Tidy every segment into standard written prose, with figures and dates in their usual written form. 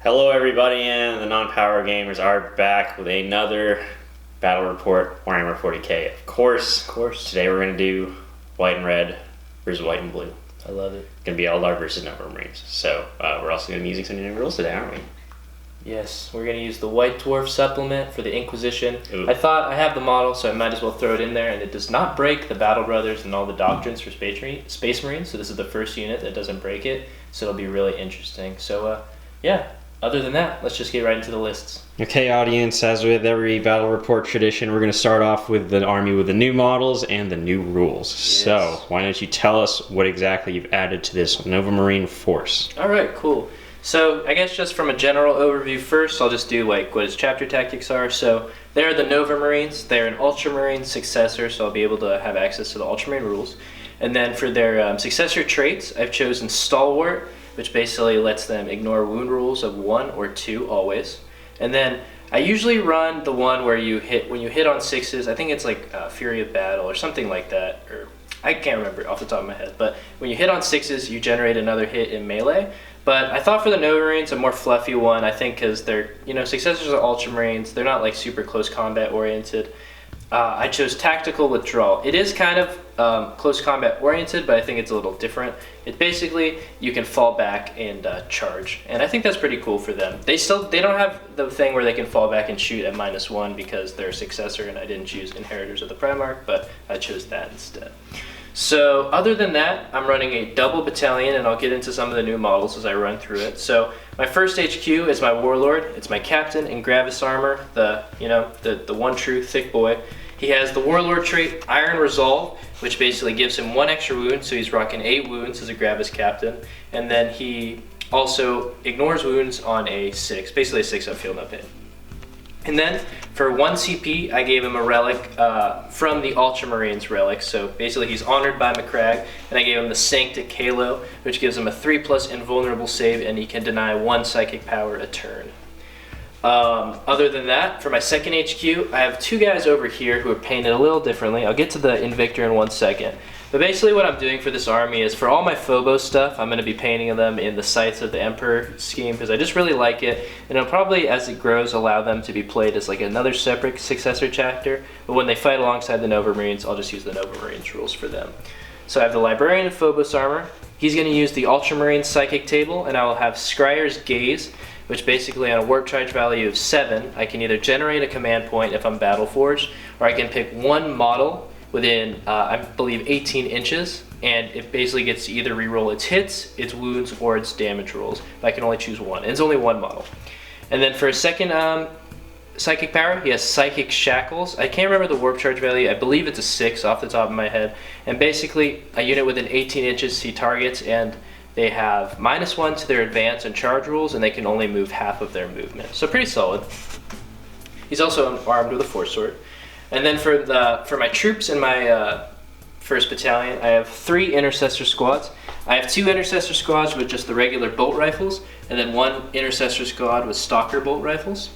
Hello everybody, and the non-power gamers are back with another battle report, Warhammer 40k. Of course. Today we're going to do white and red versus white and blue. I love it. It's going to be Eldar versus Novamarines. So we're also going to be using some new rules today, aren't we? Yes, we're going to use the White Dwarf supplement for the Inquisition. Ooh. I thought I have the model, so I might as well throw it in there, and it does not break the Battle Brothers and all the doctrines for Space Marines, so this is the first unit that doesn't break it, so it'll be really interesting. So, yeah, other than that, let's just get right into the lists. Okay, audience, as with every battle report tradition, we're going to start off with the army with the new models and the new rules. Yes. So, why don't you tell us what exactly you've added to this Novamarine force? All right, cool. So I guess just from a general overview first, I'll just do like what his chapter tactics are. So they're the Novamarines. They're an Ultramarine successor, so I'll be able to have access to the Ultramarine rules. And then for their successor traits, I've chosen Stalwart, which basically lets them ignore wound rules of 1 or 2 always. And then I usually run the one where when you hit on 6s, I think it's like Fury of Battle or something like that, or I can't remember off the top of my head, but when you hit on 6s, you generate another hit in melee. But I thought for the Novamarines, a more fluffy one, I think because they're, successors are Ultramarines, they're not like super close combat oriented. I chose Tactical Withdrawal. It is kind of close combat oriented, but I think it's a little different. It's basically, you can fall back and charge. And I think that's pretty cool for them. They don't have the thing where they can fall back and shoot at -1 because they're a successor, and I didn't choose Inheritors of the Primarch, but I chose that instead. So other than that, I'm running a double battalion, and I'll get into some of the new models as I run through it. So my first HQ is my Warlord. It's my captain in Gravis armor, the one true thick boy. He has the Warlord trait Iron Resolve, which basically gives him 1 extra wound, so he's rocking 8 wounds as a Gravis captain. And then he also ignores wounds on a 6, basically a 6-up field no pain. And then for 1 CP, I gave him a relic from the Ultramarines relic. So basically he's honored by McCragg, and I gave him the Sanctic Halo, which gives him a 3+ invulnerable save, and he can deny 1 psychic power a turn. Other than that, for my second HQ, I have 2 guys over here who are painted a little differently. I'll get to the Invictor in 1 second. But basically what I'm doing for this army is for all my Phobos stuff, I'm going to be painting them in the Sights of the Emperor scheme because I just really like it. And it'll probably, as it grows, allow them to be played as like another separate successor chapter. But when they fight alongside the Novamarines, I'll just use the Novamarines rules for them. So I have the Librarian of Phobos armor. He's going to use the Ultramarine Psychic table, and I will have Scryer's Gaze, which basically on a warp charge value of 7, I can either generate a command point if I'm battle forged, or I can pick 1 model within, I believe, 18 inches, and it basically gets to either reroll its hits, its wounds, or its damage rolls. But I can only choose 1, and it's only 1 model. And then for a second psychic power, he has Psychic Shackles. I can't remember the warp charge value. I believe it's a 6 off the top of my head. And basically, a unit within 18 inches he targets, and they have -1 to their advance and charge rules, and they can only move half of their movement. So pretty solid. He's also armed with a Force Sword. And then for my troops in my first battalion, I have 3 intercessor squads. I have 2 intercessor squads with just the regular bolt rifles, and then 1 intercessor squad with stalker bolt rifles.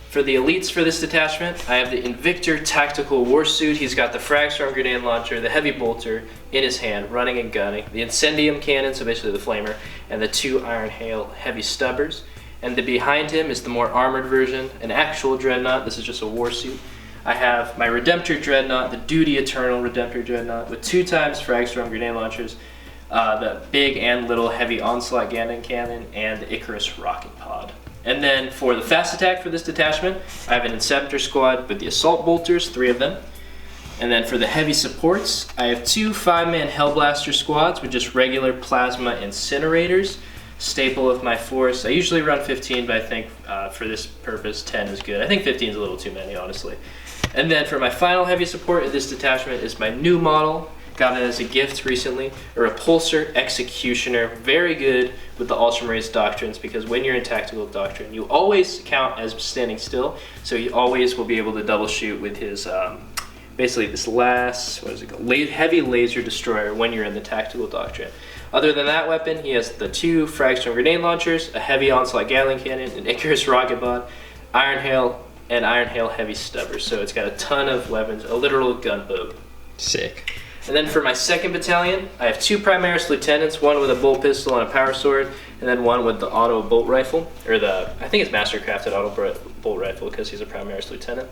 For the elites for this detachment, I have the Invictor Tactical Warsuit. He's got the Fragstorm Grenade Launcher, the Heavy Bolter in his hand, running and gunning, the Incendium Cannon, so basically the Flamer, and the 2 Iron Hail Heavy Stubbers. And behind him is the more armored version, an actual Dreadnought. This is just a Warsuit. I have my Redemptor Dreadnought, the Duty Eternal Redemptor Dreadnought, with 2 times Fragstorm Grenade Launchers, the big and little Heavy Onslaught Cannon, and the Icarus Rocket Pod. And then for the fast attack for this detachment, I have an Inceptor Squad with the Assault Bolters, 3 of them. And then for the heavy supports, I have 2 5-man Hellblaster Squads with just regular Plasma Incinerators, staple of my force. I usually run 15, but I think for this purpose 10 is good. I think 15 is a little too many, honestly. And then for my final heavy support in this detachment is my new model. Got it as a gift recently, a Repulsor Executioner. Very good with the Ultramarines doctrines, because when you're in Tactical Doctrine, you always count as standing still, so he always will be able to double shoot with his, basically this last, heavy laser destroyer when you're in the Tactical Doctrine. Other than that weapon, he has the 2 Fragstorm Grenade Launchers, a Heavy Onslaught Gatling Cannon, an Icarus Rocket Pod, Iron Hail, and Iron Hail Heavy Stubbers. So it's got a ton of weapons, a literal gunboat. Sick. And then for my second battalion, I have 2 Primaris lieutenants, one with a bolt pistol and a power sword, and then one with the auto bolt rifle, or I think it's mastercrafted auto bolt rifle because he's a Primaris lieutenant.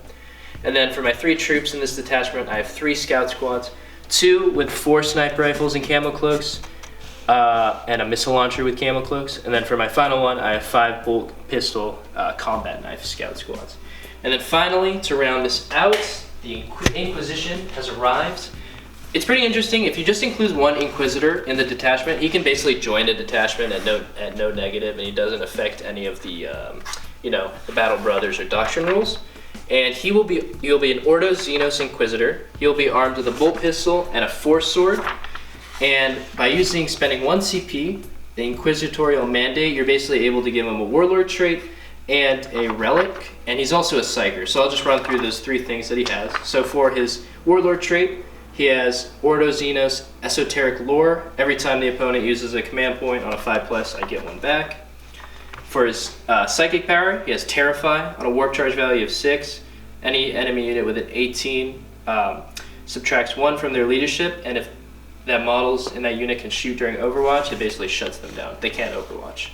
And then for my 3 troops in this detachment, I have 3 scout squads, 2 with 4 sniper rifles and camo cloaks, and a missile launcher with camo cloaks. And then for my final one, I have 5 bolt pistol combat knife scout squads. And then finally, to round this out, the Inquisition has arrived. It's pretty interesting. If you just include one Inquisitor in the detachment, he can basically join a detachment at no negative, and he doesn't affect any of the, the Battle Brothers or Doctrine rules. And he'll be an Ordo Xenos Inquisitor. He'll be armed with a bolt pistol and a force sword. And by spending 1 CP, the Inquisitorial Mandate, you're basically able to give him a Warlord trait and a Relic. And he's also a Psyker. So I'll just run through those 3 things that he has. So for his Warlord trait, he has Ordo Xenos Esoteric Lore. Every time the opponent uses a command point on a 5+, I get 1 back. For his Psychic power, he has Terrify on a Warp Charge value of 6. Any enemy unit with an 18 subtracts 1 from their leadership, and if that models in that unit can shoot during Overwatch, it basically shuts them down. They can't Overwatch.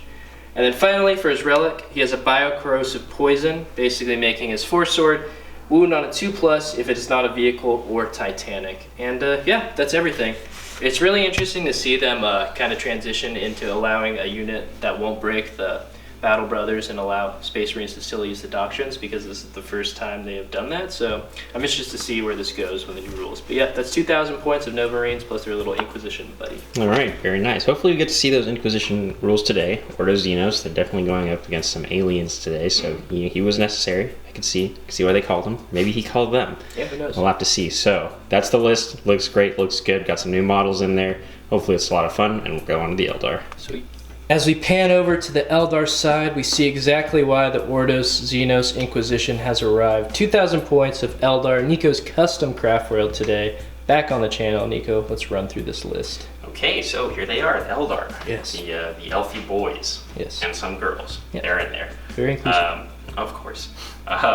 And then finally, for his Relic, he has a Biocorrosive Poison, basically making his Force Sword wound on a 2+ if it is not a vehicle or Titanic. And yeah, that's everything. It's really interesting to see them kind of transition into allowing a unit that won't break the Battle Brothers and allow Space Marines to still use the Doctrines, because this is the first time they have done that. So I'm interested to see where this goes with the new rules. But yeah, that's 2,000 points of Novamarines plus their little Inquisition buddy. All right, very nice. Hopefully we get to see those Inquisition rules today. Ordo Xenos, they're definitely going up against some aliens today, so he was necessary. I could see why they called him. Maybe he called them. Yeah, who knows? We'll have to see. So that's the list. Looks great, looks good. Got some new models in there. Hopefully it's a lot of fun, and we'll go on to the Eldar. Sweet. As we pan over to the Eldar side, we see exactly why the Ordos Xenos Inquisition has arrived. 2,000 points of Eldar, Nico's custom craft world today. Back on the channel, Nico, let's run through this list. Okay, so here they are, the Eldar. Yes. The elfy boys. Yes. And some girls. Yeah. They're in there. Very inclusive. Of course.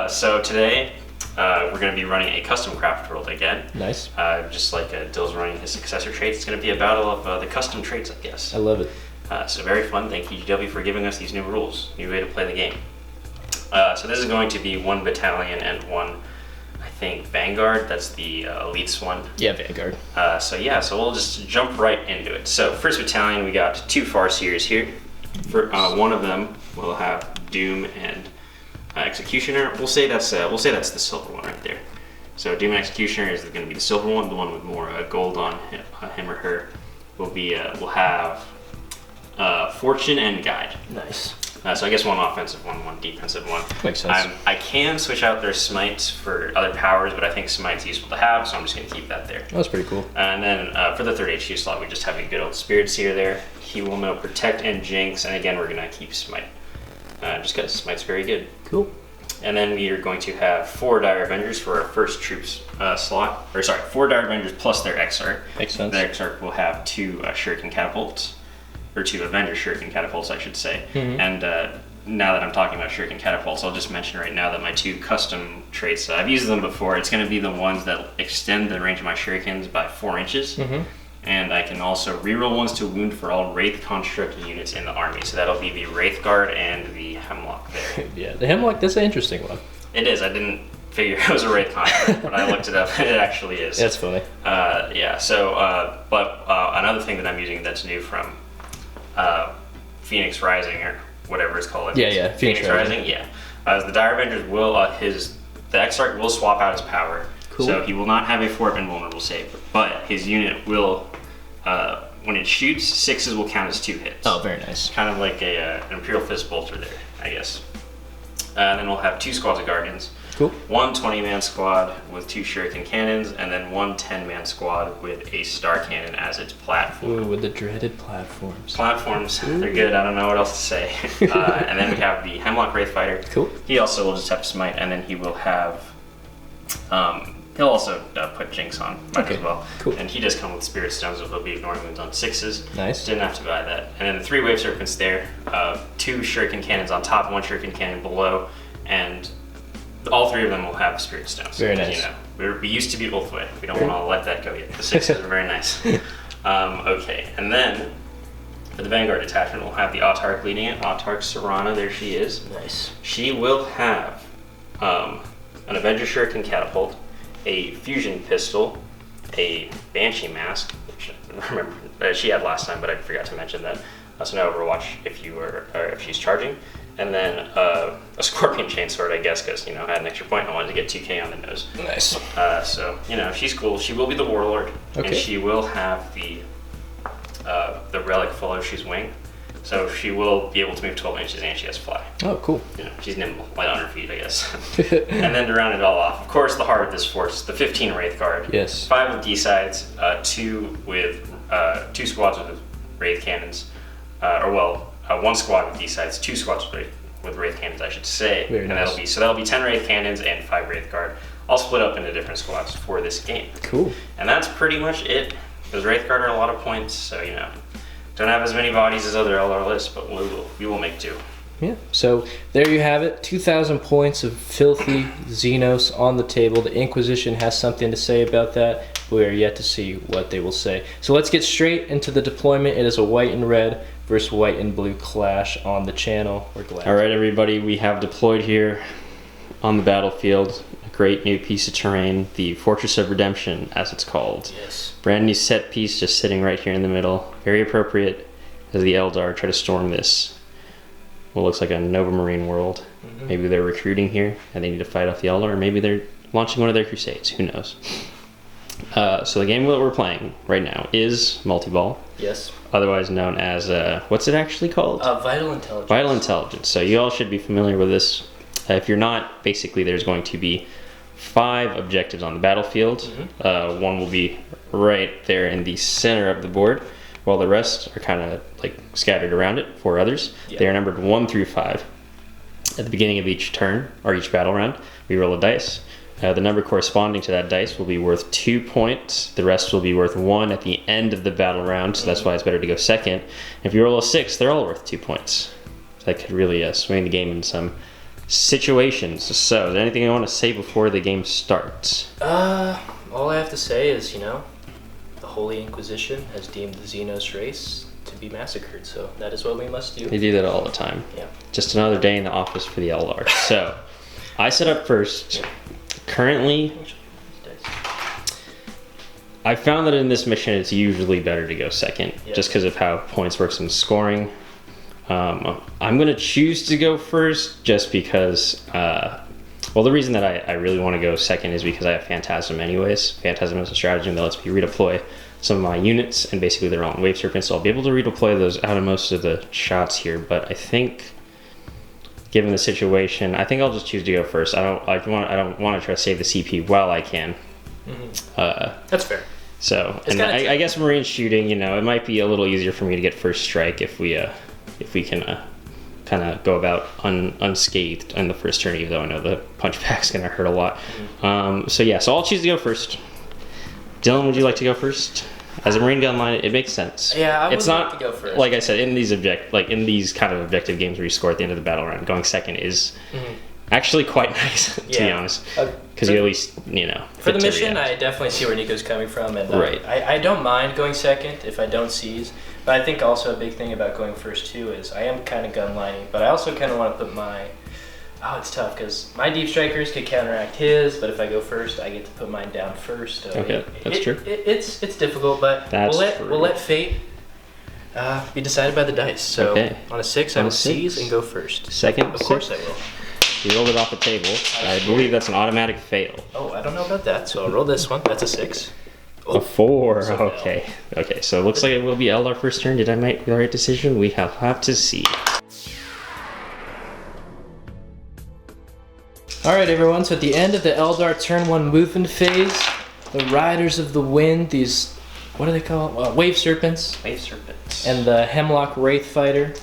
So today, we're going to be running a custom craft world again. Nice. Just like Dill's running his successor traits, it's going to be a battle of the custom traits, I guess. I love it. So very fun. Thank you, GW, for giving us these new rules, new way to play the game. So this is going to be 1 battalion and 1, I think, Vanguard. That's the elites one. Yeah, Vanguard. So we'll just jump right into it. So first battalion, we got 2 Farseers here. For one of them, we'll have Doom and Executioner. We'll say that's the silver one right there. So Doom and Executioner is going to be the silver one, the one with more gold on him or her. Will have Fortune and Guide. Nice. So I guess 1 offensive one, 1 defensive one. Makes sense. I can switch out their smites for other powers, but I think smite's useful to have, so I'm just going to keep that there. That's pretty cool. And then for the 3rd HQ slot, we just have a good old Spirit Seer there. He will know Protect and Jinx, and again, we're going to keep Smite. Just because Smite's very good. Cool. And then we are going to have 4 Dire Avengers for our first troops slot. 4 Dire Avengers plus their Exarch. Makes sense. The Exarch will have 2 Shuriken Catapults. Or 2 Avenger Shuriken Catapults, I should say. Mm-hmm. And now that I'm talking about Shuriken Catapults, I'll just mention right now that my 2 custom traits, I've used them before. It's going to be the ones that extend the range of my Shurikens by 4 inches. Mm-hmm. And I can also reroll ones to wound for all Wraith construct units in the army. So that'll be the Wraith Guard and the Hemlock there. Yeah, the Hemlock, that's an interesting one. It is. I didn't figure it was a Wraith construct, but I looked it up and it actually is. That's funny. But another thing that I'm using that's new from Phoenix Rising, or whatever it's called. Yeah, Phoenix Rising. Yeah. The Dire Avengers will, the Exarch will swap out his power. Cool. So he will not have a 4 invulnerable save, but his unit will, when it shoots, 6s will count as 2 hits. Oh, very nice. Kind of like an Imperial Fist Bolter there, I guess. And then we'll have 2 squads of Guardians. Cool. 1 20-man squad with 2 Shuriken cannons, and then 1 10-man squad with a Star Cannon as its platform. Ooh, with the dreaded platforms. They're good. I don't know what else to say. And then we have the Hemlock Wraith Fighter. Cool. He also will just have Smite, and then he will have... he'll also put Jinx on as well. Cool. And he does come with Spirit Stones, so he'll be ignoring wounds on 6s. Nice. Didn't have to buy that. And then the 3 Wave Serpents there. 2 Shuriken Cannons on top, 1 Shuriken Cannon below, and all 3 of them will have Spirit Stones. Very nice. We used to be Ulthway. We don't want to let that go yet. The 6s are very nice. Okay, and then for the Vanguard detachment, we'll have the Autarch leading it. Autarch Serana, there she is. Nice. She will have an Avenger Shuriken catapult, a fusion pistol, a Banshee mask, which I remember she had last time, but I forgot to mention that. So now Overwatch if she's charging, and then a Scorpion Chainsword, I guess, because I had an extra point. I wanted to get 2k on the nose. Nice. So she's cool. She will be the Warlord, and she will have the Relic Fellowshi's wing. So she will be able to move 12 inches, and she has fly. Oh, cool. She's nimble, light on her feet, I guess. And then to round it all off, of course, the heart of this force, the 15 Wraith Guard. Yes. 5 with D-sides, 2 squads with Wraith Cannons. 1 squad with D-sides, 2 squads with Wraith Cannons, I should say. Very nice. That'll be 10 Wraith Cannons and 5 Wraith Guard, all split up into different squads for this game. Cool. And that's pretty much it. Those Wraith Guard are a lot of points, so don't have as many bodies as other Eldar lists, but we will make do. Yeah, so there you have it. 2,000 points of filthy Xenos on the table. The Inquisition has something to say about that. We are yet to see what they will say. So let's get straight into the deployment. It is a white and red versus white and blue clash on the channel. We're glad. All right, everybody, we have deployed here on the battlefield a great new piece of terrain, the Fortress of Redemption, as it's called. Yes. Brand new set piece just sitting right here in the middle. Very appropriate as the Eldar try to storm this, what looks like a Novamarine world. Mm-hmm. Maybe they're recruiting here and they need to fight off the Eldar, or maybe they're launching one of their crusades. Who knows? So the game that we're playing right now is multi-ball. Yes. Otherwise known as, what's it actually called? Vital Intelligence. Vital Intelligence. So you all should be familiar with this. If you're not, basically there's going to be 5 objectives on the battlefield. Mm-hmm. One will be right there in the center of the board, while the rest are kind of like scattered around it, 4 others. Yep. They are numbered 1 through 5. At the beginning of each turn, or each battle round, we roll a dice. The number corresponding to that dice will be worth 2 points. The rest will be worth 1 at the end of the battle round, so that's why it's better to go second. If you roll a 6, they're all worth 2 points. So that could really swing the game in some situations. So, is there anything you want to say before the game starts? All I have to say is, the Holy Inquisition has deemed the Xenos race to be massacred, so that is what we must do. They do that all the time. Yeah. Just another day in the office for the Eldar. So, I set up first. Yeah. Currently, I found that in this mission it's usually better to go second, just because of how points works in scoring. I'm going to choose to go first just because, the reason that I really want to go second is because I have Phantasm anyways. Phantasm is a stratagem that lets me redeploy some of my units, and basically they're all in Wave Serpent, so I'll be able to redeploy those out of most of the shots here, but I think, given the situation, I think I'll just choose to go first. I don't want to try to save the CP while I can. Mm-hmm. That's fair. So, and I guess Marine shooting, it might be a little easier for me to get first strike if we can kind of go about unscathed in the first turn, even though I know the punch pack's going to hurt a lot. Mm-hmm. So I'll choose to go first. Dylan, would you like to go first? As a Marine gun line, it makes sense. Yeah, I would it's like not, to go first. Like I said, in these kind of objective games where you score at the end of the battle round, going second is actually quite nice, to be honest. Because you at least, For the mission, I definitely see where Nico's coming from, and right. I don't mind going second if I don't seize. But I think also a big thing about going first too is I am kind of gun lining, but I also kind of want to put my... Oh, it's tough because my deep strikers could counteract his, but if I go first, I get to put mine down first. So okay, that's true. It's difficult, but we'll let fate be decided by the dice. So on a 6, I will seize and go first. Second, of course I will. You rolled it off the table. I believe that's an automatic fail. Oh, I don't know about that. So I'll roll this one. That's a 6. Oh, a 4. So okay. No. Okay. So it looks like it will be Eldar first turn. Did I make the right decision? We have to see. Alright everyone, so at the end of the Eldar turn 1 movement phase, the Riders of the Wind, these, what do they call Wave Serpents. Wave Serpents. And the Hemlock Wraith Fighter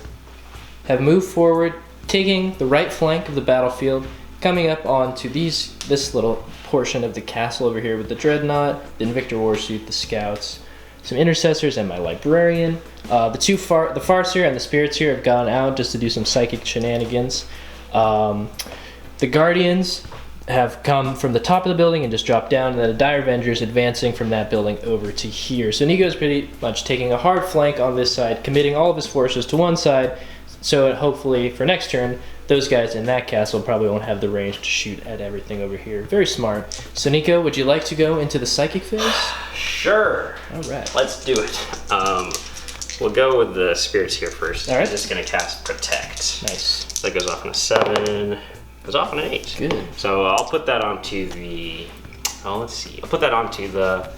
have moved forward, taking the right flank of the battlefield, coming up onto this little portion of the castle over here with the Dreadnought, the Invictor Warsuit, the Scouts, some Intercessors, and my Librarian. The Farseer and the Spiritseer have gone out just to do some psychic shenanigans. The Guardians, have come from the top of the building and just dropped down, and then the Dire Avengers advancing from that building over to here. So Nico's pretty much taking a hard flank on this side, committing all of his forces to one side, so hopefully for next turn, those guys in that castle probably won't have the range to shoot at everything over here. Very smart. So Nico, would you like to go into the psychic phase? Sure. All right. Let's do it. We'll go with the spirits here first. All right. I'm just gonna cast Protect. Nice. So that goes off on a 7. Goes off on an 8. Good. So I'll put that onto the. Oh, let's see. I'll put that onto the.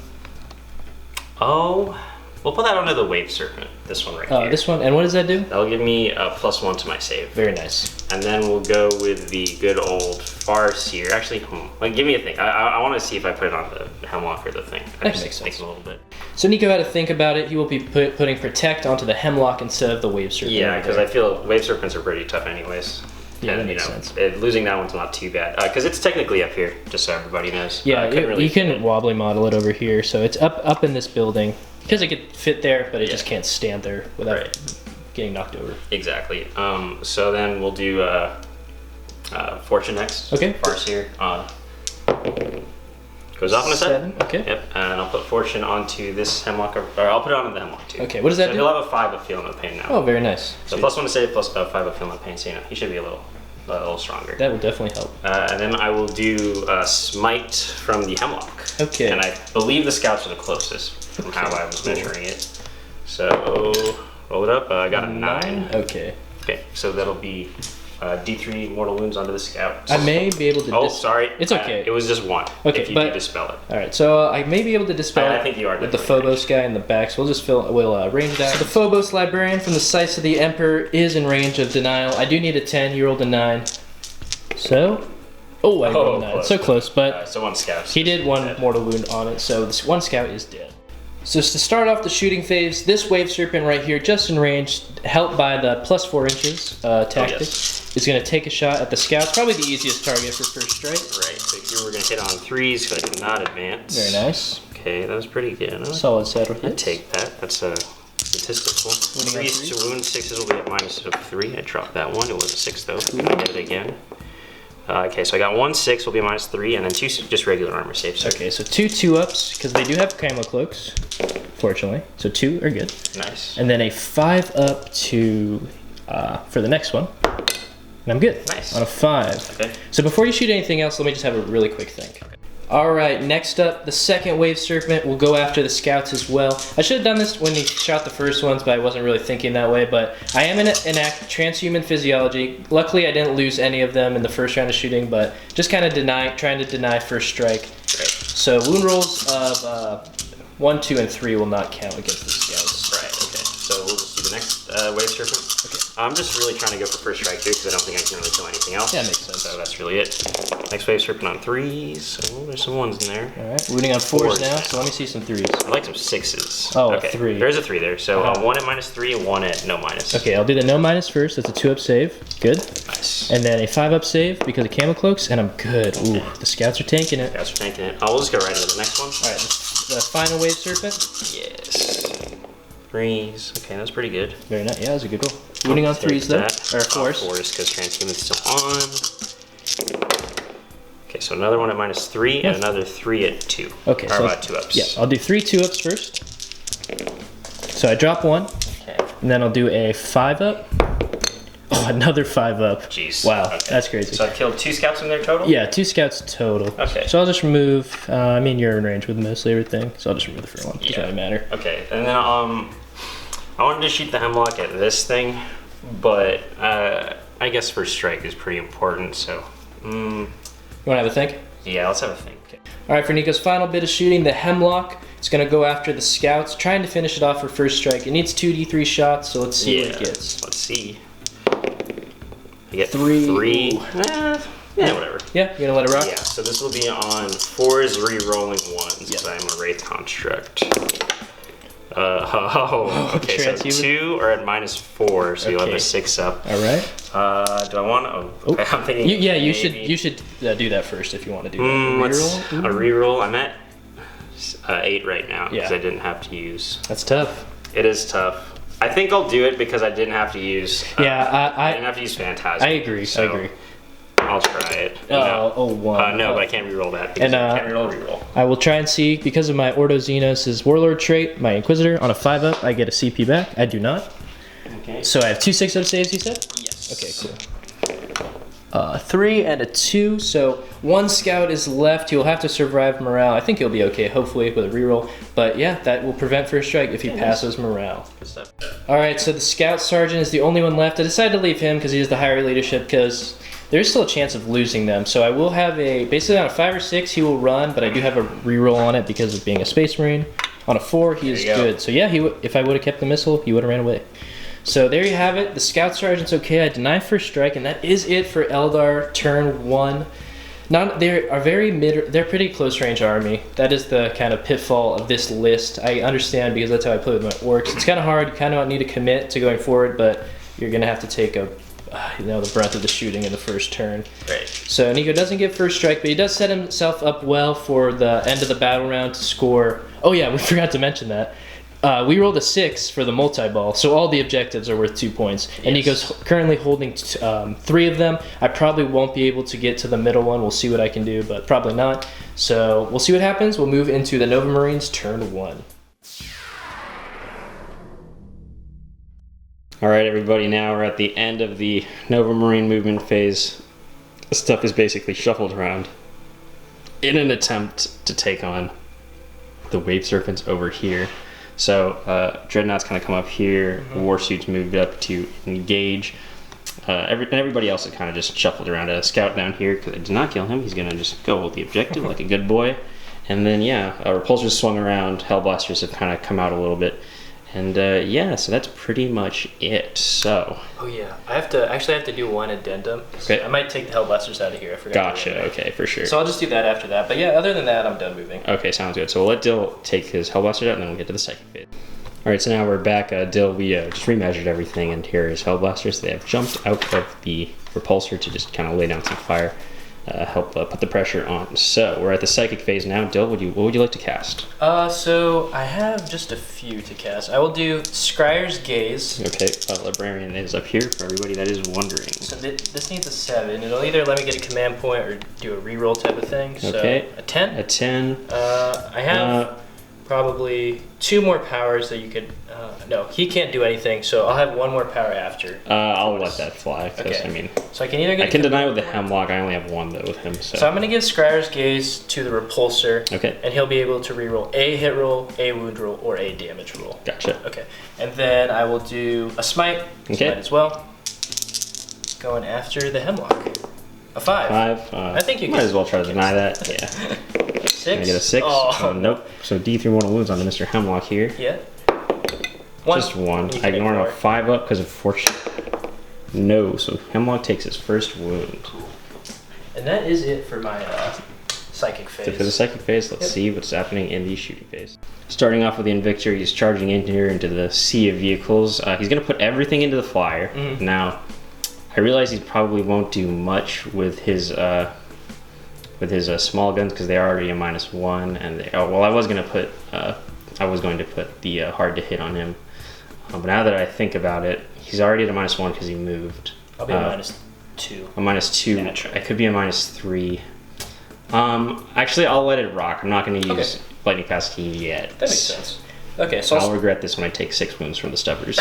Oh, we'll put that onto the Wave Serpent. This one right here. This one. And what does that do? That'll give me a +1 to my save. Very nice. And then we'll go with the good old Farseer. Actually, like, give me a thing. I want to see if I put it on the Hemlock or the thing. That makes sense. Thinking a little bit. So Nico had to think about it. He will be putting Protect onto the Hemlock instead of the Wave Serpent. Yeah, because I feel Wave Serpents are pretty tough anyways. Yeah, and, that makes sense. Losing that one's not too bad. Because it's technically up here, just so everybody knows. Yeah, you can wobbly model it over here. So it's up in this building. Because it could fit there, but it just can't stand there without getting knocked over. Exactly. So then we'll do Fortune next. Okay. Farseer. Goes off on a 7. Okay. Yep. And I'll put Fortune onto this Hemlock, or I'll put it on the Hemlock too. Okay, what does that so do? He'll have a 5 of Feel No Pain now. Oh, very nice. So +1 to save, plus 5 of Feel No Pain, so he should be a little stronger. That would definitely help. And then I will do Smite from the Hemlock. Okay. And I believe the Scouts are the closest from how I was measuring it. So roll it up. I got a 9. Okay. Okay, so that'll be D3 mortal wounds onto the Scouts. I may be able to. Oh, sorry. It's okay. It was just 1. Okay, if you but do dispel it. All right, so I may be able to dispel I it think you are with the definitely Phobos guy in the back. So we'll just range that. So the Phobos Librarian from the Sights of the Emperor is in range of denial. I do need a 10. You rolled a 9. So, I rolled a 9. Close. So close, but So 1 Scout. he did 1 mortal wound on it. So this 1 Scout is dead. So to start off the shooting phase, this Wave Serpent right here, just in range, helped by the +4 inches tactic, is going to take a shot at the Scouts. Probably the easiest target for first strike. Right, so here we're going to hit on 3s because I did not advance. Very nice. Okay, that was pretty good. Solid set of I hits. take that. That's statistical. Winning on 3s to wound, 6s will be at -3. I dropped that one. It was a 6 though. I did it again. Okay, so I got 1 6 will be -3, and then 2 just regular armor saves. Okay, so 2 2-ups, because they do have camo cloaks, fortunately. So 2 are good. Nice. And then a 5-up to for the next one. And I'm good. Nice. On a 5. Okay. So before you shoot anything else, let me just have a really quick think. Alright, next up, the second Wave Serpent will go after the Scouts as well. I should have done this when he shot the first ones, but I wasn't really thinking that way. But I am enact transhuman physiology. Luckily, I didn't lose any of them in the first round of shooting, but just kind of trying to deny first strike. Right. So wound rolls of 1, 2, and 3 will not count against the Scouts. Right, okay. So we'll just do the next Wave Serpent. Okay. I'm just really trying to go for first strike here because I don't think I can really kill anything else. Yeah, makes sense. So that's really it. Next Wave Serpent on 3s. Oh, there's some 1s in there. Alright, wounding on 4s now, now. so let me see some 3s. I like some 6s. Oh, okay. 3. There's a 3 there. So 1 at -3 and 1 at no minus. Okay, I'll do the no minus first. That's a 2-up save. Good. Nice. And then a 5-up save because of camo cloaks, and I'm good. Ooh, the Scouts are tanking it. Guys are tanking it. We'll just go right into the next one. Alright, the final Wave Serpent. Yes. 3s. Okay, that's pretty good. Very nice. Yeah, that was a good roll. Wounding on 3s though. Or 4s. 4s because transhuman's still on. Okay, so another one at -3 and another 3 at 2. Okay, or so about 2-ups. Yeah, I'll do 3 2-ups first. So I drop 1, Okay. and then I'll do a 5-up. Oh, another 5-up. Jeez. Wow, Okay. that's crazy. So I killed 2 Scouts in there total? Yeah, 2 Scouts total. Okay. So I'll just remove, I mean, you're in range with mostly everything, so I'll just remove the first one. Doesn't really matter. Okay, and then I wanted to shoot the Hemlock at this thing, but I guess first strike is pretty important, so... You want to have a think? Yeah, let's have a think. Okay. All right, for Nico's final bit of shooting, the Hemlock is going to go after the Scouts, trying to finish it off for first strike. It needs 2d3 shots, so let's see what it gets. Let's see. You get 3. 3. Yeah, whatever. Yeah, you gonna let it rock? Yeah, so this will be on 4s re-rolling 1s because I'm a Wraith Construct. Okay, so Transhuman. 2 are at -4, so you'll have a Okay. 6-up. All right. Do I want to? Okay, I'm thinking. You should do that first if you want to do that. Let's Reroll? a reroll. I'm at 8 right now because Yeah. I didn't have to use. That's tough. It is tough. I think I'll do it because I didn't have to use. Yeah, I didn't have to use Phantasm. I agree. So, I agree. I'll try it. One. No, but I can't reroll that because I can't reroll. I will try and see, because of my Ordo Xenos' Warlord trait, my Inquisitor, on a 5-up, I get a CP back. I do not. Okay. So I have 2 6-up saves, you said? Yes. Okay, cool. 3 and a 2, so 1 scout is left. He'll have to survive morale. I think he'll be okay, hopefully, with a reroll. But yeah, that will prevent first strike if he passes morale. Good stuff. Alright, so the scout sergeant is the only one left. I decided to leave him because he has the higher leadership, because there's still a chance of losing them. So I will have basically on a 5 or 6, he will run, but I do have a reroll on it because of being a Space Marine. On a 4, he is good. So yeah, if I would have kept the missile, he would have ran away. So there you have it. The scout sergeant's okay. I deny first strike, and that is it for Eldar turn 1. They're pretty close range army. That is the kind of pitfall of this list. I understand because that's how I play with my orcs. It's kind of hard. You kind of need to commit to going forward, but you're gonna have to take the brunt of the shooting in the first turn. Right. So Nico doesn't get first strike, but he does set himself up well for the end of the battle round to score. Oh yeah, we forgot to mention that. We rolled a 6 for the multi-ball, so all the objectives are worth 2 points. And Nico's currently holding 3 of them. I probably won't be able to get to the middle one. We'll see what I can do, but probably not. So we'll see what happens. We'll move into the Novamarines turn 1. All right, everybody, now we're at the end of the Novamarine movement phase. This stuff is basically shuffled around in an attempt to take on the Wave Serpents over here. So Dreadnought's kind of come up here, Warsuit's moved up to engage. Everybody else is kind of just shuffled around. A scout down here, because I did not kill him, he's going to just go hold the objective like a good boy. And then Repulsors swung around, Hellblasters have kind of come out a little bit. And so that's pretty much it. So. Oh yeah, I have to do one addendum. Okay. I might take the Hellblasters out of here. I forgot. Gotcha. Okay, for sure. So I'll just do that after that. But yeah, other than that, I'm done moving. Okay, sounds good. So we'll let Dill take his Hellblasters out, and then we'll get to the second phase. All right, so now we're back. Dill, we just remeasured everything, and here is Hellblasters. They have jumped out of the repulsor to just kind of lay down some fire. Help put the pressure on. So we're at the psychic phase now. Dill, what would you like to cast? So I have just a few to cast. I will do Scryer's Gaze. Okay, Librarian is up here for everybody that is wondering. So this needs a 7. It'll either let me get a command point or do a reroll type of thing. So okay. A 10. A 10. I have probably 2 more powers that you could. No, he can't do anything, so I'll have 1 more power after. I'll let that fly. Okay. I mean, so I can either get. I can deny with the Hemlock. I only have 1 though with him. So I'm gonna give Scryer's Gaze to the Repulsor. Okay. And he'll be able to reroll a hit roll, a wound roll, or a damage roll. Gotcha. Okay. And then I will do a smite. Okay. Smite as well. Going after the Hemlock. A 5. 5. I think you might as well try to deny that. Yeah. 6. Can I get a 6? Oh. Nope. So D3 mortal wounds onto Mr. Hemlock here. Yeah. 1. Just 1. I ignore a 5 up because of fortune. No. So Hemlock takes his first wound. And that is it for my psychic phase. So for the psychic phase, let's see what's happening in the shooting phase. Starting off with the Invictor, he's charging in here into the sea of vehicles. He's going to put everything into the flyer. Now, I realize he probably won't do much with his small guns because they are already a -1, and I was going to put the hard to hit on him, but now that I think about it, he's already at a -1 because he moved. I'll be a -2. A -2. Naturally. I could be a -3. Actually, I'll let it rock. I'm not going to use Lightning Fast Key yet. That makes sense. Okay, so I'll regret this when I take 6 wounds from the Stubbers.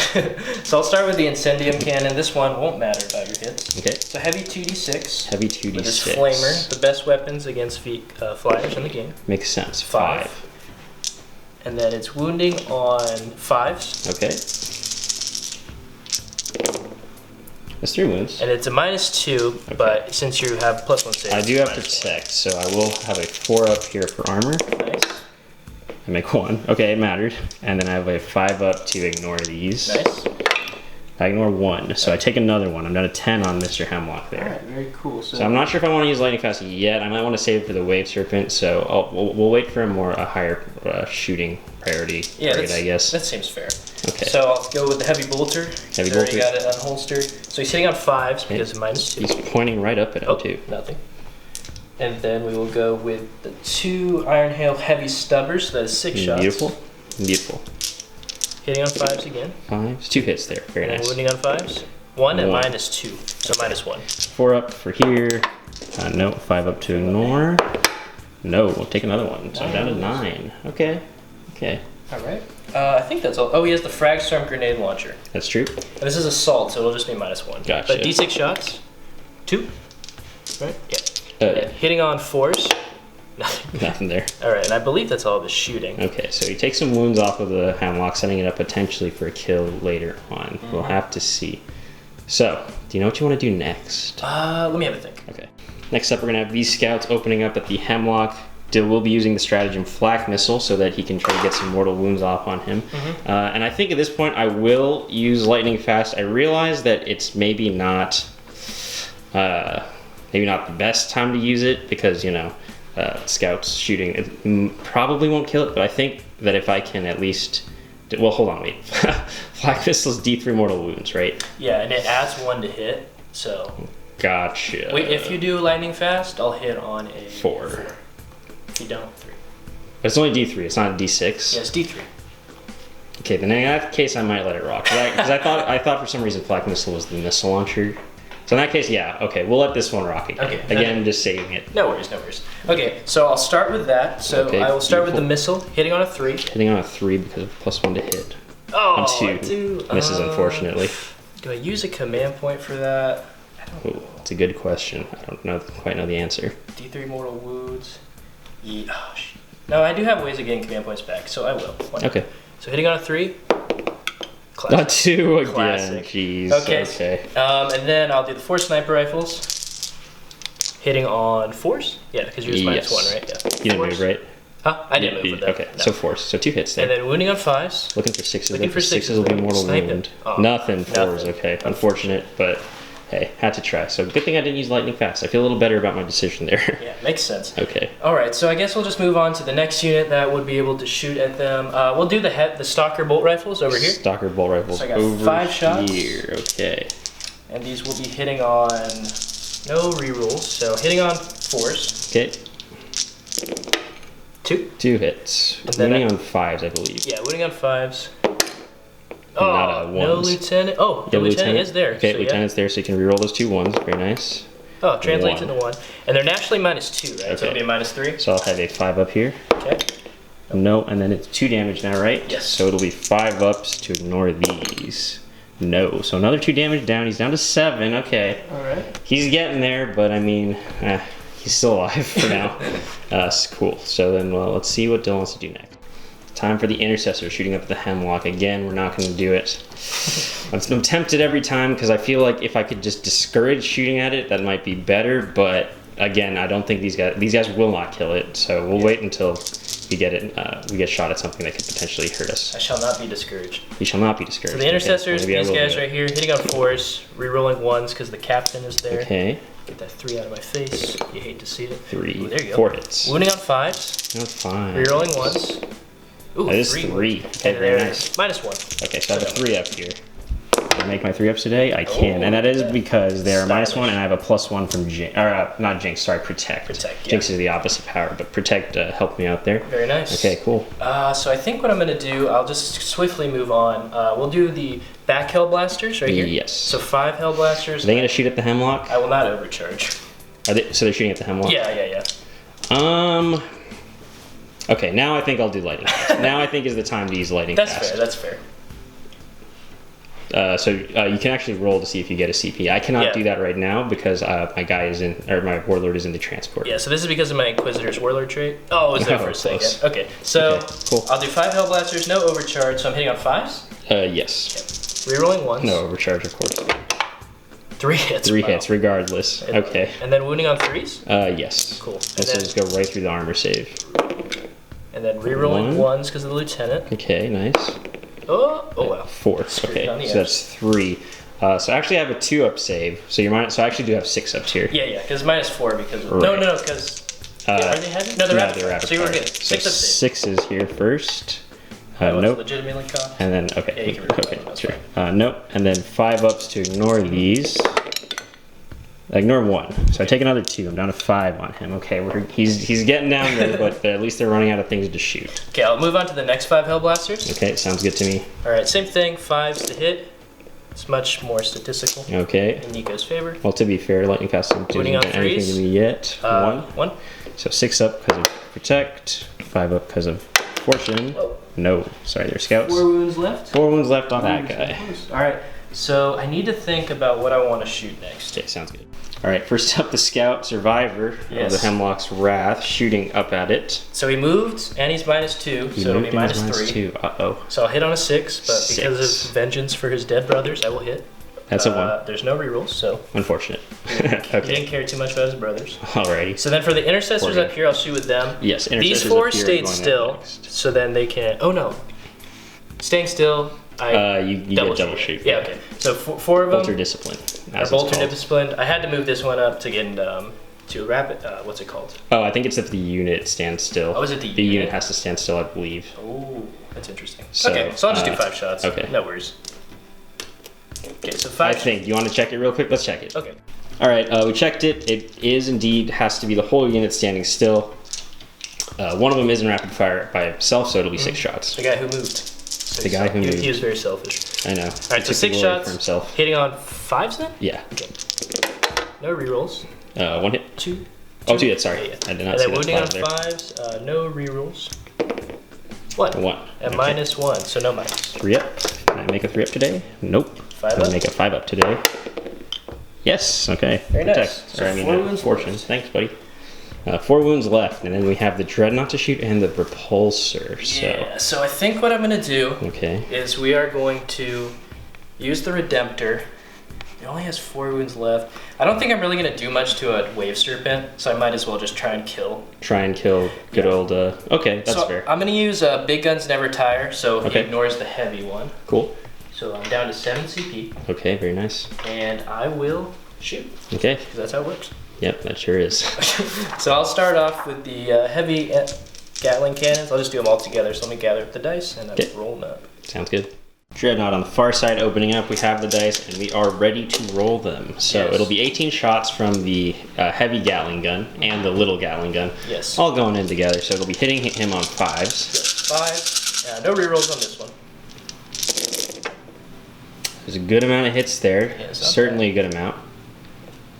So I'll start with the Incendium Cannon. This one won't matter about your hits. Okay. So heavy 2d6. Heavy 2d6. With his Flamer, the best weapons against flyers in the game. Makes sense. 5. And then it's wounding on 5s. Okay. That's 3 wounds. And it's a -2, but since you have +1 save, I do have Protect, so I will have a 4 up here for armor. Nice. I make 1. Okay, it mattered. And then I have a 5 up to ignore these. Nice. I ignore 1, so I take another 1. I'm down to 10 on Mr. Hemlock there. Alright, very cool. So I'm not sure if I want to use Lightning Fast yet. I might want to save it for the Wave Serpent, so we'll wait for a higher shooting priority target, I guess. That seems fair. Okay. So I'll go with the Heavy Bolter. Heavy Bolter. Bolter. Got it unholstered. So he's hitting on 5s because of -2. He's pointing right up at him, too. Nothing. And then we will go with the 2 Iron Hail Heavy Stubbers. So that is 6 shots. Beautiful. Beautiful. Hitting on 5s again. 5s. 2 hits there. Very and nice. Wounding on 5s. 1 and -2. So -1. 4 up for here. No, 5 up to ignore. No, we'll take another one. So I'm down to 9. Okay. Okay. All right. I think that's all. Oh, he has the frag storm grenade launcher. That's true. And this is assault, so it'll just be -1. Gotcha. But D6 shots. 2. Right? Yeah. Hitting on 4s. Nothing. Nothing there. All right, and I believe that's all of his shooting. Okay, so he takes some wounds off of the Hemlock, setting it up potentially for a kill later on. We'll have to see. So, do you know what you want to do next? Let me have a think. Okay. Next up, we're going to have these scouts opening up at the Hemlock. We'll be using the stratagem Flak Missile so that he can try to get some mortal wounds off on him. And I think at this point I will use Lightning Fast. I realize that it's maybe not the best time to use it because, you know, scouts shooting, it probably won't kill it, but I think that if I can at least... Well, hold on, wait. Flak Missile's D3 mortal wounds, right? Yeah, and it adds 1 to hit, so... Gotcha. Wait, if you do Lightning Fast, I'll hit on a 4. If you don't, 3. But it's only D3, it's not a D6. Yes, D3. Okay, then in that case I might let it rock. Because I thought for some reason Flak Missile was the missile launcher. So in that case, yeah, okay, we'll let this one rock again. Okay. Again, just saving it. No worries, no worries. Okay, so I'll start with that. So Okay, I will start beautiful. with the missile, hitting on a 3. Hitting on a 3 because of +1 to hit. Oh, On 2. Misses, unfortunately. Do I use a command point for that? Ooh, that's a good question. I don't quite know the answer. D3 mortal wounds. Yeah. Oh, shit. No, I do have ways of getting command points back, so I will. Why not? Okay. So hitting on a 3. A 2 again. Classic. Jeez. Okay. And then I'll do the 4 sniper rifles. Hitting on 4s? Yeah, because yours Yes. -1, right? Yeah. You didn't 4s. move, right? Huh? I didn't move with that. Okay, No. so 4s. So 2 hits there. And then wounding on 5s. Looking for 6s. Looking for 6s 6s will be there. mortal Snipe it. wound. Oh, Nothing. 4s. nothing. Okay. Unfortunate, but hey, had to try. So good thing I didn't use Lightning Fast. I feel a little better about my decision there. Yeah, makes sense. Okay. All right, so I guess we'll just move on to the next unit that would be able to shoot at them. We'll do the Stalker bolt rifles over here, Stalker bolt rifles So I got over 5 shots. here. Okay. and these will be hitting on no rerolls. So hitting on 4s, Okay. 2. 2 hits. And then Wounding on 5s, I believe. Yeah, wounding on 5s. Not Oh, a no ones. lieutenant. Oh, the Yeah, lieutenant is there. Okay, so lieutenant's there, so you can reroll those 2 ones. Very nice. Yeah. Oh, translates 1. into 1, and they're naturally -2, right? So Okay. it'll be a -3. So I'll have a 5 up here. Okay. No, and then it's 2 damage now, right? Yes. So it'll be 5 ups to ignore these. No. So another 2 damage down. He's down to 7. Okay. All right. He's getting there, but I mean, he's still alive for now. Cool. So then, well, let's see what Dylan wants to do next. Time for the Intercessor, shooting up at the Hemlock. Again, we're not going to do it. I'm tempted every time because I feel like if I could just discourage shooting at it, that might be better. But again, I don't think these guys will not kill it. So we'll wait until we get it. We get shot at something that could potentially hurt us. I shall not be discouraged. We shall not be discouraged. So the Intercessors, Okay, maybe I these will guys do it. right here, hitting on 4s, rerolling 1s because the captain is there. Okay. Get that 3 out of my face. You hate to see it. 3. Ooh, there you go. 4 hits. Wounding on 5s, No, 5. rerolling 1s. Ooh, That is 3. 3. Okay, And very they're nice. -1. Okay, so I have a 3 up here. Can I make my 3 ups today? I can, and that is because they're Stylish. -1, and I have a +1 from Jinx. Or not Jinx, sorry, Protect. Protect, yeah. Jinx is the opposite power, but Protect helped me out there. Very nice. Okay, cool. So I think what I'm going to do, I'll just swiftly move on. We'll do the back Hell Blasters right here. Yes. So 5 Hell Blasters. Are they gonna shoot at the Hemlock? I will not overcharge. So they're shooting at the Hemlock? Yeah. Okay, now I think I'll do Lightning Fast. Now I think is the time to use Lightning That's Fast. fair, that's fair. So you can actually roll to see if you get a CP. I cannot Yeah. do that right now because my Warlord is in the transport. Yeah, so this is because of my Inquisitor's Warlord trait. Oh, it was there Oh, for a second. close. Okay, so Okay, cool. I'll do 5 Hell Blasters, no overcharge, so I'm hitting on 5s. Yes. Rerolling 1s. No overcharge, of course. 3 hits. 3 wow. hits, regardless. Okay. And then wounding on 3s. Yes. Cool. And This will then, just go right through the armor save. and then rerolling 1. 1s because of the Lieutenant. Okay, nice. Oh wow. 4. Screwed Okay, on the so edge. that's 3. So actually I have a 2 up save. So I actually do have 6 ups here. Yeah, because -4 because of... Right. No, because... are they heavy? No, they're rapid. So you were good. 6 up save. 6 is here first. That was Nope. legitimately cocked. And then, okay. Yeah, you can reroll Okay, them, that's sure. Nope. And then 5 ups to ignore these. Ignore 1. So I take another 2. I'm down to 5 on him. Okay, he's getting down there, but at least they're running out of things to shoot. Okay, I'll move on to the next 5 Hell Blasters. Okay, sounds good to me. Alright, same thing. 5s to hit. It's much more statistical Okay. in Nico's favor. Well, to be fair, lightning fast hasn't Winning done on anything threes. to me yet. One. So 6 up because of protect, 5 up because of fortune. Oh. No, sorry, they're scouts. 4 wounds left. 4 wounds left on that guy. All right. So I need to think about what I want to shoot next. Okay, sounds good. All right, first up, the scout survivor of Yes. the Hemlock's Wrath, shooting up at it. So he moved, and he's -2, so it'll be -3. 2. Uh-oh. So I'll hit on a 6, but because 6. of vengeance for his dead brothers, I will hit. That's a 1. There's no rerolls, so Unfortunate. he Okay. didn't care too much about his brothers. Alrighty. So then for the intercessors Poor up guy. here, I'll shoot with them. Yes, These intercessors 4 up here are stayed going up still, next. so then they can. Oh no, staying still. I You get double shoot. Yeah, okay. So 4 of them Bolter discipline. are as it's bolter called. disciplined. I had to move this one up to get to rapid. What's it called? Oh, I think it's if the unit stands still. Oh, is it the unit unit? has to stand still, I believe. Oh, that's interesting. So, okay, so I'll just do 5 shots. okay. No worries. Okay, so I 5. think. You want to check it real quick? Let's check it. Okay. All right, we checked it. It is indeed has to be the whole unit standing still. One of them is in rapid fire by himself, so it'll be 6 shots. The guy who moved. So The guy who moved. He was very selfish. I know. All right, so 6 for shots. himself. Hitting on 5s then? Yeah. Okay. No rerolls. 1 hit. 2. Oh, 2 hits. Sorry, Yeah. I did not And see then wounding that on cloud there. 5s. No rerolls. 1. 1. And Okay. -1, so no minus. 3 up. Can I make a 3 up today? Nope. 5 Can I up? make a 5 up today? Yes. Okay. Very nice. Protect. So Or, I mean, 4 wounds fortune. left. Thanks, buddy. 4 wounds left, and then we have the Dreadnought to shoot and the Repulsor. So. Yeah, so I think what I'm going to do Okay. is we are going to use the Redemptor. It only has 4 wounds left. I don't think I'm really going to do much to a Wave Serpent, so I might as well just try and kill. Try and kill good Yeah. old. Okay, that's so fair. I'm going to use Big Guns Never Tire, so he Okay. ignores the heavy one. Cool. So I'm down to 7 CP, Okay, very nice. and I will shoot, Okay. because that's how it works. Yep, that sure is. So I'll start off with the heavy Gatling cannons. I'll just do them all together. So let me gather up the dice, and Okay. I'm rolling up. Sounds good. Dreadnought on the far side opening up. We have the dice, and we are ready to roll them. So Yes. it'll be 18 shots from the heavy Gatling gun and the little Gatling gun. Yes. All going in together. So it'll be hitting him on 5s. Yes, 5. No rerolls on this one. There's a good amount of hits there. Yeah, it's not Certainly a good amount.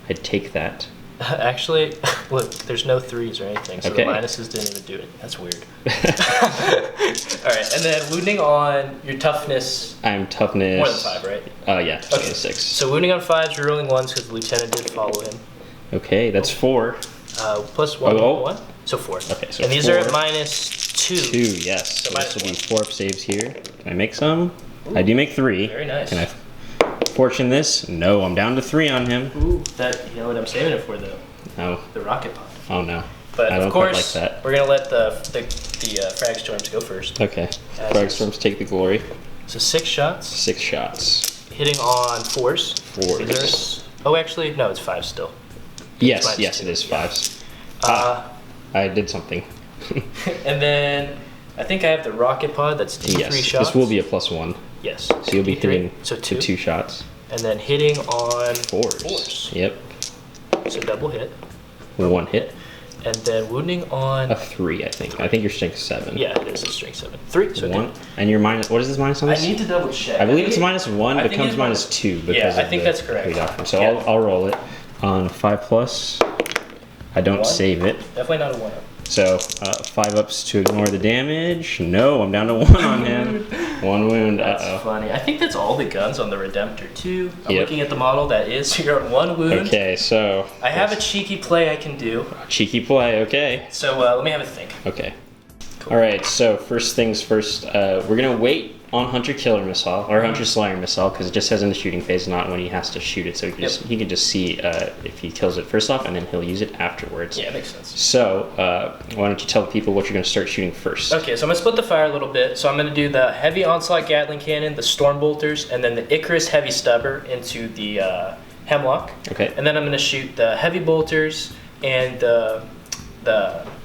I'd take that. Actually, look, there's no 3s or anything, so Okay. the minuses didn't even do it. That's weird. All right, and then wounding on your toughness, I'm toughness. more than 5, right? Yeah, Okay. 6. So wounding on 5s, you're rolling 1s because the lieutenant did follow him. Okay, that's 4. Plus 1, Oh. 1. So 4. Okay, so and these are at 4. -2. 2, yes. So minus this will be 1. 4 up saves here. Can I make some? I do make 3. Very nice. Can I fortune this? No, I'm down to 3 on him. Ooh, that, you know what I'm saving it for, though? Oh, The rocket pod. oh no. But I of don't quite course, like that. we're going to let the frag storms go first. Okay. As Frag is. storms take the glory. So 6 shots, 6 shots. hitting on 4s. 4s. Is there oh, actually, no, it's 5 still. Yes, minus yes, 2, it is yeah. 5s. Uh, I did something. and then I think I have the rocket pod. That's D3 Yes, shots. this will be a +1. Yes. So you'll be D3, hitting so to 2. 2 shots. And then hitting on 4s. 4s. Yep. So double hit. 1 hit. And then wounding on. A 3, I think. I think your strength 7. Yeah, it is a strength 7. 3. So 1. And your minus. What is this minus on I this? need to double check. I believe it's -1, I but think becomes it's -2 because Yeah, I of think the that's correct. pre-doctrine. So Yeah. I'll roll it on 5+. I don't 1? save it. Definitely not a 1 up. So 5 ups to ignore the damage. No, I'm down to 1 on him. 1 wound. That's Uh-oh. funny. I think that's all the guns on the Redemptor too. I'm Yep. looking at the model. That is, you're at 1 wound. Okay, so I have a cheeky play I can do. cheeky play. Okay. So let me have a think. Okay. All right. So first things first. We're gonna wait on Hunter Killer Missile or Hunter Slayer Missile because it just says in the shooting phase, not when he has to shoot it. So he can just see if he kills it first off, and then he'll use it afterwards. Yeah, makes sense. So why don't you tell people what you're gonna start shooting first? Okay, so I'm gonna split the fire a little bit. So I'm gonna do the heavy onslaught Gatling cannon, the storm bolters, and then the Icarus heavy stubber into the Hemlock. Okay. And then I'm gonna shoot the heavy bolters and the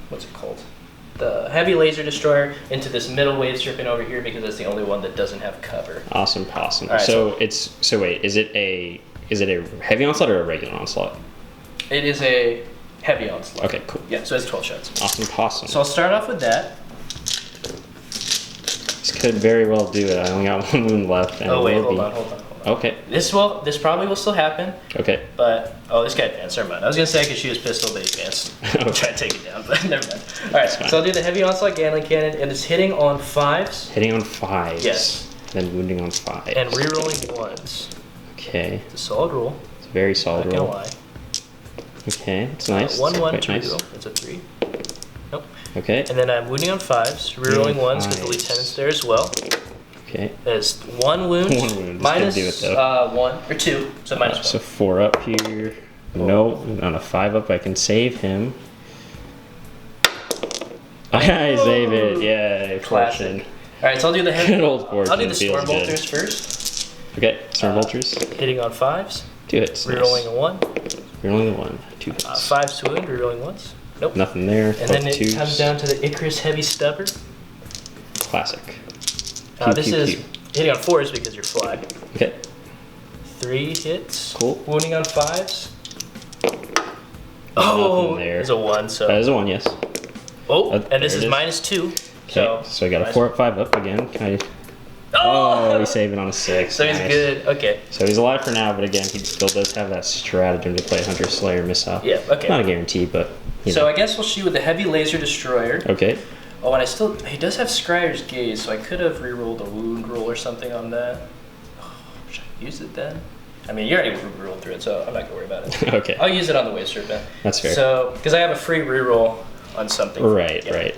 what's it called? The heavy laser destroyer into this middle wave serpent over here because that's the only one that doesn't have cover. Awesome. All right, so wait, is it a heavy onslaught or a regular onslaught? It is a heavy onslaught. Okay, cool. Yeah, so it's 12 shots. Awesome. So I'll start off with that. This could very well do it. I only got 1 wound left. And Oh it wait, will hold be- on. Okay. This probably will still happen. Okay. But this guy advanced. Never mind. I was gonna say I could shoot his pistol, but he advanced. Okay. Try to take it down, but never mind. All right. So I'll do the heavy onslaught Gatling cannon, and it's hitting on 5s. Hitting on 5s. Yes. Then wounding on 5s. And rerolling 1s. Okay. It's a solid roll. It's a very solid Not roll. gonna lie. Okay, it's nice. 1, 1, Quite 2 nice. roll. It's a 3. Nope. Okay. And then I'm wounding on 5s, rerolling 1s because the 5s. lieutenant's there as well. Okay. There's 1 wound. 1 wound. Minus, This could do it, though. 1 or 2, so minus 1. So 4 up here. No, on a 5 up, I can save him. I save it. Yay. Classic. Fortune. All right, so I'll do the heavy. Good old fortune. I'll do the Feels storm good. bolters first. Okay, storm vultures. Hitting on 5s, Do it. Nice. rerolling a 1. Rerolling the 1. 2 hits. 5s to wound, rerolling 1s. Nope. Nothing there. And then it 2s. comes down to the Icarus heavy stubber. Classic. This is hitting on 4s because you're fly. Okay. 3 hits. Cool. Wounding on 5s. Nothing there. There's a 1, so. That is a 1, yes. And this there is it is. minus 2. Okay, so I got a 4 up, 5 up again. Can I? Oh! Oh, he's saving on a 6. So he's Nice. good. Okay. So he's alive for now, but again, he still does have that stratagem to play Hunter Slayer missile. Yeah, okay. Not a guarantee, but you So know. I guess we'll shoot with the heavy laser destroyer. Okay. Oh, and he does have Scryer's Gaze, so I could have re-rolled a wound roll or something on that. Oh, should I use it then? I mean, you already rolled through it, so I'm not gonna worry about it. Okay. I'll use it on the wave serpent. That's fair. So, because I have a free re-roll on something. Right, Yeah. right.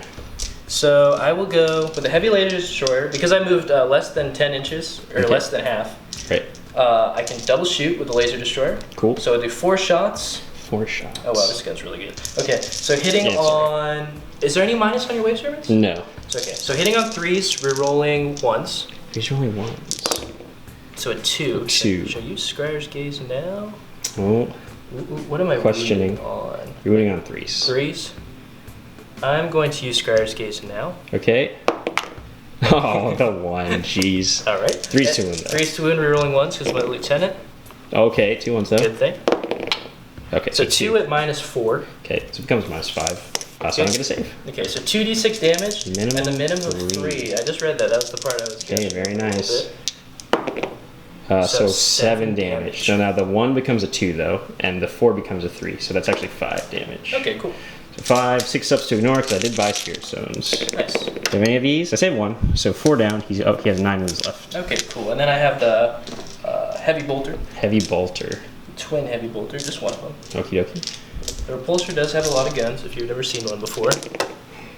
So I will go with the heavy laser destroyer because I moved less than 10 inches or Okay. less than half. Right. I can double shoot with the laser destroyer. Cool. So I do 4 shots. 4 shots. Oh wow, this gun's really good. Okay, so hitting Yeah, on. Is there any minus on your wave serpents? No. It's okay. So hitting on 3s, re-rolling 1s. These are only 1s. So a 2. 2. Should I use Scryer's Gaze now? Oh, What am I Questioning. wounding on? you're winning on 3s. 3s. I'm going to use Scryer's Gaze now. Okay. Oh, the 1. Jeez. All right. 3s to win, though. 3s to win, re-rolling 1s because my lieutenant. Okay, 2 1s though. Good thing. Okay, So 2 at minus 4. Okay, so it becomes minus 5. So I'm gonna save. Okay, so 2d6 damage Minimum and the minimum of 3. 3. I just read that. That was the part I was Okay, guessing very a little nice. bit. So So 7 7 damage. So now the 1 becomes a 2 though, and the 4 becomes a 3. So that's actually 5 damage. Okay, cool. So 5, 6 ups to ignore because I did buy Spirit Stones. Nice. Do you have any of these? I saved 1. So 4 down. He has 9 moves left. Okay, cool. And then I have the heavy bolter, Heavy Bolter. twin heavy bolter, just one of them. Okie dokie. The repulsor does have a lot of guns if you've never seen one before.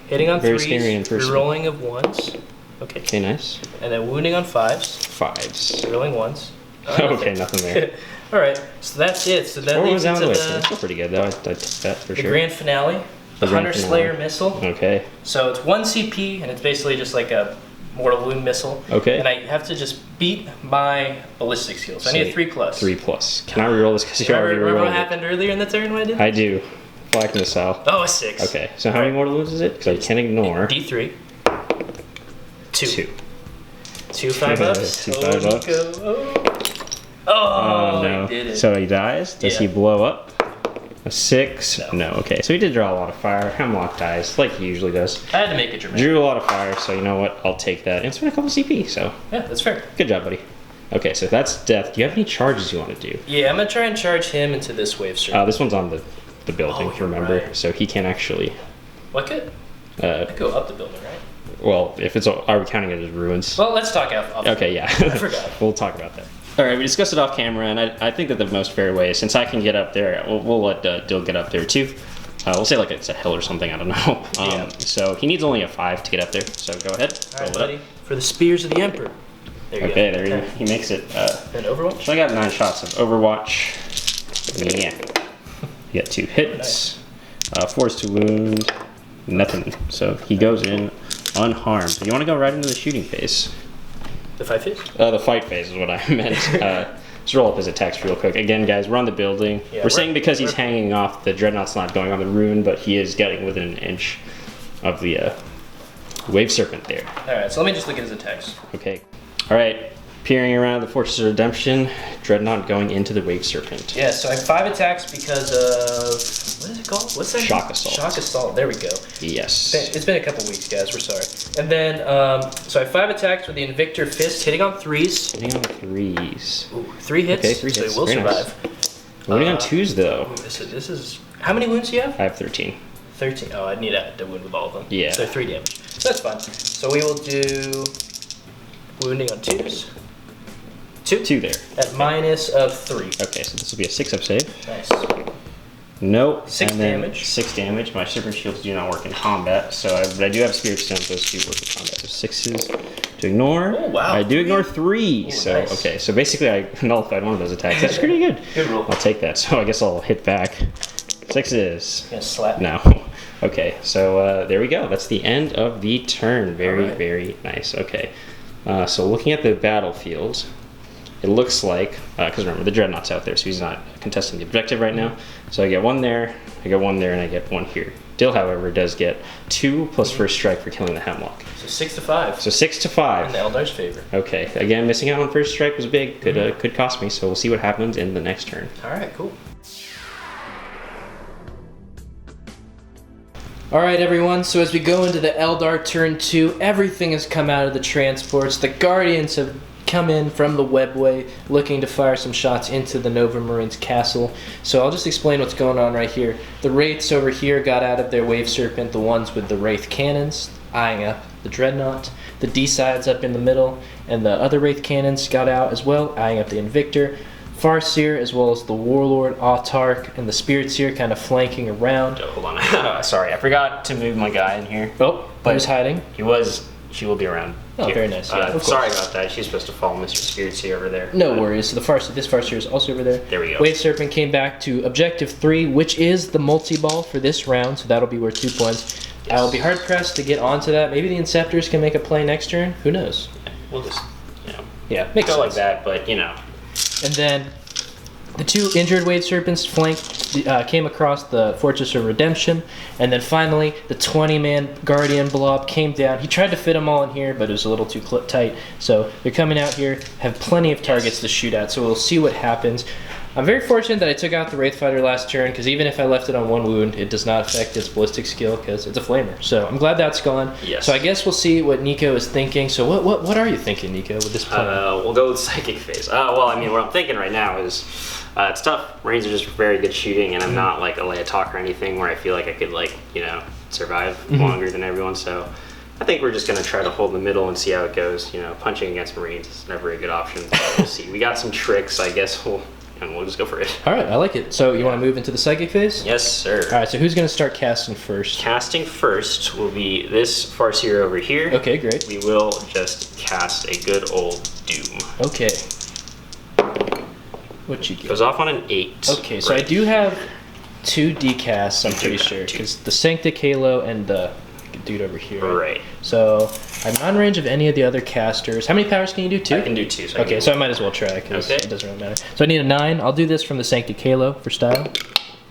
Hitting on Very scary in 3s, person. rerolling of 1s. Okay. Okay, nice. And then wounding on 5s, 5s. rerolling 1s. Okay, nothing there. All right, so that's it. So that 4 leads was down into the way. So that's the, still pretty good though. I took that for the sure. grand finale, the grand Hunter finale. Slayer missile. Okay. So it's 1 CP, and it's basically just like a mortal wound missile. Okay. And I have to just beat my ballistic skill. So I need a 3 plus. 3 plus. Can I reroll this because you already Remember what rerolled it? happened earlier in the turn when I did? I do. Flak missile. Oh, a 6. Okay, so how many mortal wounds is it? Because I can ignore. D3. 2. 2. 2 5-ups. 2 5-ups. Nico. Oh, Oh no. he did it. So he dies? Does Yeah. he blow up? A 6? No. Okay, so he did draw a lot of fire. Hemlock dies, like he usually does. I had to make it dramatic. Drew a lot of fire, so you know what? I'll take that. And it's been a couple CP, so Yeah, that's fair. good job, buddy. Okay, so that's death. Do you have any charges you want to do? Yeah, I'm going to try and charge him into this wave circle. This one's on the building, Oh, if you you're remember. right. So he can actually. What could? I go up the building, right? Well, if it's. Are we counting it as ruins? Well, let's talk off. Okay, yeah. I forgot. We'll talk about that. All right, we discussed it off camera, and I think that the most fair way, since I can get up there, we'll let Dill get up there too. We'll say like it's a hill or something, I don't know. Yeah. So he needs only a 5 to get up there, so go ahead. All roll right, it buddy. For the Spears of the Emperor. There you Okay, go. there he makes it. And Overwatch? So I got 9 shots of Overwatch. Yeah. You got 2 hits. 4s to wound. Nothing. So he goes in unharmed. You want to go right into the shooting phase. The 5 phase? The fight phase is what I meant. Just roll up his attacks real quick. Again, guys, we're on the building. Yeah, we're saying because he's we're- hanging off, the Dreadnought's not going on the rune, but he is getting within an inch of the Wave Serpent there. Alright, so let me just look at his attacks. Okay. All right. Peering around the Fortress of Redemption, Dreadnought going into the Wave Serpent. Yeah, so I have 5 attacks because of, what is it called? What's that? Shock Assault. Shock Assault, there we go. Yes. It's been a couple weeks, guys, we're sorry. And then, so I have 5 attacks with the Invictor Fist, hitting on 3s. Hitting on 3s. Ooh, 3 hits, Okay, 3 hits. so he will Very survive. Nice. Wounding on 2s, though. This is, how many wounds do you have? I have 13. 13. Oh, I'd need to wound with all of them. Yeah. So 3 damage. So that's fine. So we will do wounding on 2s. 2 there. At minus of 3. Okay, so this will be a 6-up save. Nice. Nope. 6 and then damage. 6 damage. My Serpent Shields do not work in combat, so but I do have Spirit Stones. Those do work in combat. So 6s to ignore. Oh, wow. I do ignore 3. Ooh, So, nice. okay. So basically I nullified one of those attacks. That's pretty good. Good roll. I'll take that. So I guess I'll hit back. 6s. Gonna slap. No. Okay, so there we go. That's the end of the turn. Very, Alright. very nice. Okay. So looking at the battlefield, it looks like, because remember, the Dreadnought's out there, so he's not contesting the objective right now. So I get 1 there, I get 1 there, and I get 1 here. Dill, however, does get 2 plus first strike for killing the Hemlock. So 6 to 5. So 6 to 5. In the Eldar's favor. Okay, again, missing out on first strike was big. Could cost me, so we'll see what happens in the next turn. Alright, cool. Alright everyone, so as we go into the Eldar turn 2, everything has come out of the transports. The Guardians have come in from the webway looking to fire some shots into the Novamarines castle. So I'll just explain what's going on right here. The Wraiths over here got out of their Wave Serpent, the ones with the Wraith cannons, eyeing up the Dreadnought. The D-sides up in the middle, and the other Wraith cannons got out as well, eyeing up the Invictor. Farseer, as well as the Warlord, Autark, and the Spirit Seer kind of flanking around. Oh, hold on. Sorry, I forgot to move my guy in here. Oh, But- who's hiding? She will be around. Oh, here. very nice, yeah, of course. Sorry about that. She's supposed to follow Mr. Spirits here over there. No worries. So this Farseer is also over there. There we go. Wave Serpent came back to objective 3, which is the multi-ball for this round, so that'll be worth 2 points. Yes. I will be hard-pressed to get onto that. Maybe the Inceptors can make a play next turn. Who knows? We'll just, you know, Yeah, makes go sense. like that, but, you know. And then the 2 injured Wave Serpents came across the Fortress of Redemption, and then finally the 20-man Guardian blob came down. He tried to fit them all in here, but it was a little too tight. So they're coming out here, have plenty of targets to shoot at, so we'll see what happens. I'm very fortunate that I took out the Wraith Fighter last turn, because even if I left it on 1 wound, it does not affect its ballistic skill, because it's a flamer. So I'm glad that's gone. Yes. So I guess we'll see what Nico is thinking. So what are you thinking, Nico, with this plan? We'll go with Psychic Phase. Well, I mean, what I'm thinking right now is it's tough. Marines are just very good shooting, and I'm not like a Leia talk or anything where I feel like I could, like, you know, survive longer than everyone. So I think we're just going to try to hold the middle and see how it goes. You know, punching against Marines is never a good option. But we'll see. We got some tricks, I guess. We'll just go for it. All right, I like it. So you want to move into the Psychic phase? Yes, sir. All right, so who's going to start casting first? Casting first will be this Farseer over here. Okay, great. We will just cast a good old Doom. Okay. What you get? Goes off on an 8. Okay, so I do have 2 decasts, I'm pretty sure, because the Sanctic Halo and the dude over here. Right. So I'm not in range of any of the other casters. How many powers can you do? 2? I can do 2. So Okay, so I might as well try, because Okay. it doesn't really matter. So I need a 9. I'll do this from the Sanctic Halo for style.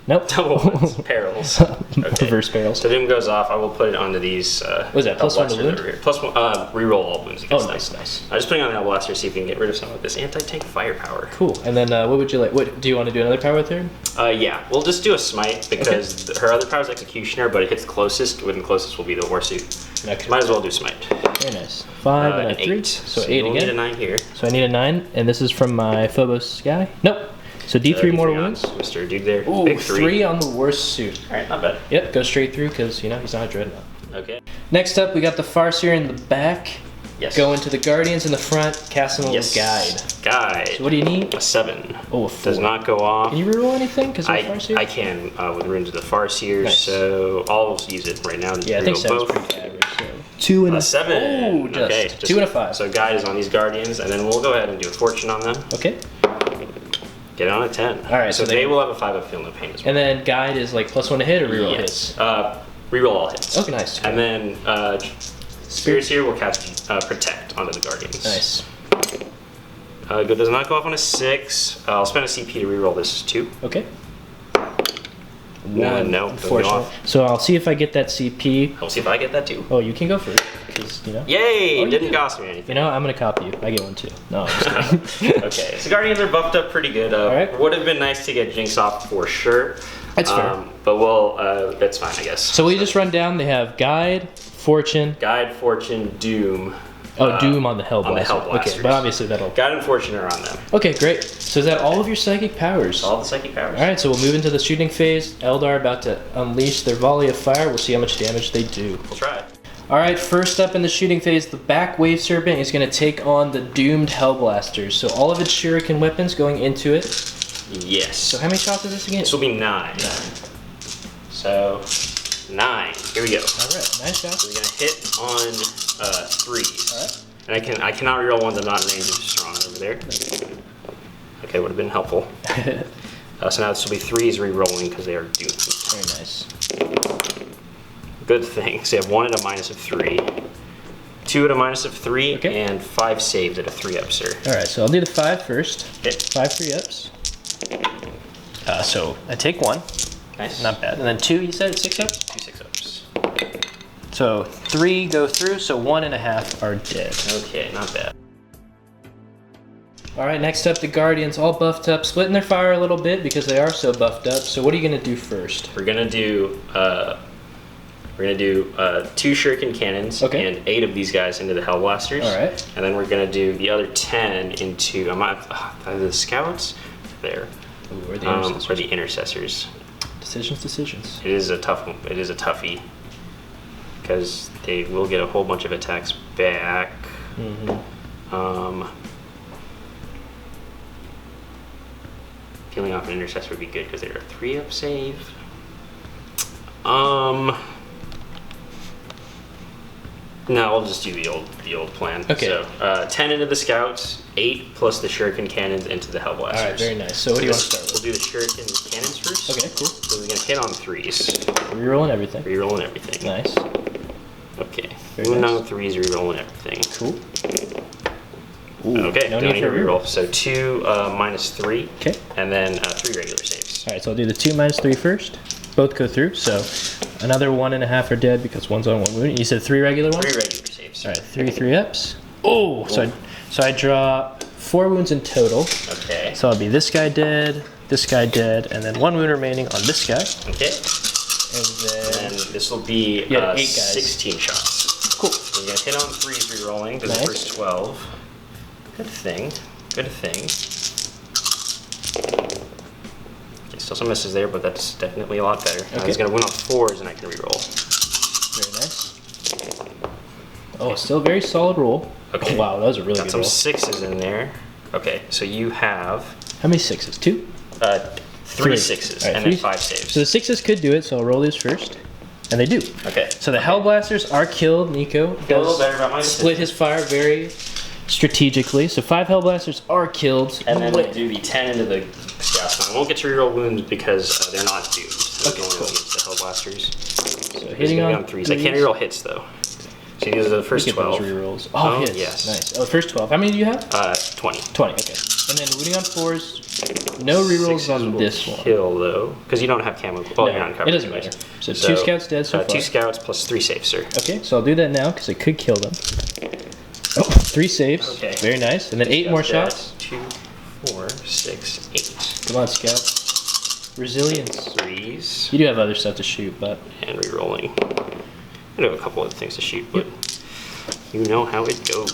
Nope. Double perils. Okay. Reverse barrels. So Doom goes off. I will put it onto these. What is that, plus 1 to blasters wound? over here. Plus 1. Reroll all wounds Oh, against nice, them. nice. I'm just putting on that blaster to see if we can get rid of some of this anti-tank firepower. Cool. And then what would you like? What do you want to do? Another power with her? Yeah, we'll just do a smite because her other power is Executioner, but it hits closest. Within closest will be the Warsuit. Okay. Might as well do smite. Very nice. 5 and a 3. 8. So 8 we'll again. need a 9 here. So I need a 9, and this is from my Phobos guy. Nope. So D3 mortal D3 on wounds. Mr. Dude there. Ooh, Big 3 on the worst suit. Alright, not bad. Yep, go straight through because, you know, he's not a dreadnought. Okay. Next up, we got the Farseer in the back. Yes. Going to the Guardians in the front, casting a little Yes. guide. Guide. So what do you need? A 7. Oh, a 4. Does not go off. Can you reroll anything because of I Farseer? can with runes of the Farseer, Nice. so I'll use it right now. To Yeah, I think reroll 7's both. pretty average. So. 2 and A 7. Oh, just. Okay. 2 and a 5. So guide is on these Guardians, and then we'll go ahead and do a fortune on them. Okay. Get on a 10. All right, So so they they- will have a 5 of feel no pain as well. And then guide is like +1 to hit or reroll hits? Yes. Reroll all hits. Okay, nice. And then Spirits here will cast Protect onto the Guardians. Nice. Good does not go off on a 6. I'll spend a CP to reroll this 2. Okay. One. No, Unfortunately. So I'll see if I get that CP. I'll see if I get that too. Oh, you can go first. Because, you know. Yay! Oh, It didn't cost me anything. You know, I'm going to copy you. I get one too. No, I'm just kidding. Okay, so Guardians are buffed up pretty good. Alright. Would have been nice to get Jinx off for sure. That's fair. But we'll, that's fine, I guess. So we just run down. They have Guide, Fortune. Guide, Fortune, Doom. Oh, Doom on the Hellblaster. On the Hellblasters. Okay, but obviously that'll... Guide and Fortune are on them. Okay, great. So is that all of your psychic powers? All the psychic powers. Alright, so we'll move into the shooting phase. Eldar about to unleash their volley of fire. We'll see how much damage they do. We'll try. Alright, first up in the shooting phase, the back wave serpent is going to take on the doomed Hellblasters. So all of its shuriken weapons going into it. Yes. So how many shots is this again? This will be 9. So, 9. Here we go. Alright, 9 shots. We're gonna hit on 3s. Alright. And I cannot reroll ones I'm not in range of strong over there. Okay, would have been helpful. So now this will be 3s rerolling because they are doomed. Very nice. Good thing. So you have 1 at a minus of 3, 2 at a minus of 3, Okay. and 5 saved at a 3-up, sir. Alright, so I'll do the 5 first. Okay. 5 3-ups. So I take 1. Nice. Not bad. And then 2, you said 6-ups? 2 6-ups. So 3 go through, so 1.5 are dead. Okay, not bad. Alright, next up the Guardians, all buffed up, splitting their fire a little bit because they are so buffed up. So what are you going to do first? We're gonna do 2 shuriken cannons Okay. and 8 of these guys into the Hellblasters. Alright. And then we're gonna do the other 10 into the scouts there. Ooh, or the Or intercessors. the intercessors. Decisions. It is a tough one. It is a toughie because they will get a whole bunch of attacks back. Peeling off an intercessor would be good because they're a 3-up save. No, we'll just do the old plan. Okay. So 10 into the scouts, 8 plus the shuriken cannons into the Hellblasters. Alright, very nice. So what do you want to start We'll with? do the shuriken cannons first. Okay, cool. So we're gonna hit on 3s. Rerolling everything. Rerolling everything. Nice. Okay. Very Uno, nice. 3s, rerolling everything. Cool. Ooh, Okay, no don't need need for to a reroll. reroll. So 2 minus 3. Okay. And then 3 regular saves. Alright, so I'll do the 2 minus 3 first. Both go through, so another 1.5 are dead because one's on 1 wound. You said 3 regular ones? 3 regular saves. Alright, 3 3-ups. Oh, so I draw 4 wounds in total. Okay. So I'll be this guy dead, and then 1 wound remaining on this guy. Okay. And And this will be You had 8 guys. 16 shots. cool. We're gonna hit on 3s rerolling to the Nice. first 12. Good thing. Good thing. Okay, still some misses there, but that's definitely a lot better. I Okay. was gonna win on 4s and I can reroll. Very nice. Oh, still a very solid roll. Okay. Oh, wow, that was a really Got good some roll. 6s in there. Okay, so you have How many 6s? 2? 3 3. 6s Alright, and 3. then 5 saves. So the 6s could do it, so I'll roll these first. And they do. Okay. So the Hellblasters are killed. Nico Feel a little better about my split his fire very strategically. So 5 Hellblasters are killed. And then we'll do the 10 into the scouts. Now, I won't get to reroll wounds because they're not doomed. So Okay, only cool. against the Hellblasters. So He's hitting gonna be on 3s. I can't reroll hits though. So these are the first Get those 12. rerolls. Oh, Oh, yes. yes. Nice. Oh, first 12. How many do you have? 20. 20, okay. And then wounding on 4s. No rerolls 6s on will this one. kill though, because you don't have camo. Oh, No, you're not covered. it doesn't anyways. matter. So 2 scouts dead so far. 2 scouts plus 3 saves, sir. Okay, so I'll do that now because I could kill them. Oh, 3 saves. Okay. Very nice. And then 8 more shots. 2, 4, 6, 8. Come on, scouts. Resilience. 3s You do have other stuff to shoot, but and rerolling. I do have a couple other things to shoot, but you know how it goes.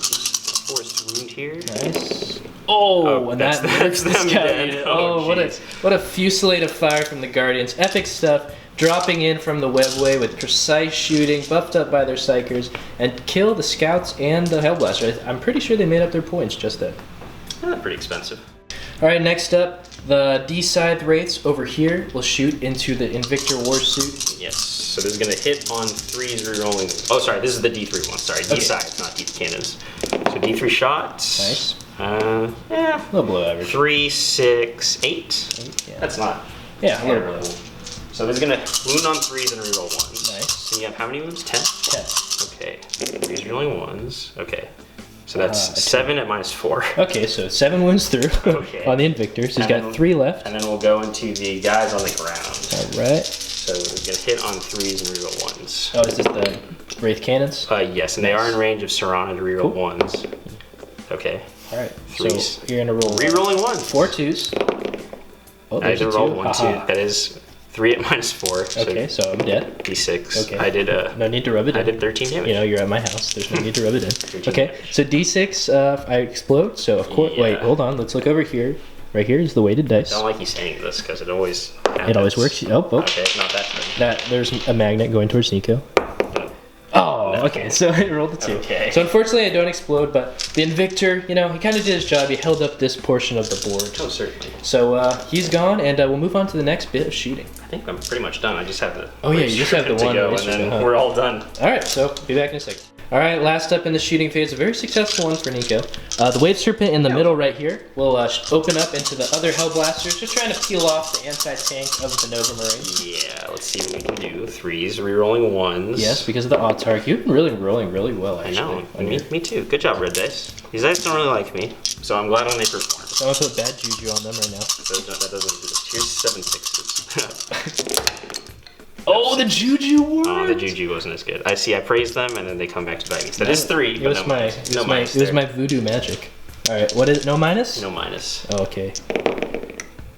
Forced wound here. nice. Oh, and that's that hurts this them guy. dead. Oh, jeez. what a fusillade of fire from the Guardians. Epic stuff. Dropping in from the webway with precise shooting, buffed up by their psychers, and kill the scouts and the Hellblaster. I'm pretty sure they made up their points just then. Pretty expensive. Alright, next up, the D-Scythe Wraiths over here will shoot into the Invictor War Suit. Yes. So this is gonna hit on 3s rerolling. Oh, sorry. This is the D3 one. Sorry, Okay. D-sides, not D cannons. So D3 shots. Nice. Yeah. A little below average. 3, 6, 8. Yeah. That's not. Yeah, a little terrible. below. So this is gonna wound on 3s and reroll 1s. Nice. And you have how many wounds? 10. 10. Okay. 3s rerolling 1s. Okay. So that's 7 at -4. Okay, so 7 wounds through Okay. on the Invictor. So he's got 3 left. And then we'll go into the guys on the ground. All right. So we're going to hit on 3s and reroll 1s. Oh, is this the Wraith Cannons? Yes, and they are in range of Serana to reroll 1s. Okay. All right. 3s. So you're going to roll Rerolling 1s. 4 2s. Oh, I there's did a roll 2. 1 2. That is 3 at -4. Okay, so I'm dead. D6. Okay. I did No need to rub it in. I did 13 damage. You know, you're at my house. There's no need to rub it in. 13 Okay, damage. so D6, I explode. So of course, wait, Yeah. hold on. Let's look over here. Right here is the weighted dice. I don't like you saying this because it always happens. It always works. Oh. Okay, not that then. There's a magnet going towards Nico. Oh, No. okay. So I rolled a 2. Okay. So unfortunately, I don't explode, but the Invictor, you know, he kind of did his job. He held up this portion of the board. Oh, certainly. So he's gone, and we'll move on to the next bit of shooting. I think I'm pretty much done. I just have the. Oh, yeah, you just have the to one go, race and then to go, huh? we're all done. All right, so be back in a second. All right, last up in the shooting phase, a very successful one for Nico. The Wave Serpent in the middle right here will open up into the other Hellblasters, just trying to peel off the anti-tank of the Novamarines. Yeah, let's see what we can do. 3s, rerolling 1s. Yes, because of the odd target. You've been really rolling really well, I actually. know. Me too. Good job, Red Dice. These dice don't really like me, so I'm glad when they perform. Someone put bad juju on them right now. That doesn't do this. Here's 7 6s. Oh, the juju worked! Oh, the juju wasn't as good. I see. I praised them, and then they come back to bite me. So that is 3. It but was no my, minus. it No was my, minus it was there. my voodoo magic. All right, what is it? No minus? No minus. Oh, okay.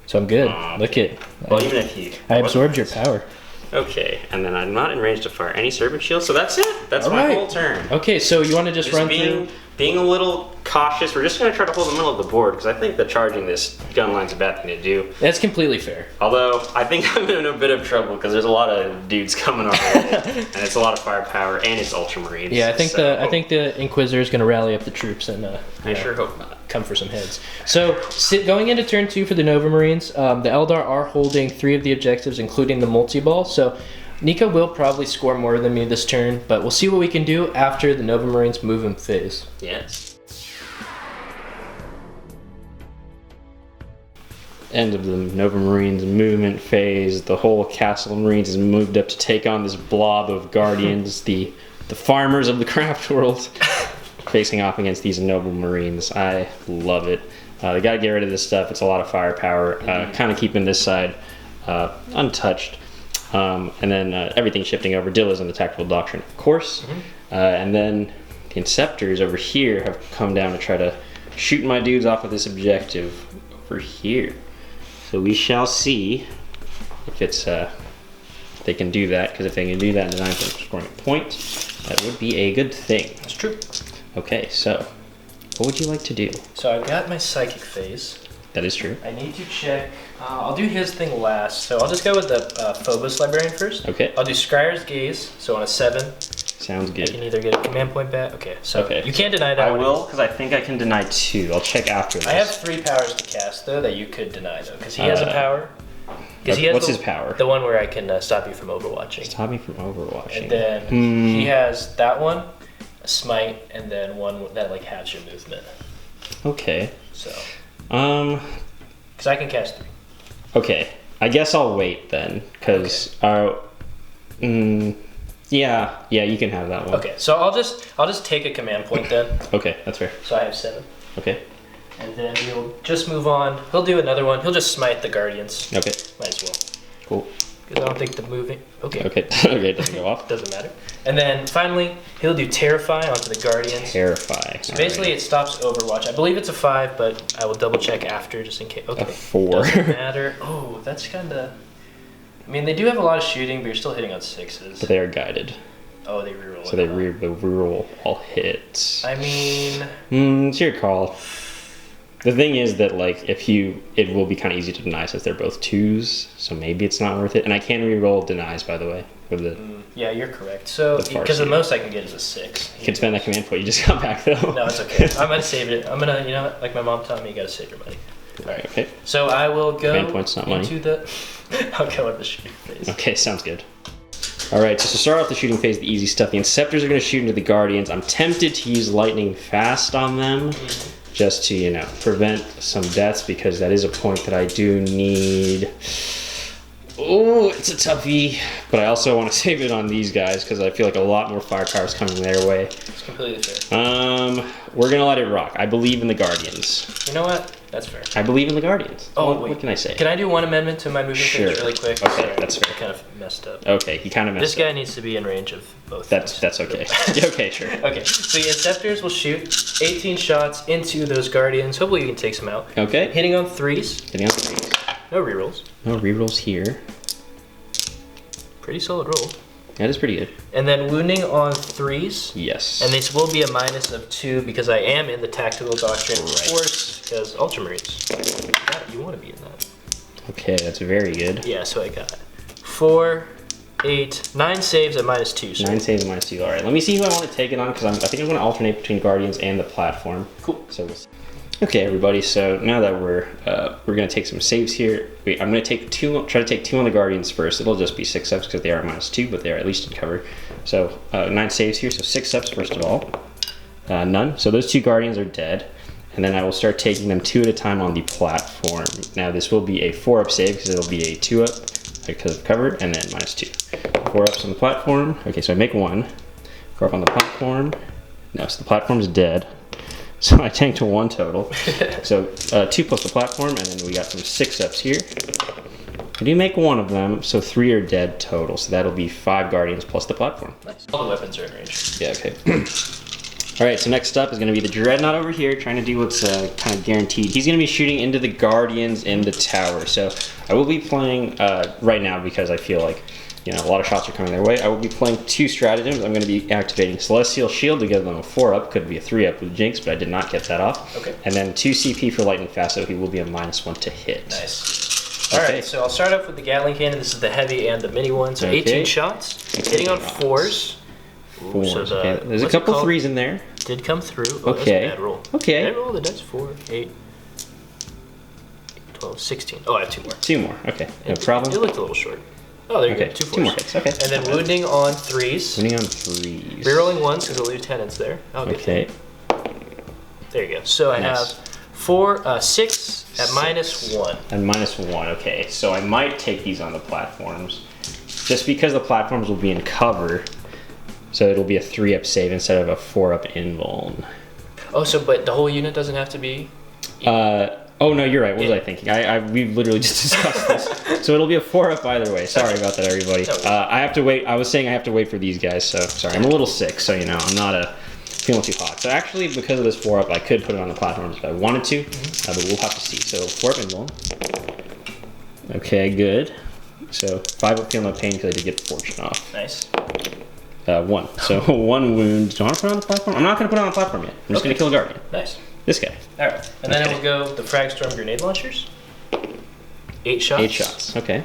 So I'm good. Look it. Well, even if you. I absorbed your power. Okay, and then I'm not in range to fire any serpent shield, so that's it. That's All my right. whole turn. Okay, so you want to just run through? Being a little cautious. We're just going to try to hold the middle of the board because I think that charging this gun line's a bad thing to do. That's completely fair. Although I think I'm in a bit of trouble because there's a lot of dudes coming our way, and it's a lot of firepower, and it's Ultramarines. Yeah, I so think the Inquisitor is going to rally up the troops and I sure hope not. come for some heads. So going into turn 2 for the Novamarines, the Eldar are holding 3 of the objectives, including the multi-ball. So Nico will probably score more than me this turn, but we'll see what we can do after the Novamarines move in phase. Yes. End of the Novamarines movement phase. The whole Castle Marines has moved up to take on this blob of guardians, the farmers of the craft world, facing off against these Novamarines. I love it. They gotta get rid of this stuff. It's a lot of firepower. Kind of keeping this side untouched. And then everything shifting over. Dill is in the tactical doctrine, of course. And then the Inceptors over here have come down to try to shoot my dudes off of this objective over here. So we shall see if it's they can do that, because if they can do that and design for scoring a point, that would be a good thing. That's true. Okay, so what would you like to do? So I've got my Psychic phase. That is true. I need to check. I'll do his thing last, so I'll just go with the Phobos Librarian first. Okay. I'll do Scryer's Gaze, so on a 7, Sounds I good. can either get a command point back. Okay, so Okay. you can't deny that I one. will, because I think I can deny 2. I'll check after this. I have 3 powers to cast, though, that you could deny, though, because he has a power. Because he has What's his power? The one where I can stop you from overwatching. Stop me from overwatching. And then he has that one, a smite, and then one that like halves your movement. Okay. So, Um. because I can cast 3. Okay. I guess I'll wait then, because yeah, you can have that one. Okay, so I'll just take a command point then. Okay, that's fair. So I have 7. Okay. And then he'll just move on. He'll do another one. He'll just smite the Guardians. Okay. Might as well. Cool. Because I don't think the moving. Okay. Okay. Okay. It doesn't go off. Doesn't matter. And then finally, he'll do Terrify onto the Guardians. Terrify. So basically, it stops Overwatch. I believe it's a 5, but I will double check after just in case. Okay. A 4. Doesn't matter. Oh, that's kind of. I mean, they do have a lot of shooting, but you're still hitting on 6s. But they are guided, Oh, they reroll. so they reroll all hits. I mean, It's your call. The thing is that like it will be kind of easy to deny since they're both 2s, so maybe it's not worth it. And I can reroll denies, by the way, with the. yeah, you're correct. So The because the Farseer. most I can get is a 6. You can spend that command point. You just got back though. No, it's okay. I'm gonna save it. I'm gonna, like my mom taught me, you gotta save your money. All right. Okay. So I will go Command point's not money. into the. I'll go with the shooting phase. Okay, sounds good. All right, so to start off the shooting phase, the easy stuff. The Inceptors are going to shoot into the Guardians. I'm tempted to use Lightning Fast on them, just to prevent some deaths, because that is a point that I do need. Oh, it's a toughie. But I also want to save it on these guys because I feel like a lot more firepower is coming their way. It's completely fair. We're going to let it rock. I believe in the Guardians. You know what? That's fair. I believe in the Guardians. Oh, what can I say? Can I do one amendment to my moving things really quick? Okay, Sorry, that's fair. I kind of messed up. Okay, he kind of messed This guy needs to be in range of both. That's okay. Okay, sure. Okay, so the Inceptors will shoot 18 shots into those Guardians. Hopefully you can take some out. Okay. Hitting on 3s. Hitting on 3s. No rerolls. No rerolls here. Pretty solid roll. That is pretty good. And then wounding on 3s. Yes. And this will be a minus of 2 because I am in the tactical doctrine force because Ultramarines. Yeah, you want to be in that. Okay, that's very good. Yeah, so I got 4, 8, 9 saves at -2. So. 9 saves at -2. All right, let me see who I want to take it on because I think I'm going to alternate between Guardians and the platform. Cool. So we'll see. Okay, everybody. So now that we're going to take some saves here. Wait, I'm going to take try to take 2 on the Guardians first. It'll just be 6 ups because they are -2, but they're at least in cover. So 9 saves here. So 6 ups first of all. None. So those 2 Guardians are dead. And then I will start taking them 2 at a time on the platform. Now this will be a 4-up save because it'll be a 2-up because of cover, and then -2. 4 ups on the platform. Okay, so I make 1. 4 up on the platform. No, so the platform's dead. So I tanked to 1 total. So 2 plus the platform, and then we got some 6 ups here. I do make 1 of them, so 3 are dead total. So that'll be 5 Guardians plus the platform. Nice. All the weapons are in range. Yeah, okay. All right, so next up is going to be the Dreadnought over here, trying to do what's kind of guaranteed. He's going to be shooting into the Guardians in the tower. So I will be playing right now because I feel like a lot of shots are coming their way. I will be playing 2 stratagems. I'm going to be activating Celestial Shield to give them a 4-up. Could be a 3-up with Jinx, but I did not get that off. Okay. And then 2 CP for Lightning Fast, so he will be a -1 to hit. Nice. All right, so I'll start off with the Gatling Cannon. This is the heavy and the mini one. So 18 shots, hitting on 4s. Ooh, so there's a couple 3s in there. Did come through. Oh, okay. That's a bad roll. Okay. Bad roll. The dice 4, 8, 12, 16. Oh, I have 2 more. 2 more. Okay. No problem. It looked a little short. Oh, there you go. 2 4s. 2 more hits. Okay. And then wounding on 3s. Wounding on 3s. Rerolling 1s because the lieutenant's there. Oh, good. Okay. There you go. So I have 6 at -1. At -1. Okay. So I might take these on the platforms, just because the platforms will be in cover. So it'll be a 3-up save instead of a 4-up invuln. Oh, so but the whole unit doesn't have to be. Oh no, you're right. What was I thinking? We've literally just discussed this. So it'll be a 4-up either way. Sorry about that, everybody. I have to wait. I was saying I have to wait for these guys. So sorry, I'm a little sick. So I'm not feeling too hot. So actually, because of this 4-up, I could put it on the platforms if I wanted to, but we'll have to see. So 4-up invuln. Okay, good. So 5-up feel no pain because I did get the fortune off. Nice. 1. So 1 wound. Do I want to put it on the platform? I'm not going to put it on the platform yet. I'm just going to kill a Guardian. Nice. This guy. All right. And then it will go the Fragstorm grenade launchers. 8 shots. 8 shots. Okay.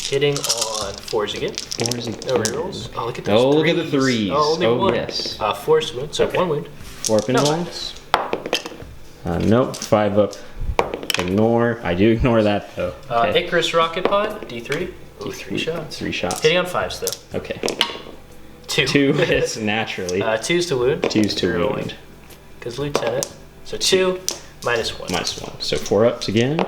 Hitting on 4s again. 4s again. No rerolls. Oh, look at those. Oh, look at the 3s. Oh, only 1. Yes. Force wound. So 1 wound. 4-up invuln. Nope. 5-up. Ignore. I do ignore that though. Okay. Icarus rocket pod. D3. Ooh, 3 shots. 3 shots. Hitting on 5s though. Okay. 2. 2 hits naturally. 2s to wound. 2s to wound. Because lieutenant. So 2 -1. -1. So 4-ups again.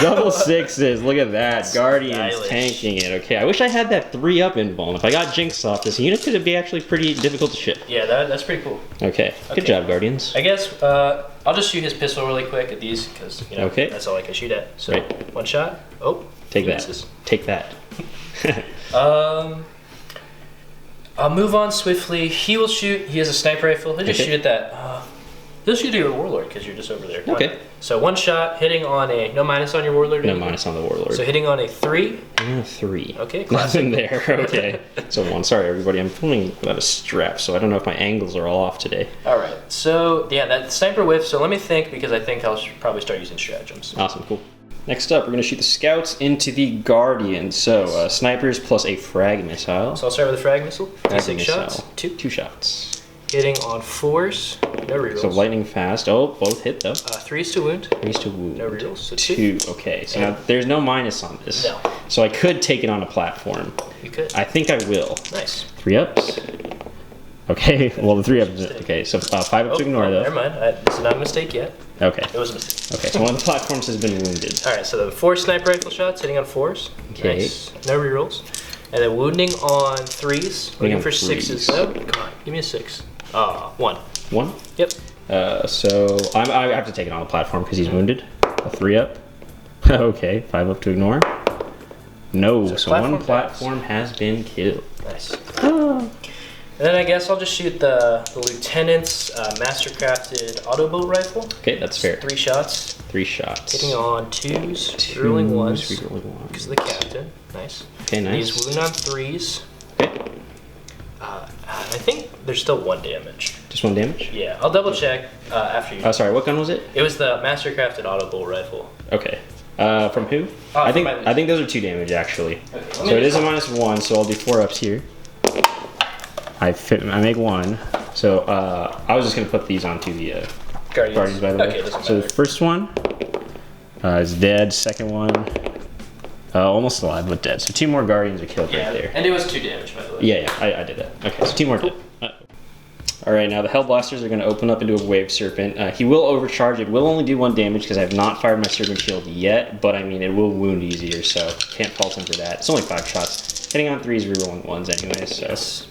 Double 6s. Look at that. Guardians tanking it. Okay. I wish I had that 3-up invuln. If I got Jinx off, this unit could be actually pretty difficult to ship. Yeah, that's pretty cool. Okay. Good job, Guardians. I guess I'll just shoot his pistol really quick at these because that's all I can shoot at. So 1 shot. Oh. Take that. Take that. I'll move on swiftly. He will shoot. He has a sniper rifle. He'll just shoot at that. He'll shoot at your warlord because you're just over there. Okay. So 1 shot, hitting on a no minus on your warlord. No minus on the warlord. So hitting on a 3. And a 3. Okay. Nothing there. Okay. So 1. Sorry, everybody. I'm filming without a strap, so I don't know if my angles are all off today. All right. So yeah, that sniper whiff. So let me think because I think I'll probably start using stratagems. Awesome. Cool. Next up, we're going to shoot the scouts into the Guardians. So, snipers plus a frag missile. So I'll start with a frag missile. 6 shots. 2 shots. Hitting on 4s. No rerolls. So lightning fast. Oh, both hit though. 3s to wound. 3s to wound. No rerolls. So 2. Okay. So now there's no minus on this. No. So I could take it on a platform. You could. I think I will. Nice. 3-ups. Okay. Well, the 3-ups. Okay. So 5-up to ignore though. Never mind. This is not a mistake yet. Okay. It was a mistake. Okay, so one of the platforms has been wounded. All right, so the 4 sniper rifle shots hitting on 4s. Okay. Nice. No rerolls. And then wounding on 3s. Looking for 6s though. Come on, give me a 6. 1. 1? Yep. So I have to take it on the platform because he's wounded. A 3 up. Okay, 5 up to ignore. No, so one platform has been killed. Nice. And then I guess I'll just shoot the lieutenant's mastercrafted auto bolt rifle. Okay, that's fair. 3 shots. 3 shots. Hitting on 2s, rolling 1s. Rerolling 1s. Because of the captain. Nice. Okay, nice. He's wounded on 3s. Okay. I think there's still 1 damage. Just 1 damage? Yeah, I'll double check after you. Oh, sorry, what gun was it? It was the mastercrafted auto bolt rifle. Okay. From who? I think those are 2 damage actually. Okay, so it is a -1, so I'll do 4 ups here. I make 1. So I was just gonna put these onto the Guardians by the way. Okay, doesn't so matter. the first one is dead. Second one almost alive but dead. So 2 more Guardians are killed right there. And it was 2 damage by the way. Yeah, I did that. Okay, so 2 more dead. All right, now the Hellblasters are going to open up into a Wave Serpent. He will overcharge. It will only do 1 damage because I have not fired my Serpent Shield yet, but I mean, it will wound easier, so can't fault him for that. It's only 5 shots. Hitting on 3s, rerolling 1s anyway, so Yes.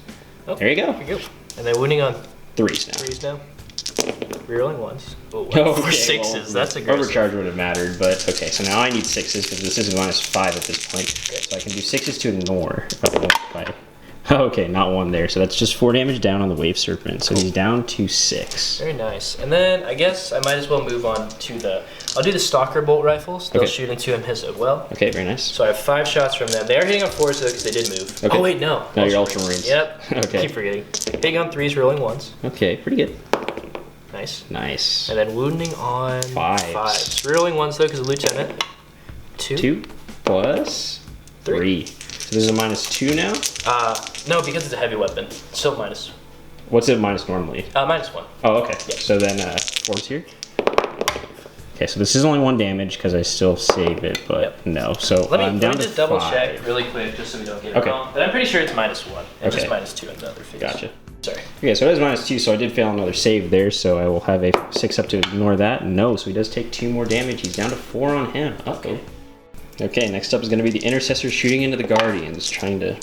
there you go. There you go. And then wounding on 3s now. 3s now. Rerolling 1s. Oh, Okay, 4 6s. well, That's aggressive. Overcharge would have mattered, but okay, so now I need 6s because this is -5 at this point. Okay. So I can do 6s to ignore if I Okay, not 1 there. So that's just 4 damage down on the Wave Serpent. So he's down to 6. Very nice. And then I guess I might as well move on to I'll do the Stalker bolt rifles. They'll shoot into him as well. Okay, very nice. So I have 5 shots from them. They are hitting on 4s though because they did move. Okay. Oh wait, no. No, you're Ultramarines. Yep. Okay. Keep forgetting. Hitting on 3s, rolling 1s. Okay, pretty good. Nice. Nice. And then wounding on 5s. Rerolling 1s though because of Lieutenant. 2 plus 3. So this is a -2 now? No, because it's a heavy weapon. Still minus. What's it minus normally? -1. Oh, okay. Yeah. So then 4's here? Okay, so this is only 1 damage because I still save it, but no. So Let I'm me down just to double 5. check really quick just so we don't get it Okay. wrong. But I'm pretty sure it's -1 and Okay. just -2 in the other phase. Gotcha. Sorry. Okay, so it is -2, so I did fail another save there, so I will have a 6 up to ignore that. No, so he does take 2 more damage. He's down to 4 on him. Uh-oh. Okay, next up is going to be the Intercessor shooting into the Guardians, trying to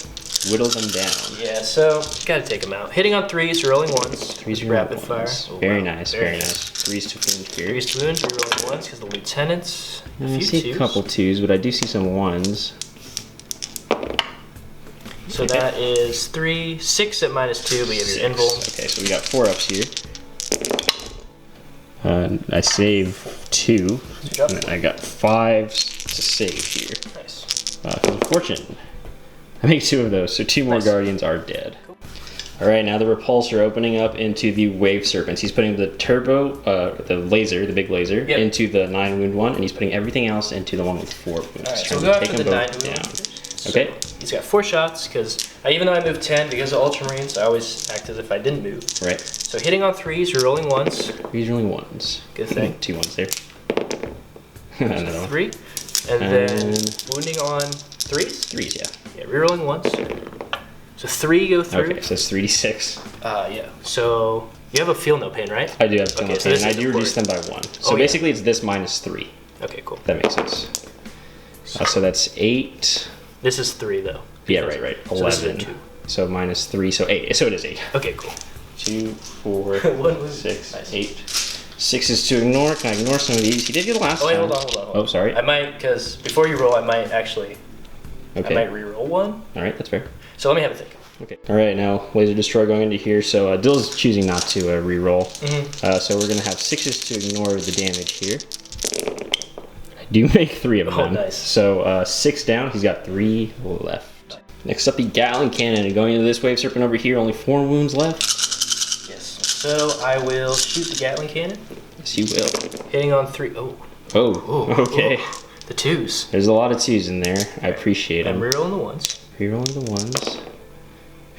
whittle them down. Yeah, so gotta take them out. Hitting on 3s, rolling 1s. 3s are rapid fire. Oh, very wow. nice, very nice. 3s to wound here. 3s to wound, rerolling 1s because the lieutenants. I A few see 2s. a couple 2s, but I do see some 1s. So that is 3, 6 at -2, but you have your invul. Okay, so we got 4 ups here. I save 2, and then I got 5s to save here. Nice. Unfortunate. I make 2 of those, so 2 more Guardians are dead. Cool. All right, now the Repulse are opening up into the Wave Serpents. He's putting the turbo, the laser, the big laser, into the 9 wound one, and he's putting everything else into the one with 4 wounds. Alright, so Trying we'll go to after take the them 9 both wound. down. So Okay. he's got 4 shots because even though I moved 10 because of Ultramarines, I always act as if I didn't move. Right. So hitting on 3s, you're rolling 1s. He's rolling 1s. Good thing. 2 1s there. Another one. 3. And then wounding on 3s? 3s, yeah. Yeah, rerolling 1s. So 3 go through. Okay, so it's 3d6. Yeah. So you have a feel no pain, right? I do have Okay, okay, so pain, this and I is do reduce them important. by 1. So basically it's this -3. Okay, cool. That makes sense. So that's 8. This is 3 though. Yeah, right. So this is a 11. 2. So -3, so 8. So it is 8. Okay, cool. 2, 4, One wound. 6, Nice. 8. 6 is to ignore. Can I ignore some of these? He did get the last Oh wait, time. hold on. Oh, sorry. I might, because before you roll, I might actually, Okay. I might re-roll 1. All right, that's fair. So let me have a think. Okay. All right, now Laser Destroy going into here. So Dill's choosing not to re-roll. So we're gonna have 6s to ignore the damage here. I do make 3 of them. Oh, nice. So 6 down. He's got 3 left. Next up, the Gatling Cannon. And going into this Wave Serpent over here, only 4 wounds left. Yes. So I will shoot the Gatling Cannon. Yes, you will. Hitting on 3. Oh. Oh, okay. Oh. The 2s. There's a lot of 2s in there. I appreciate I'm them. rerolling the 1s. Rerolling the 1s.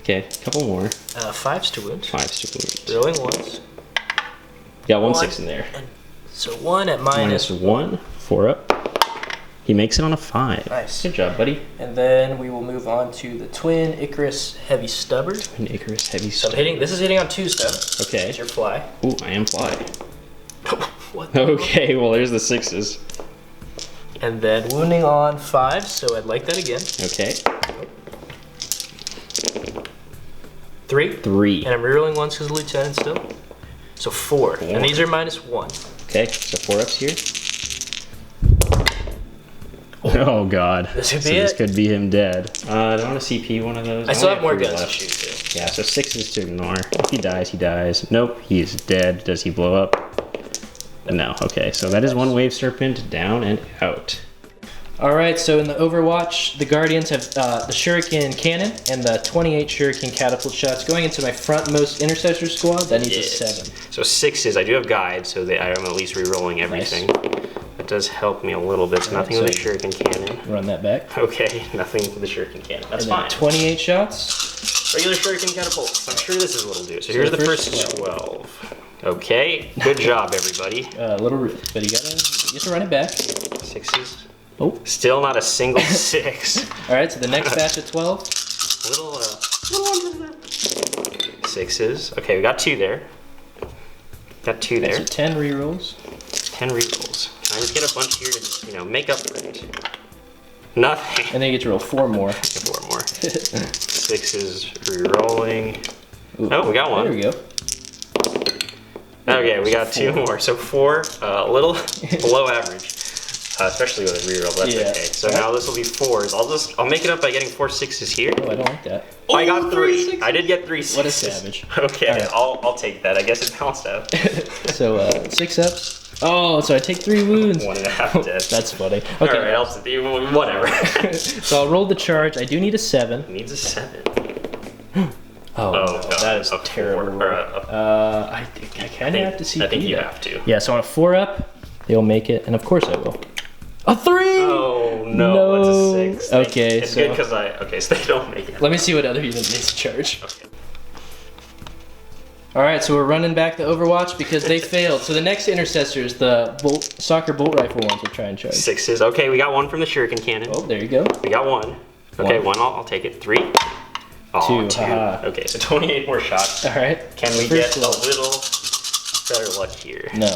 Okay, a couple more. 5s to wound. 5s to wound. Rerolling 1s. Got 1 6 in there. So 1 at -1. 4 up. He makes it on a 5. Nice. Good job, buddy. And then we will move on to the Twin Icarus Heavy Stubber. An Icarus Heavy So I'm Stubber. hitting, this is hitting on 2s though. Okay. It's your fly. Ooh, I am fly. What? Okay, well, there's the 6s. And then wounding on 5, so I'd like that again. Okay. 3. 3. And I'm rerolling ones because lieutenant still. So 4. And these are -1. Okay, so 4 ups here. Oh god. This could so be this it. could be him dead. I don't want to CP one of those. I still only have more 3 guns to left. shoot too. Yeah, so 6s to ignore. If he dies, he dies. Nope, he is dead. Does he blow up? No. Okay, so that is one wave serpent down and out. Alright, so in the Overwatch, the Guardians have the Shuriken Cannon and the 28 Shuriken Catapult shots going into my frontmost Intercessor squad. That needs a 7. So 6s, I do have guide, so I'm at least re-rolling everything. That does help me a little bit. So nothing with the Shuriken Cannon. Run that back. Okay, nothing with the Shuriken Cannon. That's and then fine. 28 shots. Regular Shuriken Catapult. I'm sure this is what'll do. So here's the first 12. Okay, good job, everybody. Little, but you have to run it back. 6s. Oh. Still not a single 6. Alright, so the next batch of 12. Little under there. 6s. Okay, we got 2 there. Got 2 there. So 10 rerolls. 10 rerolls. Can I just get a bunch here to just, make up for it? Nothing. And then you get to roll 4 more. 4 more. 6s rerolling. Oh, we got one. There we go. Okay, we got 2 more. So 4, a little below average. Especially with a reroll, but that's okay. So now this will be 4s. I'll make it up by getting 4 6s here. Oh, I don't like that. Oh, I got 3. 6s. I did get 3 6s. What a savage. Okay, Right. I'll take that. I guess it balanced out. So 6 ups. Oh, so I take 3 wounds. 1.5 dead. That's funny. Okay. Alright, whatever. So I'll roll the charge. I do need a 7. Needs a 7. Oh, no, God, that is a terrible. 4, I think I kind of have to see. I think you have to. Yeah, so on a 4 up, they'll make it, and of course I will. A 3! Oh no, it's a 6. Okay, it's so good because so they don't make it. let me see what other unit needs to charge. Okay. Alright, so we're running back the Overwatch because they failed. So the next intercessors, the soccer bolt rifle ones, will try and charge. 6s. Okay, we got 1 from the Shuriken Cannon. Oh, there you go. We got 1. Okay, 1. I'll take it. 3. Oh, 2. Haha. Okay, so 28 more shots. Alright. Can we get a little better luck here? No.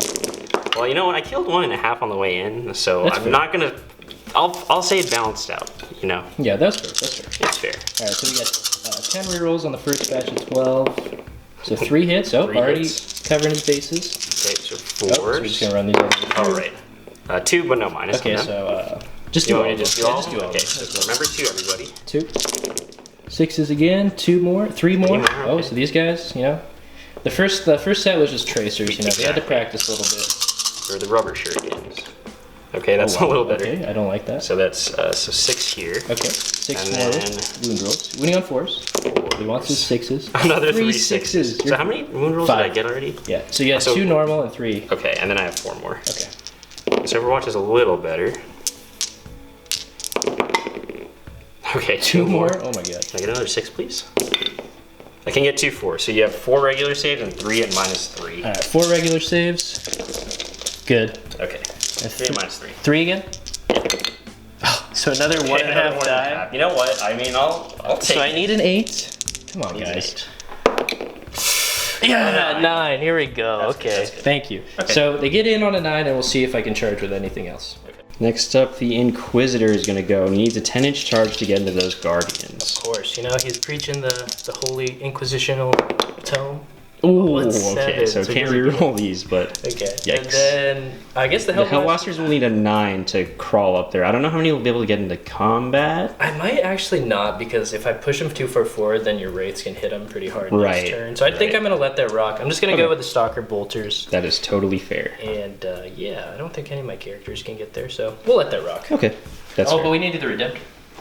Well, you know what? I killed 1.5 on the way in, so That's I'm fair. not gonna. I'll say it balanced out. Yeah, that's fair. That's fair. It's fair. Alright, so we got 10 rerolls on the first batch of 12. So 3 hits. Oh, 3 already hits. covering his bases. Okay, so 4s. Oh, so we're just gonna run these over. All right. 2, but no minus. Okay, on them. so just You do all want me of to just them. do Yeah, all? just do all of Okay, them. so remember 2, everybody. 2. 6s again. 2 more. 3 more. more, Oh, okay. so these guys, the first set was just tracers. They had to Exactly. practice a little bit. Or the rubber shurikens. Okay, that's Oh, wow. a little better. Okay, I don't like that. So that's so 6 here. Okay, 6 And more then- wound rolls. Wounding on 4s. He wants his 6s. Another 3 3 6s. So You're- how many wound rolls did 5. I get already? Yeah, so you got So- 2 normal and 3. Okay, and then I have 4 more. Okay. So Overwatch is a little better. Okay, 2 2 more. Oh my god. Can I get another 6, please? I can get 2 4s. So you have 4 regular saves and 3 at -3. Alright, 4 regular saves. Good. Okay. 3 at -3. 3 again? So another 1.5 die. You know what? I mean, I'll take So I it. need an 8. Come on, Needs an guys. 8. Yeah, 9. Here we go. That's good, Okay. that's good. Thank you. Okay. So they get in on a 9, and we'll see if I can charge with anything else. Next up, the Inquisitor is going to go. He needs a 10-inch charge to get into those Guardians. Of course, he's preaching the holy inquisitional tome. Ooh, What's okay, 7? so So can't here's a- reroll these, but Okay. Yikes. And then I guess the the Hellblasters. Hellblasters will need a 9 to crawl up there. I don't know how many will be able to get into combat. I might actually not, because if I push him too far forward, then your wraiths can hit him pretty hard in Right, this turn. So I think right. I'm going to let that rock. I'm just going to Okay. go with the Stalker Bolters. That is totally fair. And yeah, I don't think any of my characters can get there, so we'll let that rock. Okay, that's fair. But we needed the Redemptor.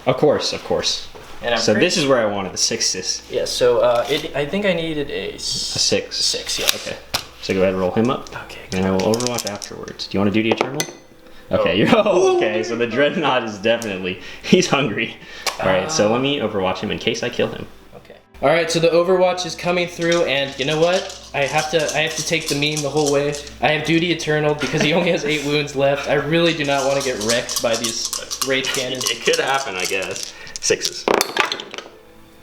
Of course, of course. And I'm So pretty- this is where I wanted the 6s. Yeah, so I think I needed a A 6. 6, yeah. Okay. So go ahead and roll him up. Okay. And I will Overwatch afterwards. Do you want to do the Eternal? Okay, you're okay. So the Dreadnought is definitely he's hungry. All right, so let me Overwatch him in case I kill him. Okay. All right, so the Overwatch is coming through, and you know what? I have to take the meme the whole way. I have Duty Eternal because he only has 8 wounds left. I really do not want to get wrecked by these Wraith cannons. It could happen, I guess. 6s.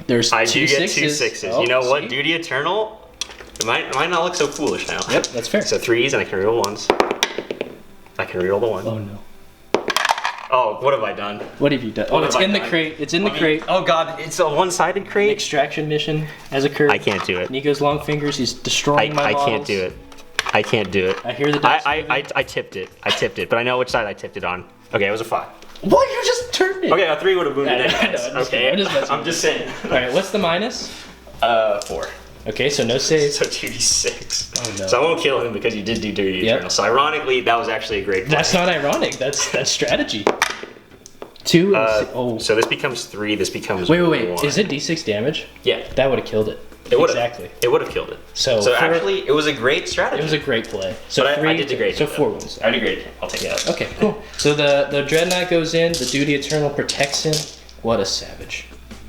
There's I 2 do get 6s. 2 6s. Oh, You know what? see? Duty Eternal. It might not look so foolish now. Yep, that's fair. So 3s and I can roll 1s. I can reroll the 1. Oh no. Oh, what have I done? What have you done? What Oh, it's have I in the done? crate. It's in the crate. Oh god, it's a one-sided crate? Extraction mission has occurred. I can't do it. Nico's long fingers, he's destroying my models. I can't do it. I can't do it. I hear the dice I tipped it. I tipped it, but I know which side I tipped it on. Okay, it was a 5. What? You just turned it. Okay, a 3 would have wounded I know, anyways. I'm just Okay, messing I'm just saying. Alright, what's the minus? 4. Okay, so no save. So 2d6. Oh no. So I won't kill him because you did do Dirty Eternal. So ironically, that was actually a great play. That's not ironic. That's strategy. 2 and oh. So this becomes 3, this becomes Wait. 1. Is it D6 damage? Yeah. That would have killed it. It would have. Exactly. It would have killed it. So actually, it was a great strategy. It was a great play. So but I did degrade it. So 4 wounds. I degraded him. I'll take that. Okay, cool. So the Dreadnought goes in, the Duty Eternal protects him. What a savage.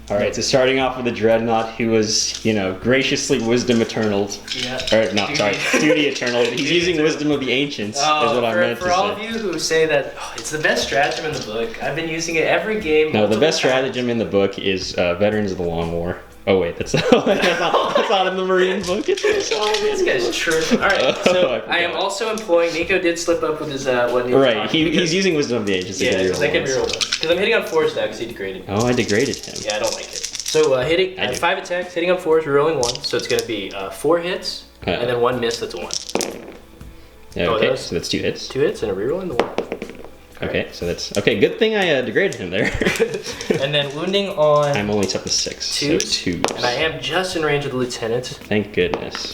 Alright, so starting off with the Dreadnought, who was, graciously Wisdom Eternal. Yeah. Or, no, sorry, Duty Eternal. He's using Wisdom of the Ancients, is what I meant to say. For all of you who say that it's the best stratagem in the book, I've been using it every game. No, the best stratagem in the book is Veterans of the Long War. Oh wait, that's not in the Marine book. It's This guy's true. Alright, so I am also employing, Nico did slip up with his, Right, he's using Wisdom of the Ancients. Yeah, because I can reroll one. Because I'm hitting on 4s now, because he degraded me. Oh, I degraded him. Yeah, I don't like it. So hitting, I have 5 attacks, hitting on 4s, rerolling 1, so it's going to be 4 hits, and then 1 miss, that's a 1. Yeah, okay, so that's 2 hits. 2 hits and a reroll and the 1. Okay, so that's okay. Good thing I degraded him there. And then wounding on. I'm only up to 6. 2. So 2. And I am just in range of the lieutenant. Thank goodness.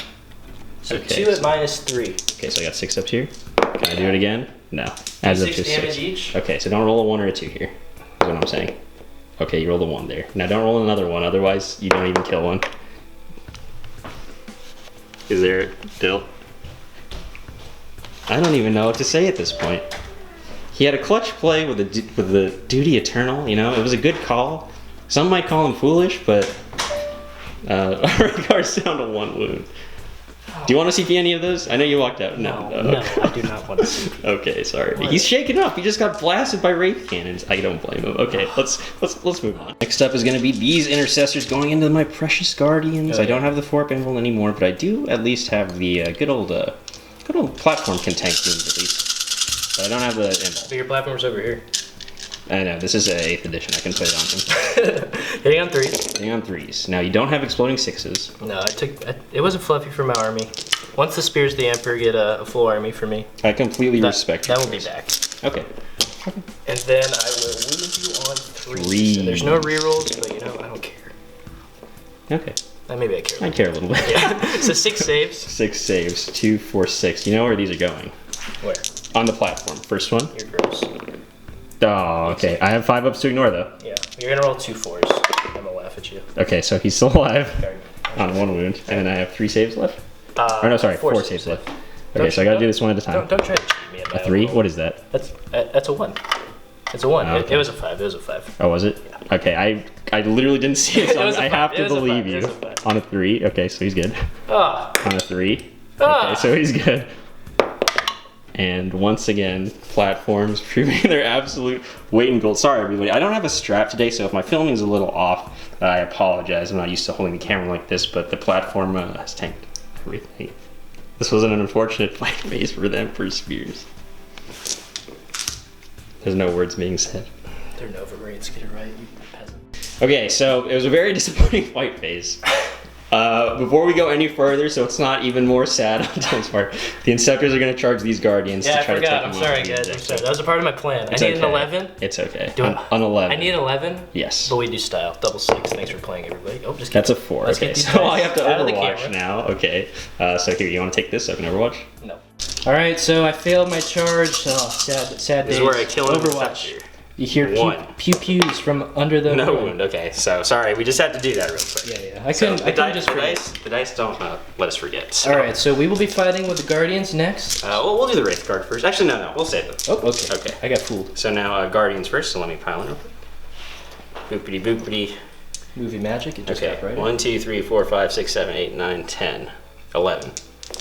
So okay. 2 at -3. Okay, so I got 6 up here. Can I do it again? No. Adds up to 6 damage 6. each. Okay, so don't roll a 1 or a 2 here. Is what I'm saying. Okay, you rolled a 1 there. Now don't roll another 1, otherwise you don't even kill one. Is there Dill? I don't even know what to say at this point. He had a clutch play with the Duty Eternal, it was a good call. Some might call him foolish, but Rhaegar's down to 1 wound. Do you want to CP any of those? I know you walked out. No, I do not want to CP. Okay, sorry. He's shaken up. He just got blasted by Wraith Cannons. I don't blame him. Okay, let's move on. Next up is going to be these Intercessors going into my precious Guardians. I don't have the Forp Anvil anymore, but I do at least have the good old platform can tank teams at least. But I don't have the Anvil. So your platform's over here. I know, this is an 8th edition. I can put it on him. Hitting on 3s. Hitting on 3s. Now, you don't have exploding 6s. No, it wasn't fluffy for my army. Once the Spears of the Emperor get a full army for me. I completely respect that. That will be back. Okay. And then I will wound you on 3s. And there's no rerolls, but I don't care. Okay. Maybe I care. I care a little bit. Yeah. So 6 saves. 6 saves. 2, 4, 6. You know where these are going? Where? On the platform. First one. You're gross. Oh, okay. I have 5 ups to ignore, though. Yeah. You're going to roll 2 4s. I'm going to laugh at you. Okay, so he's still alive on 1 wound. And then I have 3 saves left? Or no, sorry, 4 saves left. Okay, so I gotta do this one at a time. Don't try to cheat me. A 3? What is that? That's a 1. It's a 1. Oh, okay. It was a 5. It was a 5. Oh, was it? Yeah. Okay, I literally didn't see it, so I have to believe you. On a 3. Okay, so he's good. On a 3. Okay, so he's good. And once again, platforms proving their absolute weight in gold. Sorry, everybody. I don't have a strap today, so if my filming is a little off, I apologize. I'm not used to holding the camera like this, but the platform has tanked everything. This was an unfortunate fight phase for the Emperor's Spears. There's no words being said. They're Novamarines. Get it right, you peasant. Okay, so it was a very disappointing fight phase. Before we go any further, so it's not even more sad on Dylan's part, the Inceptors are going to charge these Guardians to try to take them off. I'm sorry, guys. I'm sorry. That was a part of my plan. I need an 11. It's okay. On 11. I need an 11? Yes. But we do style. Double 6. Thanks for playing, everybody. Oh, just That's a 4. Let's okay, get these so I have to out of the Overwatch camera. now. Okay. So here, you want to take this so I can Overwatch? No. Alright, so I failed my charge. Oh, sad days. This is where I kill an Overwatch. You hear pew-pews from under the... No wound, okay. So, sorry, we just had to do that real quick. Yeah. I couldn't just forget. The dice don't let us forget. So. Alright, so we will be fighting with the Guardians next. We'll do the Wraith Guard first. Actually, no, we'll save them. Oh, okay. I got fooled. So now, Guardians first, so let me pile in real quick. Boopity boopity. Movie magic, it just got right. 1, 2, 3, 4, 5, 6, 7, 8, 9, 10, 11.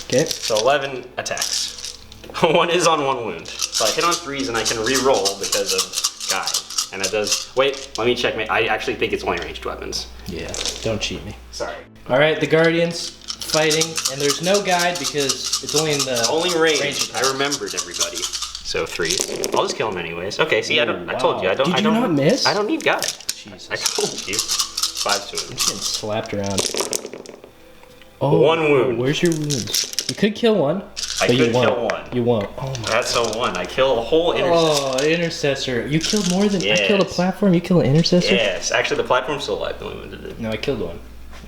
Okay. So 11 attacks. 1 is on 1 wound. So I hit on 3s and I can re-roll because of Guide. And that does... Wait, let me check. I actually think it's only ranged weapons. Yeah, don't cheat me. Sorry. Alright, the Guardians fighting, and there's no guide because it's only in the... Only range. I remembered, everybody. So 3. I'll just kill him anyways. Okay, see, I Wow. told you, I don't not miss? I don't need guide. Jesus. I told you. 5 to him. Getting slapped around. Oh, 1 wound. Where's your wounds? You could kill one. I but could you won't. kill 1. You won't. Oh my. That's a 1. I kill a whole intercessor. Oh, intercessor. You killed more than Yes. I killed a platform. You killed an intercessor. Yes, actually the platform's still alive. The only one that did. No, I killed one.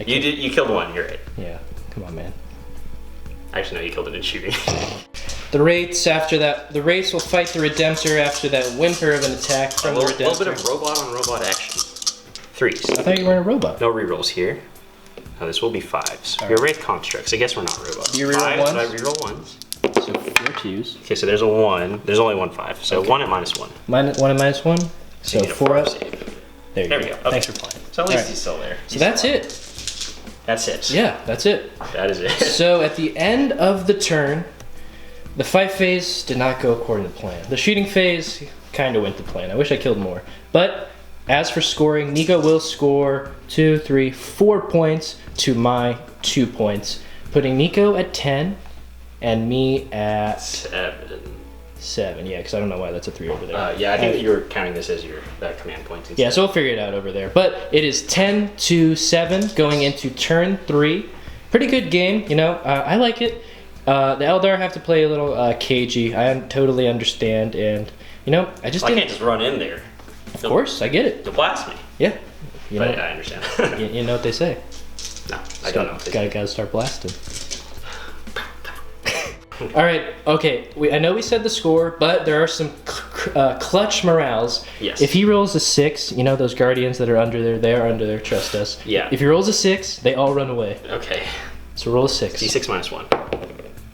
You killed 1. You're right. Yeah. Come on, man. Actually, no, you killed it in shooting. The Wraiths after that. The Wraiths will fight the Redemptor after that whimper of an attack from the Redemptor. A little bit of robot on robot action. 3s. I thought you were a robot. No rerolls here. No, this will be 5s. All We're right. Wraith constructs. I guess we're not robots. You reroll 5s, ones? I reroll 1s. So 4 twos. Okay, so there's a 1. There's only 1 5. So Okay. 1 at -1. One and -1. So So you get a 4 up. save. There we you go. go. Okay. Thanks for playing. So at least Alright. he's still there. So that's it. That's it. Yeah, that's it. That is it. So at the end of the turn, the fight phase did not go according to plan. The shooting phase kind of went to plan. I wish I killed more. But as for scoring, Nico will score 2, 3, 4 points to my 2 points, putting Nico at 10 and me at 7. Yeah, because I don't know why that's a 3 over there. Yeah, I think that you were counting this as your command points. Yeah, so we'll figure it out over there. But it is 10 to 7 going into turn 3. Pretty good game, you know. I like it. The Eldar have to play a little cagey. I totally understand, and you know, I just I didn't. can't just run in there. Of course, I get it. You'll blast me. Yeah, you know, But I understand. you know what they say. No, I don't know. Gotta start blasting. All right, okay. I know we said the score, but there are some clutch morales. Yes. If he rolls a 6, you know those guardians that are under there, they are under there. Trust us. Yeah. If he rolls a 6, they all run away. Okay. So roll a 6. D6 -1.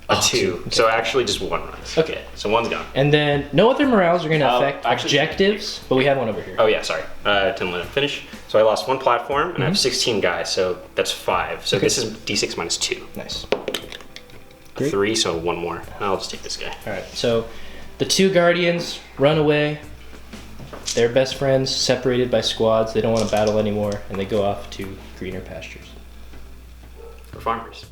A 2. Okay. So actually just 1 runs. Okay. So 1's gone. And then no other morales are going to Oh, affect actually- objectives, but we have one over here. Oh yeah, sorry. Didn't let him finish. So I lost 1 platform and I have 16 guys, so that's 5. So Okay. this is D6 -2. Nice. A 3, so 1 more. I'll just take this guy. All right. So the 2 guardians run away. They're best friends, separated by squads. They don't want to battle anymore, and they go off to greener pastures. For farmers.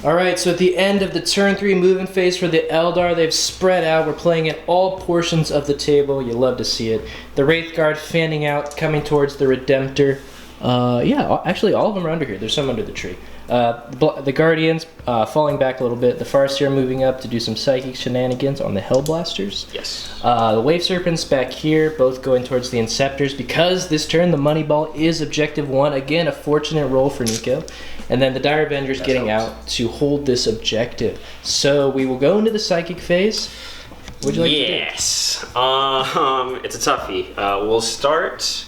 All right, so at the end of the turn 3 movement phase for the Eldar, they've spread out. We're playing at all portions of the table. You love to see it. The Wraith Guard fanning out, coming towards the Redemptor. Yeah, actually all of them are under here. There's some under the tree. The Guardians falling back a little bit. The Farseer moving up to do some psychic shenanigans on the Hellblasters. Yes. The Wave Serpents back here, both going towards the Inceptors. Because this turn the Money Ball is objective 1. Again, a fortunate roll for Nico. And then the Dire Avengers getting out to hold this objective. So we will go into the Psychic phase. What would you like to do? Yes. It's a toughie. We'll start.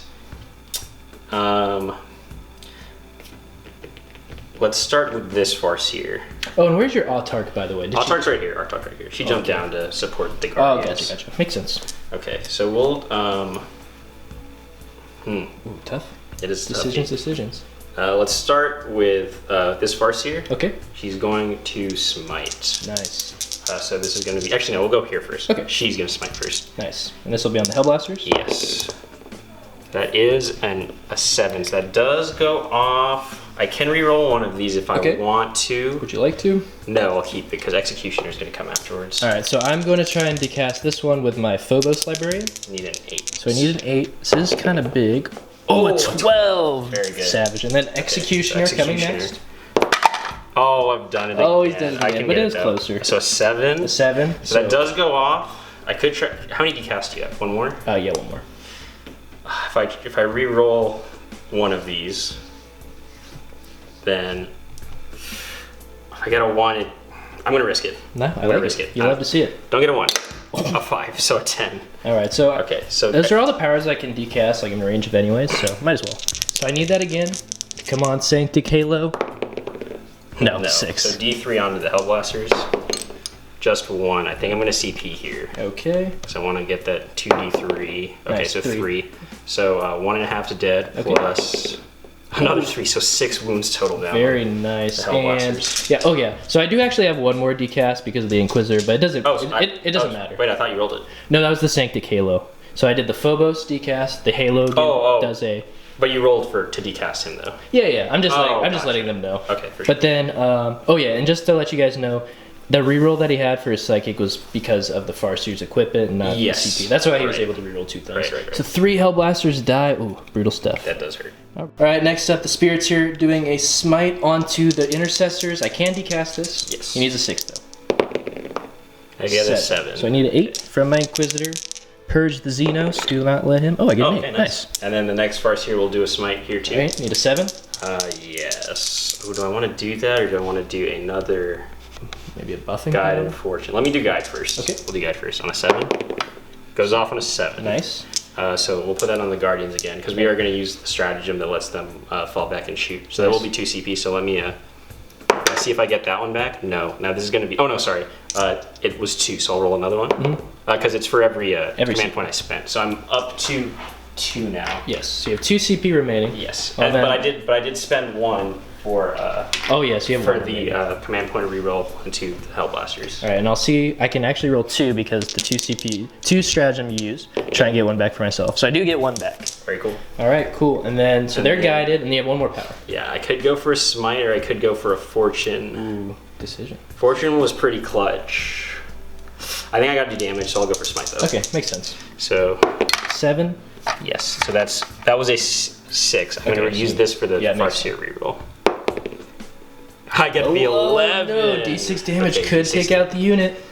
Let's start with this Farseer. Oh, and where's your Autark, by the way? Autark's right here. Autark right here. She jumped down to support the Oh, Guardians. gotcha. Makes sense. Okay, so we'll. Ooh, tough. It is Decisions. Let's start with this Farseer. Okay. She's going to smite. Nice. So this is going to be. Actually, no, we'll go here first. Okay. She's going to smite first. Nice. And this will be on the Hellblasters? Yes. That is a 7. So that does go off. I can reroll one of these if I want to. Would you like to? No, I'll keep it because Executioner is going to come afterwards. Alright, so I'm going to try and decast this one with my Phobos Librarian. Need an 8. So I need an 8. This is kind of big. Oh, a 12! Very good. Savage. And then Executioner, so coming Executioner. next. Oh, I've done it again. Oh, he's done it I again, can but get it was though. closer. So a 7. A 7. So that does go off. I could try. How many decast do you have? 1 more? Yeah, one more. If I re-roll one of these, then if I get a 1, I'm gonna risk it. No, I gonna like risk it. it. You love to see it. Don't get a 1. A 5, so a 10. Alright, so Okay, so those are all the powers I can decast, like in range of anyways, so might as well. So I need that again. Come on, Sanctic Halo. No, 6. So D3 onto the Hellblasters. Just 1. I think I'm gonna CP here. Okay. So I want to get that 2D3. Okay, Nice, so 3. 3. So 1.5 to dead plus another 3. So 6 wounds total now. Very nice. The Hellblasters. And yeah, so I do actually have one more decast because of the Inquisitor, but it doesn't. Oh, so it doesn't matter. Wait, I thought you rolled it. No, that was the Sanctic Halo. So I did the Phobos decast. The Halo does a But you rolled to decast him though. Yeah. I'm just gotcha. letting them know. Okay, for sure. But then, and just to let you guys know, the reroll that he had for his psychic was because of the Farseer's equipment and not the CP. That's why he was able to reroll 2 things. Right. So 3 Hellblasters die. Ooh, brutal stuff. That does hurt. All right, next up, the Spirits here doing a smite onto the Intercessors. I can decast this. Yes. He needs a 6 though. I get a 7. So I need an 8 from my Inquisitor. Purge the Xenos. Do not let him. Oh, I get an 8. Okay, nice. And then the next Farseer will do a smite here too. All right, need a 7. Yes. Oh, do I want to do that or do I want to do another? Maybe a buffing Guide power? and Fortune. Let me do Guide first. Okay. We'll do Guide first on a 7. Goes off on a 7. Nice. So we'll put that on the Guardians again because we are going to use the stratagem that lets them fall back and shoot. So that will be 2 CP. So let me see if I get that one back. No. Now this is going to be. Oh no, sorry. It was 2. So I'll roll another one because it's for every command point I spent. So I'm up to 2 now. Yes. So you have 2 CP remaining. Yes. Well, but I did spend 1 for. Yes, you have for 1 the command point reroll into the Hellblasters. All right, and I'll see. I can actually roll 2 because the 2 CP, 2 stratagem you use. Try and get 1 back for myself. So I do get 1 back. Very cool. All right, cool. And then they're guided, and they have 1 more power. Yeah, I could go for a smite or I could go for a fortune. Ooh, decision. Fortune was pretty clutch. I think I got to do damage, so I'll go for smite though. Okay, makes sense. So 7. yes, so that was a 6. I'm going to use this for the Farseer reroll. I get the 11. No, D6 damage could D6 take out the unit.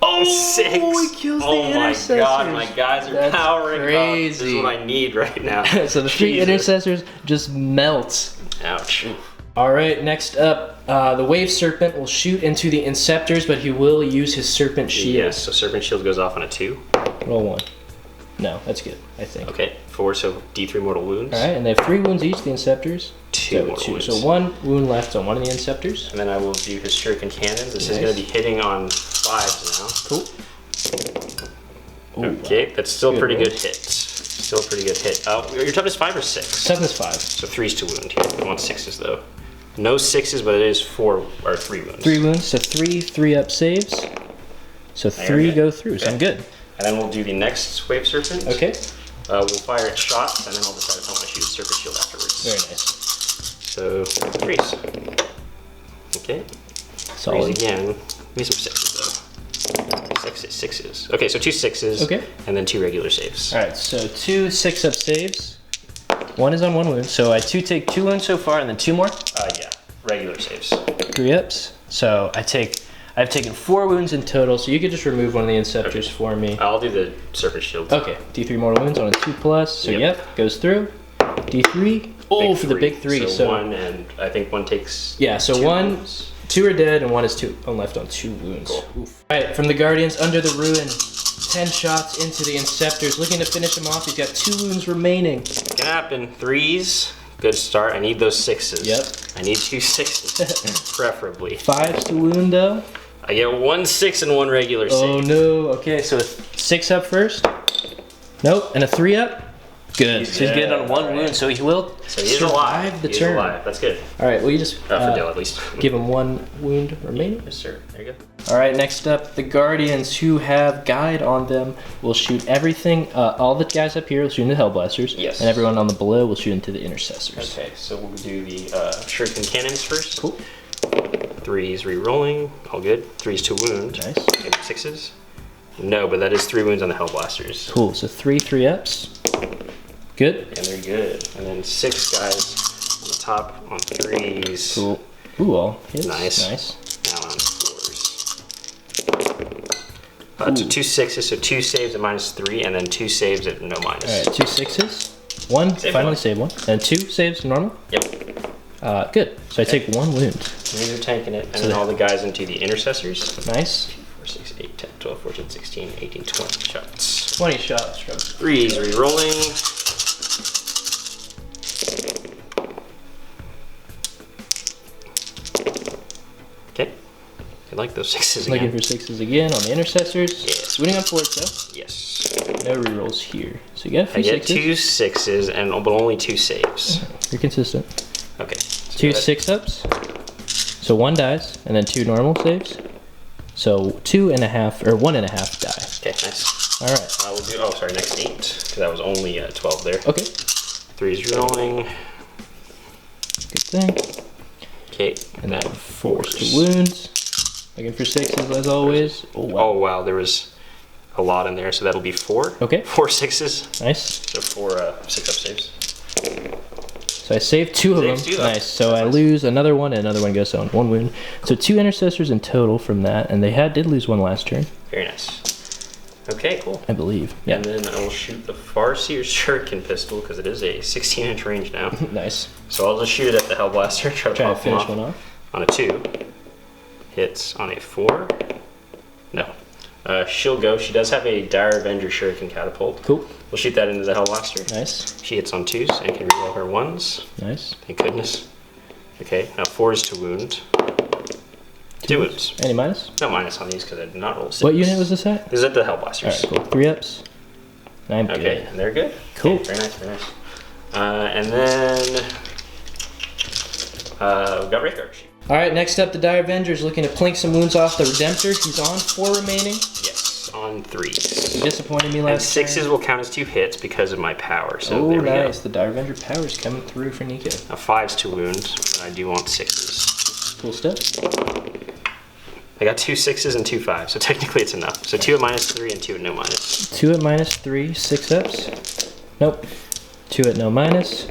Oh, 6. He kills the Intercessors. Oh my god, my guys are That's powering crazy. up. This is what I need right now. So the 3 Intercessors just melt. Ouch. All right, next up, the Wave Serpent will shoot into the Inceptors, but he will use his Serpent Shield. Yes, so Serpent Shield goes off on a 2. Roll 1. No, that's good, I think. Okay, 4, so D3 mortal wounds. All right, and they have 3 wounds each, the Inceptors. 2 mortal wounds. So 1 wound left on 1 of the Inceptors. And then I will do his Shuriken Cannons. This is going to be hitting on 5s now. Cool. Ooh, Okay, that's still Good pretty roll. good hit. Still pretty good hit. Your toughness 5 or 6? Toughness 5. So 3's to wound here. I want 6s though. No 6s, but it is 4 or 3 wounds. 3 wounds, so 3 up saves. So 3 go through, so I'm good. And then we'll do the next Wave Serpent. Okay. We'll fire at shots, and then I'll decide if I want to shoot a Serpent Shield afterwards. Very nice. So 3s. Okay. Solid. 3s again. Give me some 6s though. 6s. Okay, so 2 6s. Okay. And then 2 regular saves. All right, so 2 6-up saves. 1 is on 1 wound, so I take 2 wounds so far, and then 2 more. Yeah, regular saves. 3 ups. So I've taken 4 wounds in total. So you could just remove one of the Inceptors for me. I'll do the Serpent Shield. Okay, D3 mortal wounds on a 2+. So yep, goes through. D3. Oh, for the big 3. So 1, and I think 1 takes. Yeah, so 2 are dead, and 1 is left on 2 wounds. Cool. Oof. All right, from the Guardians under the ruin. 10 shots into the Inceptors, looking to finish him off. He's got 2 wounds remaining. Can happen. 3s. Good start. I need those 6s. Yep. I need 2 6s, preferably. 5s to wound though. I get 1 6 and 1 regular save. Oh no. Okay, so a 6 up first. Nope, and a 3 up. Good. So he's good on 1 wound, so he will survive the turn. Alive. That's good. All right, well you just For Dale, at least. give him 1 wound remaining. Yes, sir. There you go. All right, next up, the Guardians who have Guide on them will shoot everything. All the guys up here will shoot into the Hellblasters. Yes. And everyone on the below will shoot into the Intercessors. Okay, so we'll do the Shuriken Cannons first. Cool. 3s re-rolling. All good. 3s to wound. Nice. Okay, 6s. No, but that is 3 wounds on the Hellblasters. Cool. So 3 ups. Good. And they're good. And then 6 guys on the top on 3s. Cool. Ooh, all hits. Nice. Now on 4s. So 2 6s, so 2 saves at -3, and then 2 saves at no minus. All right, 2 6s. 1, Save finally 1. save 1. And 2 saves normal. Yep. Good. So I take 1 wound. These are tanking it. And then all the guys into the Intercessors. Nice. 4, 6, 8, 10, 12, 14, 16, 18, 20 shots. 20 shots. 3s re-rolling. Okay. I like those 6s again. Looking for 6s again on the Intercessors. Yes. Winning on 4s though. Yes. No rerolls here. So you get a few I get 6s. 2 6s, but only 2 saves. You're consistent. Okay. So 2 6-ups. So 1 dies, and then 2 normal saves. So 2.5 or 1.5 die. Okay, nice. All right. We'll do. Oh, sorry. Next 8, because that was only 12 there. Okay. 3's rolling. Good thing. Okay, And then 4s to wounds. Looking for 6s as always. Oh wow. Oh wow, there was a lot in there, so that'll be 4. Okay. 4 6s. Nice. So 4 6-up saves. So I saved 2 of them. Nice. So I lose another one, and another one goes on 1 wound. So 2 intercessors in total from that, and they did lose 1 last turn. Very nice. Okay, cool. I believe. Yeah. And then I will shoot the Farseer's Shuriken pistol because it is a 16-inch range now. Nice. So I'll just shoot it at the Hellblaster. Try to pop finish off. one off. On a 2. Hits on a 4. No. She'll go. She does have a Dire Avenger Shuriken catapult. Cool. We'll shoot that into the Hellblaster. Nice. She hits on 2s and can reroll her 1s. Nice. Thank goodness. Okay, now 4s to wound. 2 wounds. Any minus? No minus on these because I did not roll 6. What unit was this at? This is at the Hellblasters. Alright, cool. 3 ups. I'm Okay, good. and they're good. Cool. Okay, very nice, very nice. And then we've got Wraithguard sheet. Alright, next up, the Dire Avenger is looking to plink some wounds off the Redemptor. He's on 4 remaining. Yes, on 3s. He disappointed me And last turn. 6s will count as 2 hits because of my power. So Oh, there we nice. go. The Dire Avenger power's coming through for Nico. Now 5s to wound, but I do want 6s. Cool stuff. I got 2 6s and 2 5s, so technically it's enough. So 2 at -3 and 2 at no minus. 2 at -3, 6 ups. Nope. 2 at no minus.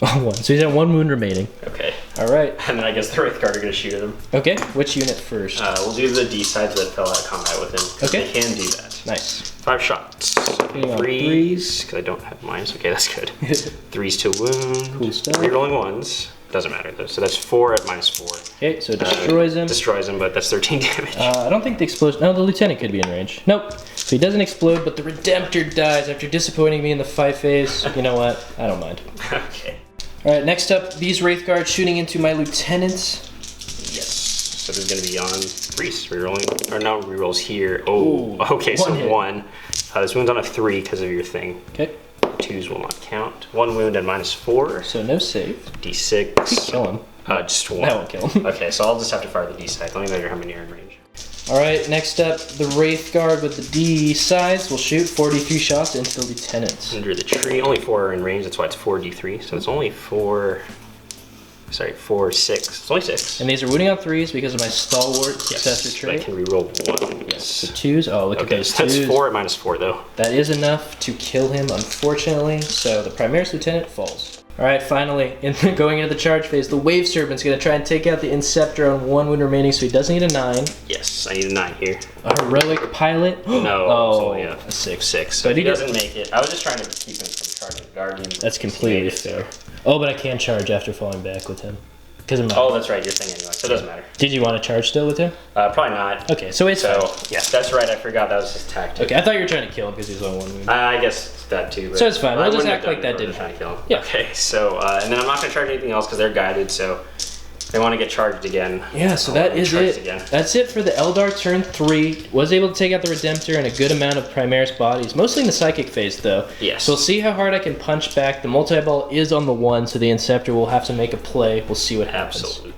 Oh, 1. So he's at 1 wound remaining. Okay. Alright. And then I guess the Wraithguard are going to shoot at him. Okay, which unit first? We'll do the D-sides that fell out of combat with him. Okay. They can do that. Nice. 5 shots. Hitting on 3s, because I don't have minus. Okay, that's good. 3s to wound. Cool stuff. Rerolling 1s. Doesn't matter though. So that's 4 at -4. Okay, so it destroys him. Destroys him, but that's 13 damage. I don't think the explosion... No, the Lieutenant could be in range. Nope. So he doesn't explode, but the Redemptor dies after disappointing me in the fight phase. You know what? I don't mind. Okay. Alright, next up, these Wraithguard shooting into my Lieutenants. Yes. So this is going to be on 3s. Rerolling. Or no, rerolls here. Oh, Ooh, okay, so hit. 1. This wound's on a 3 because of your thing. Okay. 2s will not count. 1 wound at -4. So no save. D6. Kill him. Just 1. That won't kill him. Okay, so I'll just have to fire the D-side. Let me measure how many are in range. Alright, next up, the Wraithguard with the D sides will shoot 43 shots into the Lieutenants. Under the tree, only 4 are in range, that's why it's 4d3. So it's only 4, 6. It's only 6. And these are wounding on 3s because of my Stalwart Successor I trait. can reroll 1. Yes. So 2s. Oh, look at Okay, those so that's 2s. 4 at -4 though. That is enough to kill him, unfortunately. So the Primaris Lieutenant falls. Alright, finally, going into the charge phase, the Wave Serpent's going to try and take out the Inceptor on 1 wound remaining, so he does need a 9. Yes, I need a 9 here. A Heroic Pilot? No, it's Oh, only a 6. 6. But If he he does- doesn't make it, I was just trying to keep him from charging the Guardian. That's completely fair. Oh, but I can charge after falling back with him. Because of my... Oh, that's right, your thing anyway, so it doesn't matter. Did you want to charge still with him? Probably not. Okay, so it's So, fine. yeah, that's right, I forgot that was his tactic. Okay, I thought you were trying to kill him because he was on 1 wound. I guess that too. But So it's fine. We'll I just wouldn't act have like done that it if I didn't was trying to kill him. Yeah. Okay, so, and then I'm not going to charge anything else because they're guided, so they want to get charged again. Yeah, so I'll that is charge it. Again. That's it for the Eldar turn 3. Was able to take out the Redemptor and a good amount of Primaris bodies, mostly in the Psychic phase though. Yes. So we'll see how hard I can punch back. The multi-ball is on the 1, so the Inceptor will have to make a play. We'll see what happens. Absolutely.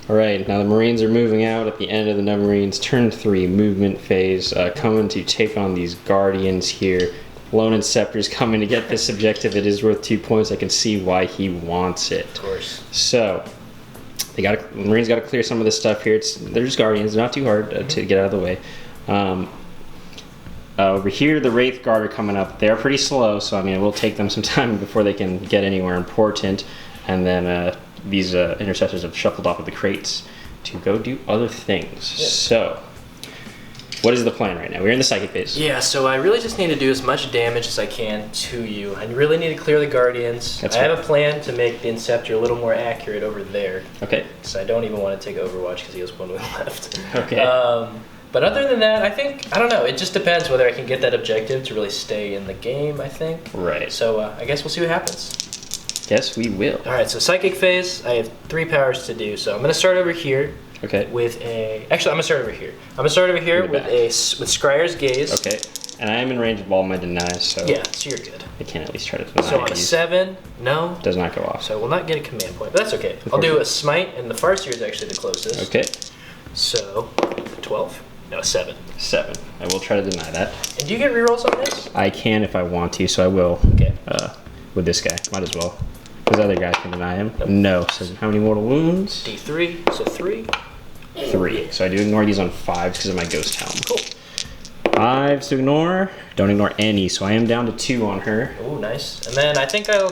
Alright, now the Marines are moving out at the end of the Novamarines turn 3 movement phase, coming to take on these Guardians here. Lone Inceptor's coming to get this objective. It is worth 2 points. I can see why he wants it. Of course. So, the Marines got to clear some of this stuff here. They're just Guardians. They're not too hard to get out of the way. Over here, the Wraith Guard are coming up. They're pretty slow, so I mean, it will take them some time before they can get anywhere important. And then these intercessors have shuffled off of the crates to go do other things. Yeah. So, what is the plan right now? We're in the Psychic phase. Yeah, so I really just need to do as much damage as I can to you. I really need to clear the Guardians. I have a plan to make the Inceptor a little more accurate over there. Okay. So I don't even want to take Overwatch because he has 1 wound left. Okay. But other than that, I don't know. It just depends whether I can get that objective to really stay in the game, I think. Right. So I guess we'll see what happens. Yes, we will. All right, so Psychic phase, I have 3 powers to do. So I'm going to start over here. Okay. With a... Actually, I'm going to start over here. I'm going to start over here with Scryer's Gaze. Okay. And I am in range of all my denies, so... Yeah, so you're good. I can at least try to deny So on a these. 7, no. Does not go off. So I will not get a command point, but that's okay. I'll do a Smite, and the Farseer is actually the closest. Okay. So, 12. No, 7. 7. I will try to deny that. And do you get rerolls on this? I can if I want to, so I will. Okay. With this guy, might as well. Because other guys can deny him. Nope. No. So how many mortal wounds? D3, so 3. 3. So I do ignore these on 5s because of my ghost helm. Cool. 5s to ignore. Don't ignore any. So I am down to 2 on her. Oh, nice. And then I think I'll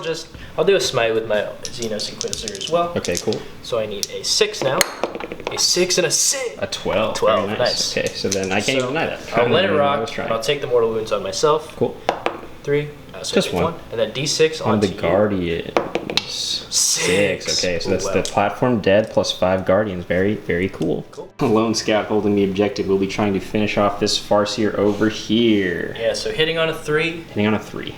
do a smite with my Xenos Inquisitor as well. Okay, cool. So I need a 6 now. A 6 and a 6. A 12. 12, Very nice. Okay, so then I can't even deny that. I'll let it I rock, was trying. and I'll take the mortal wounds on myself. Cool. 3. So Just I take one. And then D6 On onto the you. Guardians. 6. Okay, so that's the platform dead plus 5 Guardians. Very, very cool. Cool. Lone Scout holding the objective. We'll be trying to finish off this Farseer over here. Yeah, so hitting on a 3. Hitting on a 3.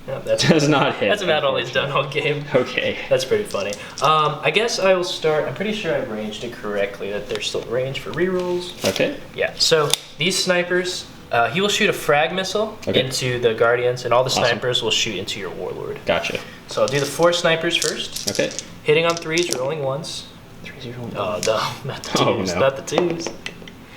No, that's Does not hit. That's about all he's done all game. Okay. That's pretty funny. I guess I will start. I'm pretty sure I've ranged it correctly, that there's still range for rerolls. Okay. Yeah, so these snipers, he will shoot a frag missile into the Guardians, and all the snipers will shoot into your Warlord. Gotcha. So I'll do the 4 snipers first. Okay. Hitting on 3s, rolling 1s. 3s rolling. Oh, no, not the 2s. Oh, no. Not the 2s.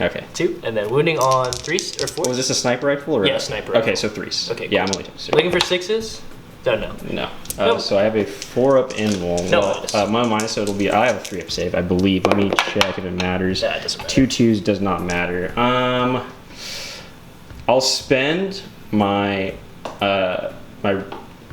Okay. 2, and then wounding on 3s or 4s. Was this a sniper rifle? Or Yeah, sniper rifle. Okay, so 3s. Okay, Yeah, cool. I'm only 2. Looking for 6s? Don't know. No. Nope. So I have a 4-up Anvil. No well, minus. My minus, so it'll be, I have a 3-up save, I believe. Let me check if it matters. Yeah, it doesn't matter. 2 2s does not matter. I'll spend my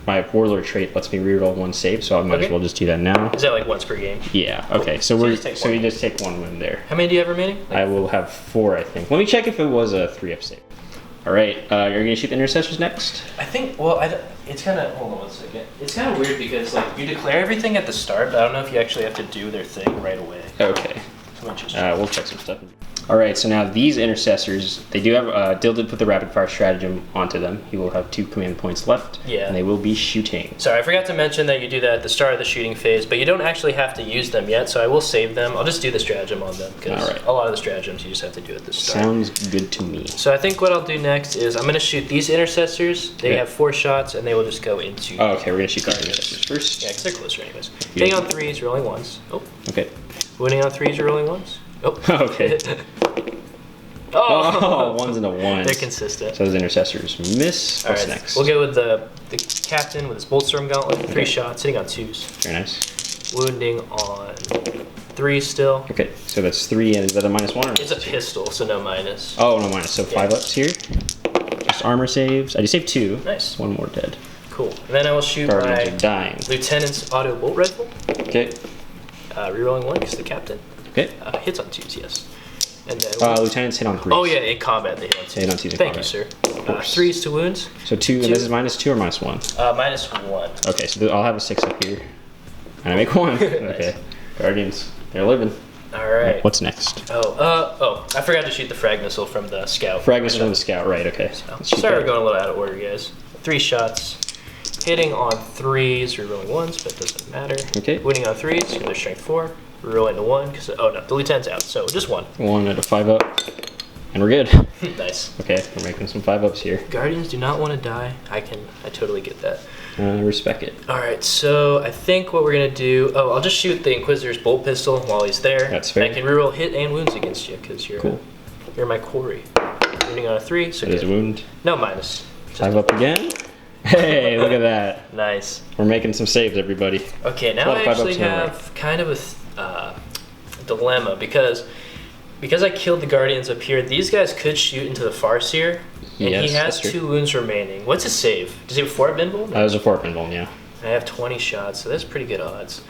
my Warlord trait lets me reroll 1 save, so I might as well just do that now. Is that like once per game? Yeah. Okay. So So we're you just take so one. you just take 1 win there. How many do you have remaining? I will have 4, I think. Let me check if it was a 3-up save. All right. You're gonna shoot the intercessors next. I think, well, it's kind of, hold on 1 second. It's kind of weird because, like, you declare everything at the start, but I don't know if you actually have to do their thing right away. Okay. So let me just We'll check some stuff. All right, so now these intercessors, they do have, Dill did put the rapid fire stratagem onto them. He will have 2 command points left. Yeah. And they will be shooting. Sorry, I forgot to mention that you do that at the start of the shooting phase, but you don't actually have to use them yet, so I will save them. I'll just do the stratagem on them, because All right. a lot of the stratagems you just have to do at the start. Sounds good to me. So I think what I'll do next is I'm going to shoot these intercessors. They have 4 shots, and they will just go into... Oh, okay, we're gonna shoot the intercessors first. Yeah, because they're closer anyways. Hitting on 3s, rolling 1s. Oh. Okay. Winning on 3s, rolling 1s. Oh. Okay. Oh, 1s and a 1. They're consistent. So those intercessors miss. All What's right, next? we'll go with the captain with his Boltstorm Gauntlet. 3 Okay. shots, hitting on 2s. Very nice. Wounding on 3 still. Okay, so that's 3, and is that a -1 or? It's a pistol, so no minus. Oh, no minus. So 5 ups here. Just armor saves. I just saved 2. Nice. 1 more dead. Cool. And then I will shoot Guardians my are dying. Lieutenant's Auto Bolt Rifle. Okay. Rerolling 1 because the captain. Okay. Hits on 2s, yes. And then Lieutenants hit on 3s. oh yeah, in combat they hit on 2s. Hit on 2s in Thank combat. you, sir. 3s to wounds. So 2, and this is -2 or -1? -1. Okay, so I'll have a 6 up here. And I make 1. Okay. Guardians, they're living. All right. What's next? I forgot to shoot the frag missile from the scout. Fragments from the scout, right, okay. Let's shoot Sorry, we're that. going a little out of order, guys. 3 shots. Hitting on 3s, rerolling 1s, but it doesn't matter. Okay. Winning on 3s, because they're strength 4. Rerolling to 1, because, oh no, the lieutenant's out, so just 1. 1 at a 5 up. And we're good. Nice. Okay, we're making some 5 ups here. Guardians do not want to die. I totally get that. Respect it. Alright, so I think what we're going to do, I'll just shoot the Inquisitor's bolt pistol while he's there. That's fair. I can reroll hit and wounds against you, because Cool. you're my quarry. Wounding on a 3, so That is a good. wound. No minus. Just 5 up again. Hey, look at that. Nice. We're making some saves, everybody. Okay, now lot I of 5 actually ups in a row. have kind of a dilemma because I killed the Guardians up here. These guys could shoot into the Farseer, and Yes, he has that's true. 2 wounds remaining. What's his save? Does he have 4 Binble? That was a 4 pinball, yeah. I have 20 shots, so that's pretty good odds.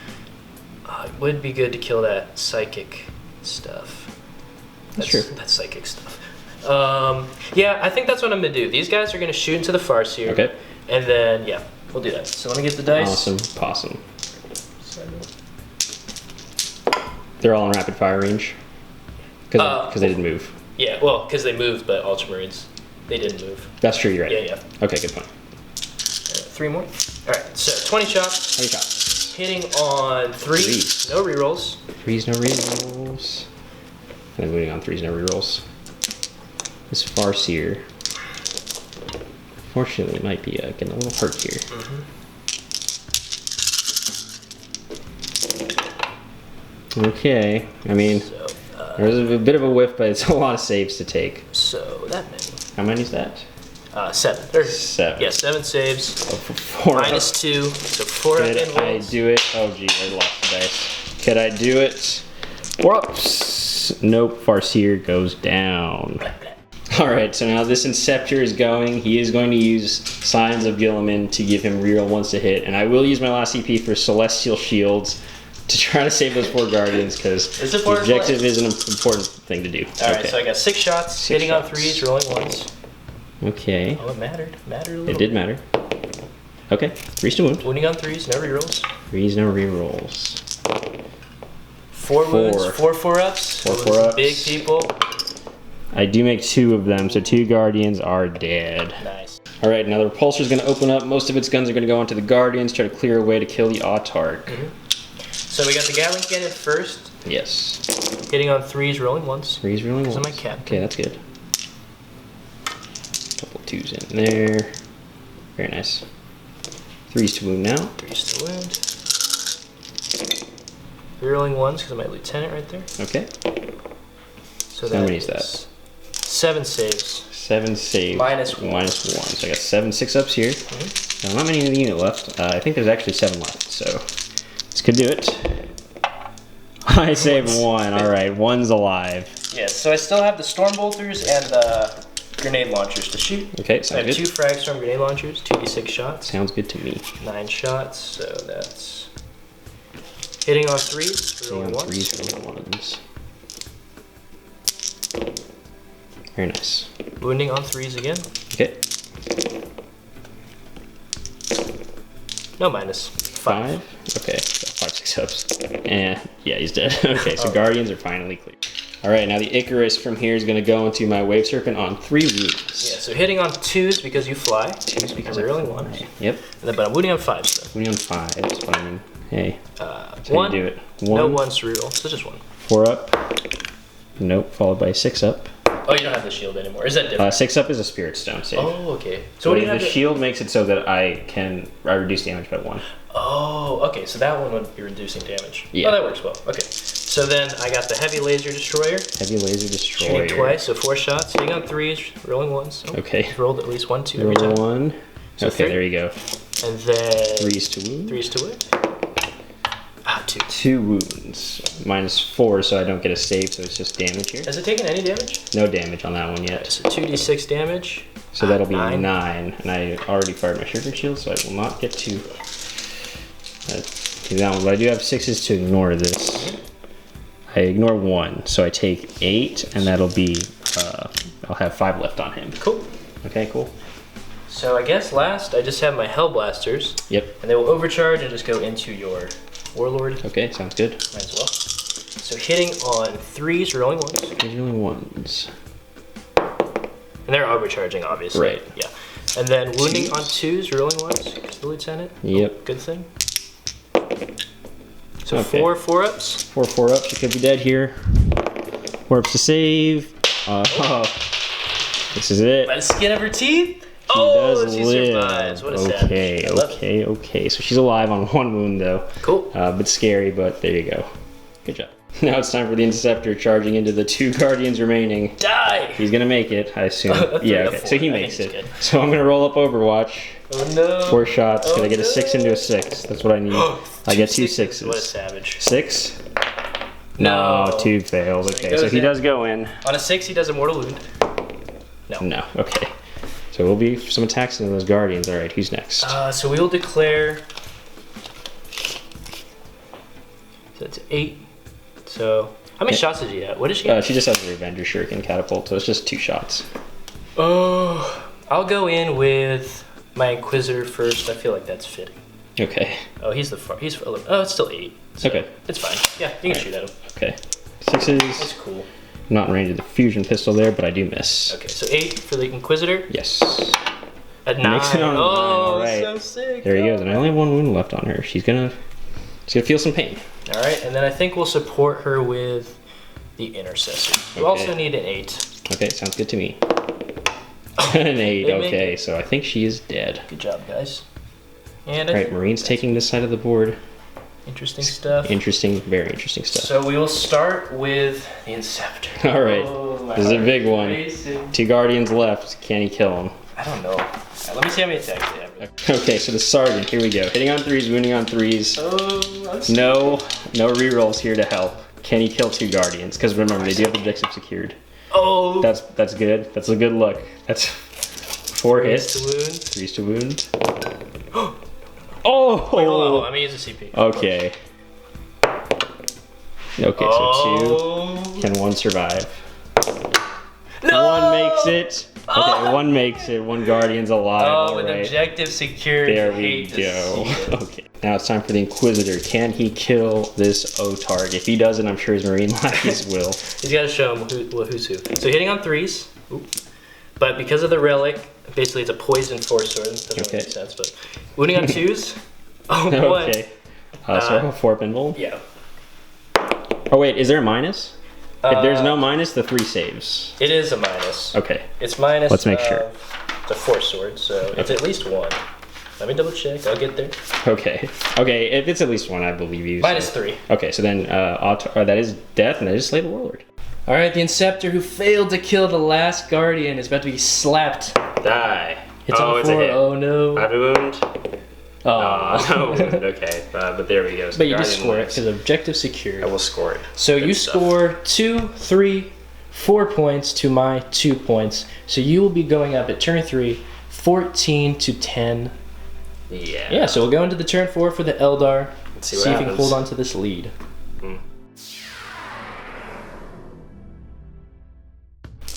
It would be good to kill that psychic stuff. That's true. That's psychic stuff. Yeah, I think that's what I'm gonna do. These guys are gonna shoot into the Farseer. Okay. And then yeah, we'll do that. So let me get the dice. Awesome. Possum. They're all in rapid fire range? Because they didn't move. Yeah, well, because they moved, but Ultramarines, they didn't move. That's true, you're right. Yeah, yeah. Okay, good point. 3 more. All right, so 20 shots. 20 shots. Hitting on 3. Threes. No rerolls. 3s, no rerolls. And then moving on 3s, no rerolls. This Farseer, fortunately, might be getting a little hurt here. Okay, I mean, So, There's a bit of a whiff, but it's a lot of saves to take. So that many. How many is that? 7. There's 7. Yeah, 7 saves. So for 4 Minus 2, so 4 up Could in I rolls. do it? Oh gee, I lost the dice. Could I do it? Whoops! Nope, Farseer goes down. Alright, so now this Inceptor is going. He is going to use Signs of Gilliman to give him reroll ones to hit. And I will use my last CP for Celestial Shields to try to save those 4 Guardians, because the objective is an important thing to do. Alright, so I got 6 shots, hitting on 3s, rolling 1s. Okay. Oh, it mattered. Mattered a little. It did matter. Okay, 3s to wound. Wounding on 3s, no rerolls. 3s, no rerolls. 4 wounds, 4 4-ups. 4 4-ups. Big people. I do make 2 of them, so 2 Guardians are dead. Nice. Alright, now the repulsor's going to open up. Most of its guns are going to go onto the Guardians, try to clear a way to kill the Autarch. So we got the Gatling Cannon first. Yes. Hitting on 3s, rolling 1s. 3s rolling Because I'm ones. my captain. Okay, that's good. Couple 2s in there. Very nice. 3s to wound now. 3s to wound. Rerolling 1s because I'm my lieutenant right there. Okay. So How many is that? 7 saves. 7 saves. Minus 1. Minus 1. So I got 7 6-ups here. Now, not many in the unit left. I think there's actually 7 left, so this could do it. I saved 1. Alright, 1's alive. Yes, so I still have the Storm Bolters and the grenade launchers to shoot. Okay, I sounds have good. 2 Frag Storm grenade launchers, 2d6 shots. Sounds good to me. 9 shots, so that's hitting on 3s, rolling 1s. 3s, rolling 1s. Very nice. Wounding on 3s again. Okay. No minus. 5. Okay, so 5 6-ups. And yeah, he's dead. Okay, so Guardians are finally clear. Alright, now the Icarus from here is going to go into my Wave Serpent on 3 wounds. Yeah, so hitting on 2s because you fly. 2s because I'm I rolling fly. 1s. Yep. And then, but I'm wounding on 5s though. Wounding on 5s, but I mean, hey. That's how 1. you do it. No 1. 1s to reroll, so just 1. 4-up. Nope, followed by a 6-up. Oh, you don't have the shield anymore. Is that different? 6-up is a Spirit Stone save. Oh, okay. So what do you have? The shield makes it so that I reduce damage by 1. Oh, okay. So that one would be reducing damage. Yeah. Oh, that works well. Okay. So then I got the Heavy Laser Destroyer. Heavy Laser Destroyer. Shooting twice, so 4 shots. Hitting on 3s, rolling 1s. Oh, Okay. it's rolled at least 1, 2 every time. 1. So okay, 3. there you go. And then 3s to wound. 3s to wound. 2. 2 wounds. Minus 4, so I don't get a save, so it's just damage here. Has it taken any damage? No damage on that one yet. So 2d6 damage. So that'll be 9. 9. And I already fired my Sugar Shield, so I will not get to do that one. But I do have 6s to ignore this. I ignore 1, so I take 8, and that'll be, I'll have 5 left on him. Cool. Okay, cool. So I guess last, I just have my Hellblasters. Yep. And they will overcharge and just go into your Warlord. Okay, sounds good. Might as well. So hitting on 3s, rolling 1s. Here's only 1s. And they're overcharging, obviously. Right. Yeah. And then wounding on 2s, rolling 1s. Because the lieutenant. Yep. Oh, good thing. So Okay. 4 4-ups. 4 4-ups. You could be dead here. 4-ups to save. This is it. By the skin of her teeth. She does she live. survives. What a Okay, savage. I love it. okay. So she's alive on 1 wound though. Cool. A bit scary, but there you go. Good job. Now it's time for the Interceptor charging into the 2 Guardians remaining. Die! He's gonna make it, I assume. Yeah, okay. So he I makes think it. he's good. So I'm gonna roll up Overwatch. Oh no. 4 shots. Oh, Can I get a 6 no. into a 6? That's what I need. I get 2 sixes. What a 6s. savage. 6? No. 2 fails. So he Okay, so goes he in. does go in. On a 6, he does a mortal wound. No, okay. So we'll be some attacks into those Guardians. Alright, who's next? So we will declare. So it's 8. So how many shots did she have? What did she have? She just has a Revenger Shuriken Catapult, so it's just 2 shots. Oh, I'll go in with my Inquisitor first. I feel like that's fitting. Okay. Oh, he's oh, it's still 8. So Okay. it's fine. Yeah, you can shoot at him. Okay. That's 6s. cool. Not in range of the fusion pistol there, but I do miss. Okay, so 8 for the Inquisitor. Yes. At 9. Makes it on 9, Oh, alright. so sick. There he goes, and I only have 1 wound left on her. She's gonna feel some pain. All right, and then I think we'll support her with the Intercessor. We Okay. also need an 8. Okay, sounds good to me. An 8, They make okay, it. so I think she is dead. Good job, guys. And I Alright, think Marine's taking this side of the board. Interesting stuff. Interesting, very interesting stuff. So we will start with the Inceptor. All right, this is a big one. Racing. 2 Guardians left. Can he kill them? I don't know. Let me see how many attacks they have. Okay, so the Sergeant, here we go. Hitting on 3s, wounding on 3s. No rerolls here to help. Can he kill 2 Guardians? Because remember, they do have objective secured. Oh! That's good. That's a good look. That's 4 hits. 3s to wound. Oh! Wait, hold on. Let me use the CP. Okay. Okay, so 2. Can 1 survive? No! 1 makes it. Okay, 1 makes it. 1 Guardian's alive. Oh, with right. objective secured. There we go. Okay, now it's time for the Inquisitor. Can he kill this O-Targ? If he doesn't, I'm sure his Marine lackeys will. He's got to show him who's who. So hitting on 3s. Oop. But because of the relic, basically it's a poison force sword. Doesn't really make sense, but wounding on 2s. Oh boy. Okay. So I have a 4 pinball. Yeah. Oh wait, is there a minus? If there's no minus, the 3 saves. It is a minus. Okay. It's minus. Let's make sure. The force sword, so it's at least 1. Let me double check. I'll get there. Okay. Okay, if it's at least 1, I believe you. Minus 3. Okay, so then that is death, and that is Slay the Warlord. All right, the Inceptor who failed to kill the last Guardian is about to be slapped. Die. Hits on it's 4. a hit. Oh no. 5 wound. Oh. No wound. Okay, but there we go. So But you just Guardian score it lives. because objective secured. I will score it. So Good you stuff. score 2, 3, 4 points to my 2 points. So you will be going up at turn 3, 14 to 10. Yeah. Yeah, so we'll go into the turn 4 for the Eldar. Let's see if what you can happens. hold on to this lead.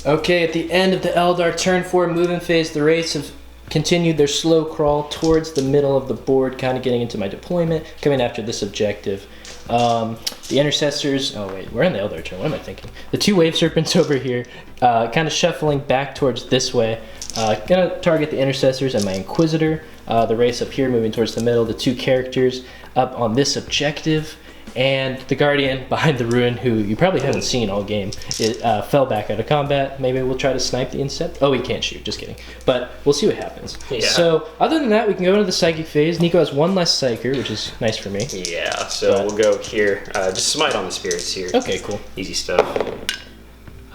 Okay, at the end of the Eldar turn 4 movement phase, the Wraiths have continued their slow crawl towards the middle of the board, kind of getting into my deployment, coming after this objective. The Intercessors, oh wait, we're on the Eldar turn, what am I thinking? The 2 Wave Serpents over here, kind of shuffling back towards this way. Gonna target the Intercessors and my Inquisitor. The Wraiths up here moving towards the middle, the 2 characters up on this objective. And the Guardian behind the ruin, who you probably haven't seen all game, it fell back out of combat. Maybe we'll try to snipe the Incept. Oh, he can't shoot, just kidding. But we'll see what happens. Yeah. So, other than that, we can go into the Psychic phase. Nico has 1 less Psyker, which is nice for me. Yeah, so we'll go here. Just smite on the spirits here. Okay, cool. Easy stuff.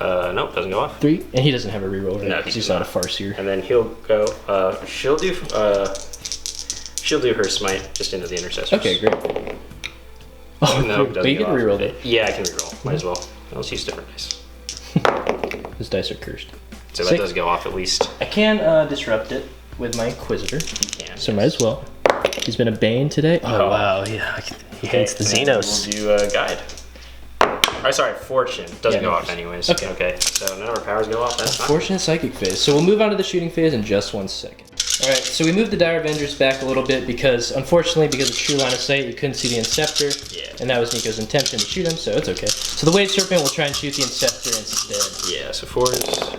Nope, doesn't go off. 3, and he doesn't have a reroll, right? No, Because he's not a Farseer. And then he'll go, she'll do her smite just into the Intercessors. Okay, great. Oh, No, but you can reroll it. Yeah, I can reroll. Might as well. Let's use different dice. His dice are cursed. So 6. that does go off at least. I can disrupt it with my Inquisitor, You can. so might as well. He's been a bane today. Oh, wow, yeah. He hates the and then Xenos. We'll do guide. Oh, sorry, fortune. Doesn't go off anyways. Okay. Okay, so none of our powers go off. That's fine. Fortunate Psychic phase. So we'll move on to the shooting phase in just 1 second. Alright, so we moved the Dire Avengers back a little bit because, unfortunately, because of true line of sight, you couldn't see the Inceptor. Yeah. And that was Nico's intention to shoot him, so it's okay. So the Wave Serpent will try and shoot the Inceptor instead. Yeah, so 4s.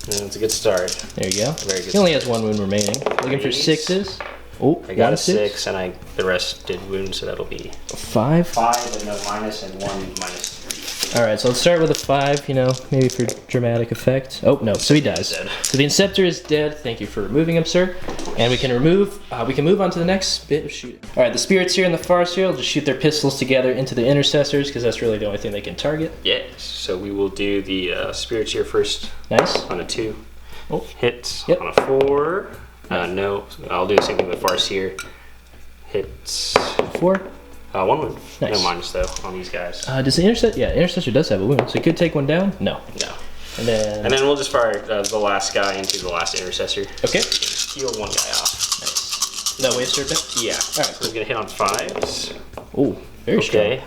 And it's a good start. There you go. Very good He only has 1 wound remaining. Looking for 6s. Oh, I got 1 a 6. 6, and the rest did wound, so that'll be 5. 5 and no minus, and 1 minus 3. Alright, so let's start with a 5, you know, maybe for dramatic effect. Oh, no, so he dies. Dead. So the Inceptor is dead. Thank you for removing him, sir. And we can move on to the next bit of shooting. Alright, the Spirits here and the Farseer will just shoot their pistols together into the Intercessors, because that's really the only thing they can target. Yes, so we will do the spirits here first. Nice. On a 2. Oh. Hits Yep. on a 4. No, I'll do the same thing with Farseer. Hits 4. 1 wound. Nice. No minus though on these guys. Does the Intercessor? Yeah, Intercessor does have a wound, so he could take 1 down? No. No. And then... And then we'll just fire the last guy into the last Intercessor. Okay. Heal 1 guy off. Nice. That Wave Serpent? Yeah. Alright, So he's gonna hit on 5s. Oh, very Okay.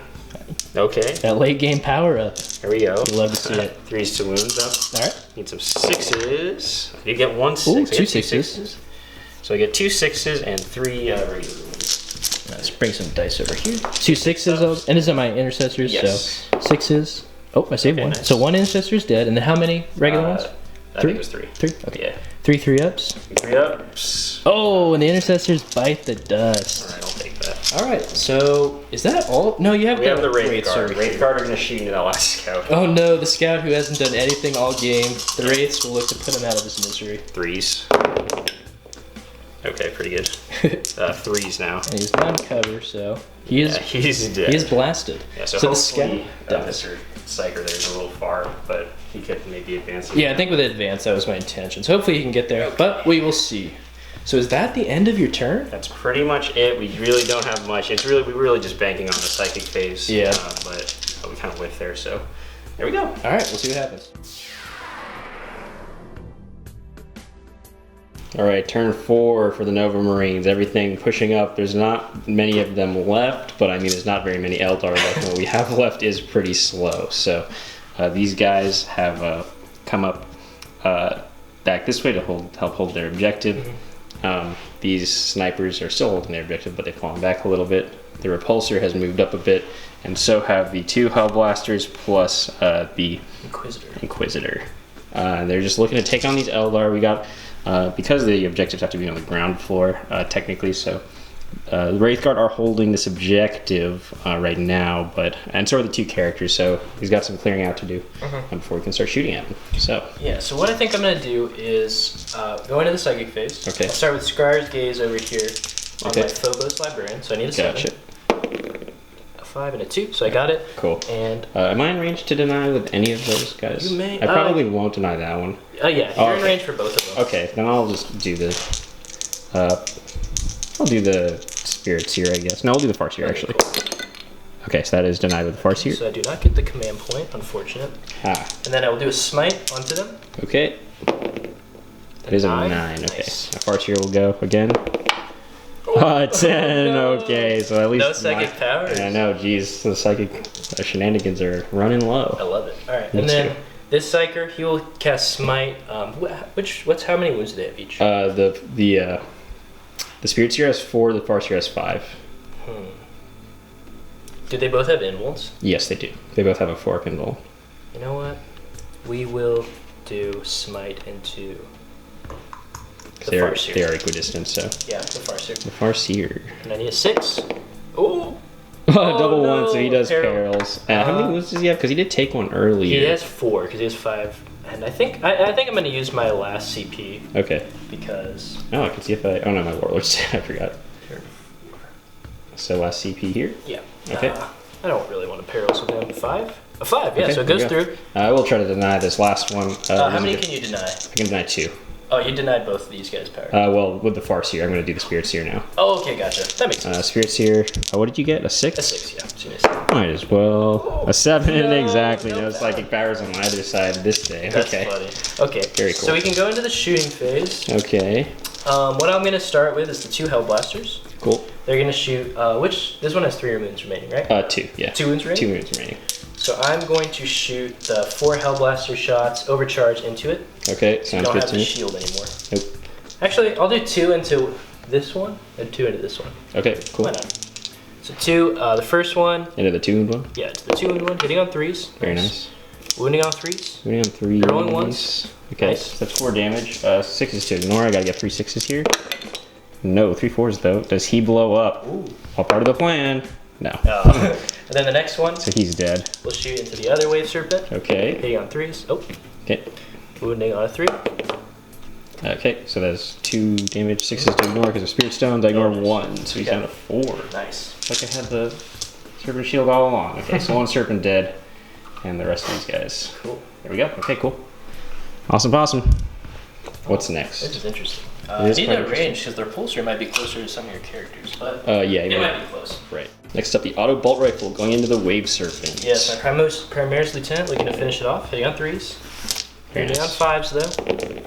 Okay. strong. That late game power up. Here we go. Love to see it. 3s to wound though. Alright. Need some 6s. I did get 1 6. Ooh, I got 2 2 6s. So I get 2 6s and 3 regular wounds. Let's bring some dice over here. 2 6s, and these are my Intercessors, Yes. so 6s. Oh, I saved Okay, 1. nice. So 1 Intercessor is dead, and then how many regular ones? I 3? think it was 3. 3? Okay. Yeah. 3 3-ups. 3 ups. Oh, and the Intercessors bite the dust. Alright, I'll take that. Alright, so is that all? No, you have We have the Wraith Wraiths Guard. over Wraith here. Guard are gonna shoot into that last scout. Oh no, the scout who hasn't done anything all game. The Wraiths will look to put him out of his misery. 3s. Okay, pretty good. 3s now. And he's on cover, so he is. Yeah, he's dead. He is blasted. Yeah, so the scout hopefully dies. Mr. Psyker there's a little far, but he could maybe advance. Yeah, I think with advance that was my intention. So hopefully he can get there, but we will see. So is that the end of your turn? That's pretty much it. We really don't have much. We're really just banking on the psychic phase. Yeah. But we kind of whiffed there, so there we go. All right, we'll see what happens. All right, turn 4 for the Novamarines. Everything pushing up. There's not many of them left, but I mean, there's not very many Eldar left. And what we have left is pretty slow. So these guys have come up back this way to help hold their objective. These snipers are still holding their objective, but they've fallen back a little bit. The repulsor has moved up a bit, and so have the 2 Hellblasters plus the Inquisitor. They're just looking to take on these Eldar. We got because the objectives have to be on the ground floor technically, so the Wraithguard are holding this objective right now, and so are the 2 characters. So he's got some clearing out to do before we can start shooting at him. So yeah, so what I think I'm gonna do is go into the psychic phase. Okay. I'll start with Scar's Gaze over here on Okay. my Phobos Librarian. So I need a gotcha. 7, a 5, and a 2. So I got it. Cool. And Am I in range to deny with any of those guys? You may- I probably won't deny that one. yeah, you're in okay. range for both of them. Okay, then I'll just do the. I'll do the spirits here, I guess. No, I'll do the farce here actually. Okay, so that is denied with the farce here. So I do not get the command point, unfortunate. Ah, And then I will do a smite onto them. okay. That is a 9. Okay, Nice. a farce here will go again. Oh, 10. no. Okay, so at least No psychic powers. Yeah, no, geez, the psychic shenanigans are running I low. love it. All right, Me and then too. this Psyker, he will cast smite. What's how many wounds do they have each? The spirits here has 4. The farce here has 5. Do they both have involts? Yes, they do. They both have a 4 pinball. You know what? We will do smite into the They are Farseer. equidistant, so Yeah, the Farseer. the farseer. And I need a 6. Oh! Double no, 1, so he does peril. perils. How many wounds does he have? Because he did take one earlier. He has 4 because he has 5. And I think I'm going to use my last CP Okay. because... Oh, I can see if I... Oh no, my warlords. I forgot. So last CP here. Yeah. Okay. I don't really want to perils with him. 5? A 5, yeah, Okay, so it there goes you go. through. I will try to deny this last one. How many can you deny? I can deny 2. Oh, you denied both of these guys' power. Well, with the farce here, I'm going to do the spirits here now. Oh, okay, gotcha. That makes sense. Spirits here. What did you get? A 6? A 6, yeah. As soon as- Might as well. A 7, No, exactly. no No psychic powers on either side this day. That's Okay. funny. Okay, Very cool. so we can go into the shooting phase. Okay. What I'm going to start with is the 2 Hellblasters. Cool. They're going to shoot, this one has 3 wounds remaining, right? 2, yeah. 2 wounds remaining? 2 wounds remaining. So I'm going to shoot the 4 Hellblaster shots, overcharge into it. Okay, You sounds don't good have to the me. shield anymore. Nope. Actually, I'll do 2 into this one and 2 into this one. Okay, cool. Why not? So 2, the first one, Into the 2 wound one. yeah, it's the 2 wound one, hitting on 3s. Very nice. Wounding on 3s. Wounding on 3. Rolling once. Okay, Nice. that's 4 damage. 6 is to ignore. I gotta get 3 6s here. No, 3 4s though. Does he blow up? Ooh. All part of the plan. No. And then the next one, So he's dead. we'll shoot into the other Wave Serpent, Okay. hitting on 3s. Oh, Okay. wounding on a 3. Okay, so that's 2 damage. 6 is to ignore because of Spirit Stones. I ignore Nice. 1, so he's Okay. down to 4. Nice. It's like I had the Serpent Shield all along. Okay, so 1 Serpent dead, and the rest of these guys. Cool. There we go. Okay, cool. Awesome. What's This next? is interesting. It I is need quite a interesting. range because their pulsar might be closer to some of your characters, but Yeah, it you might be close. Right. Next up, the Auto Bolt Rifle going into the Wave Serpent. Yes, my Primaris Lieutenant looking to finish it off, hitting on 3s. Very Hitting on nice. 5s though.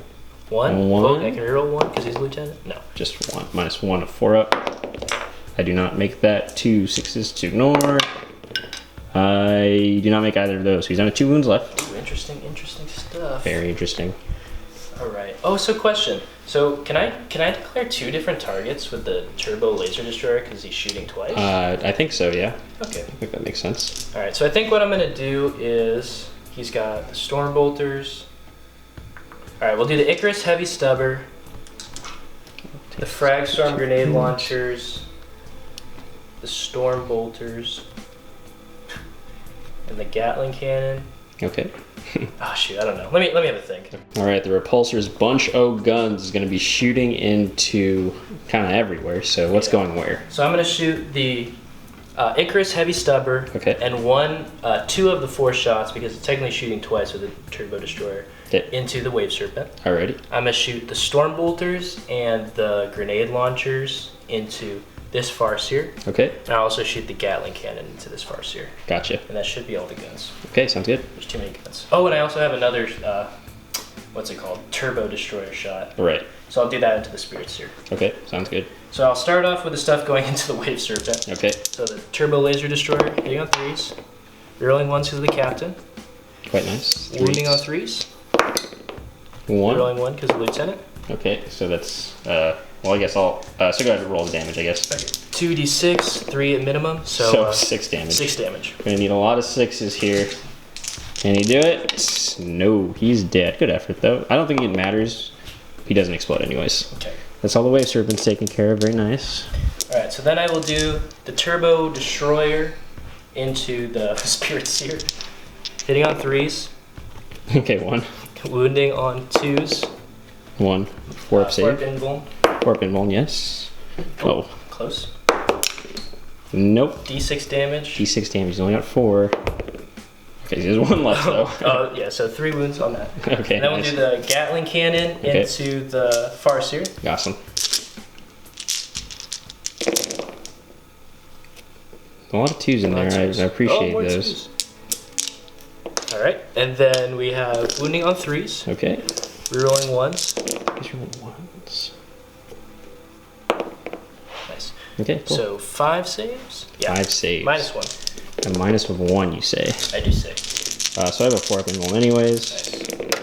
1. One. Oh, I can reroll 1 because he's a Lieutenant? No. Just 1. -1 to 4 up. I do not make that. 2 6s to ignore. I do not make either of those. He's down to 2 wounds left. Ooh, interesting stuff. Very interesting. All right. Oh, so question. So can I declare 2 different targets with the Turbo Laser Destroyer because he's shooting twice? I think so, yeah. Okay. I think that makes sense. All right. So I think what I'm gonna do is he's got the Storm Bolters. All right. We'll do the Icarus Heavy Stubber, the Frag Storm Grenade Launchers, the Storm Bolters, and the Gatling Cannon. Okay. Oh shoot, I don't know. Let me have a think. All right, the repulsor's bunch o' guns is going to be shooting into kind of everywhere. So what's going where? So I'm going to shoot the Icarus heavy stubber, Okay. and two of the 4 shots, because it's technically shooting twice with the turbo destroyer, Okay. into the wave serpent. Alrighty. I'm going to shoot the storm bolters and the grenade launchers into this farseer. Okay. And I'll also shoot the Gatling cannon into this farseer. Gotcha. And that should be all the guns. Okay, sounds good. There's too many guns. Oh, and I also have another, what's it called? Turbo destroyer shot. Right. So I'll do that into the spirit seer. Okay, sounds good. So I'll start off with the stuff going into the wave serpent. Okay. So the turbo laser destroyer, hitting on 3s. Rerolling 1s because of the captain. Quite nice. Wounding on 3s. 1. Rerolling 1 because of the lieutenant. Okay, so that's, well, I guess I'll, so go ahead and roll the damage, I guess. Okay. 2d6, 3 at minimum. So 6 damage. 6 damage. Gonna need a lot of 6s here. Can he do it? No, he's dead. Good effort, though. I don't think it matters. He doesn't explode anyways. Okay. That's all the wave serpent's taken care of. Very nice. Alright, so then I will do the turbo destroyer into the spirit seer. Hitting on 3s. Okay, 1. Wounding on 2s. 1. 4 up save. 4 invuln. 4 pinball, yes. Oh. Close. Nope. D6 damage. D6 damage. He's only got 4. Okay, there's 1 left though. Oh, yeah, so 3 wounds on that. Okay. And then nice. we'll do the Gatling cannon into the farseer. Awesome. A lot of 2s in there. I appreciate those. Alright, and then we have wounding on 3s. Okay. Rerolling 1s. These are 1s. Nice. Okay, cool. So 5 saves? Yeah. 5 saves. -1. A minus of 1, you say? I do say. So I have a 4 up roll anyways. Nice.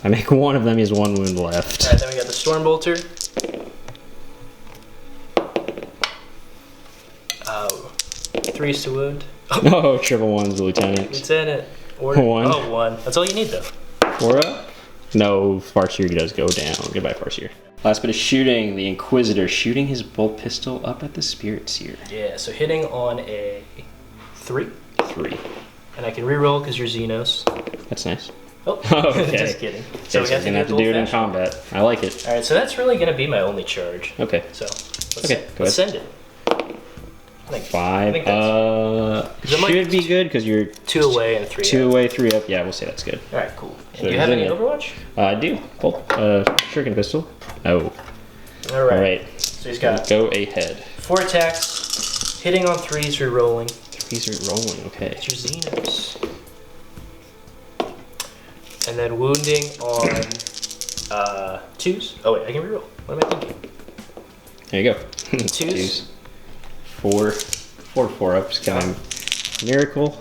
I make 1 of them, he has 1 wound left. Alright, then we got the storm bolter. 3s to wound. Oh, triple 1's the lieutenant. Lieutenant. 1. Oh, 1. That's all you need though. 4 up? No, Farseer does go down. Goodbye, Farseer. Last bit of shooting, the Inquisitor shooting his bolt pistol up at the Spirit Seer. Yeah, so hitting on a 3. 3. And I can reroll because you're Xenos. That's nice. Oh, Okay. just kidding. So we have gonna have to do it in combat. I like it. Alright, so that's really going to be my only charge. Okay. So, go let's send it. I think 5. should be good because you're 2 away and 3 2 up. away, 3 up. Yeah, we'll say that's good. Alright, cool. And So do you have any Xenia. Overwatch? I do. Bolt, shuriken pistol. Oh. Alright. All right. So he's got Go ahead. 4 attacks, hitting on 3s, rerolling. 3s are rolling. Okay. It's your Xenos. And then wounding on 2s. Oh wait, I can reroll. What am I thinking? There you go. 2s. 4. 4 ups. Got him. Miracle.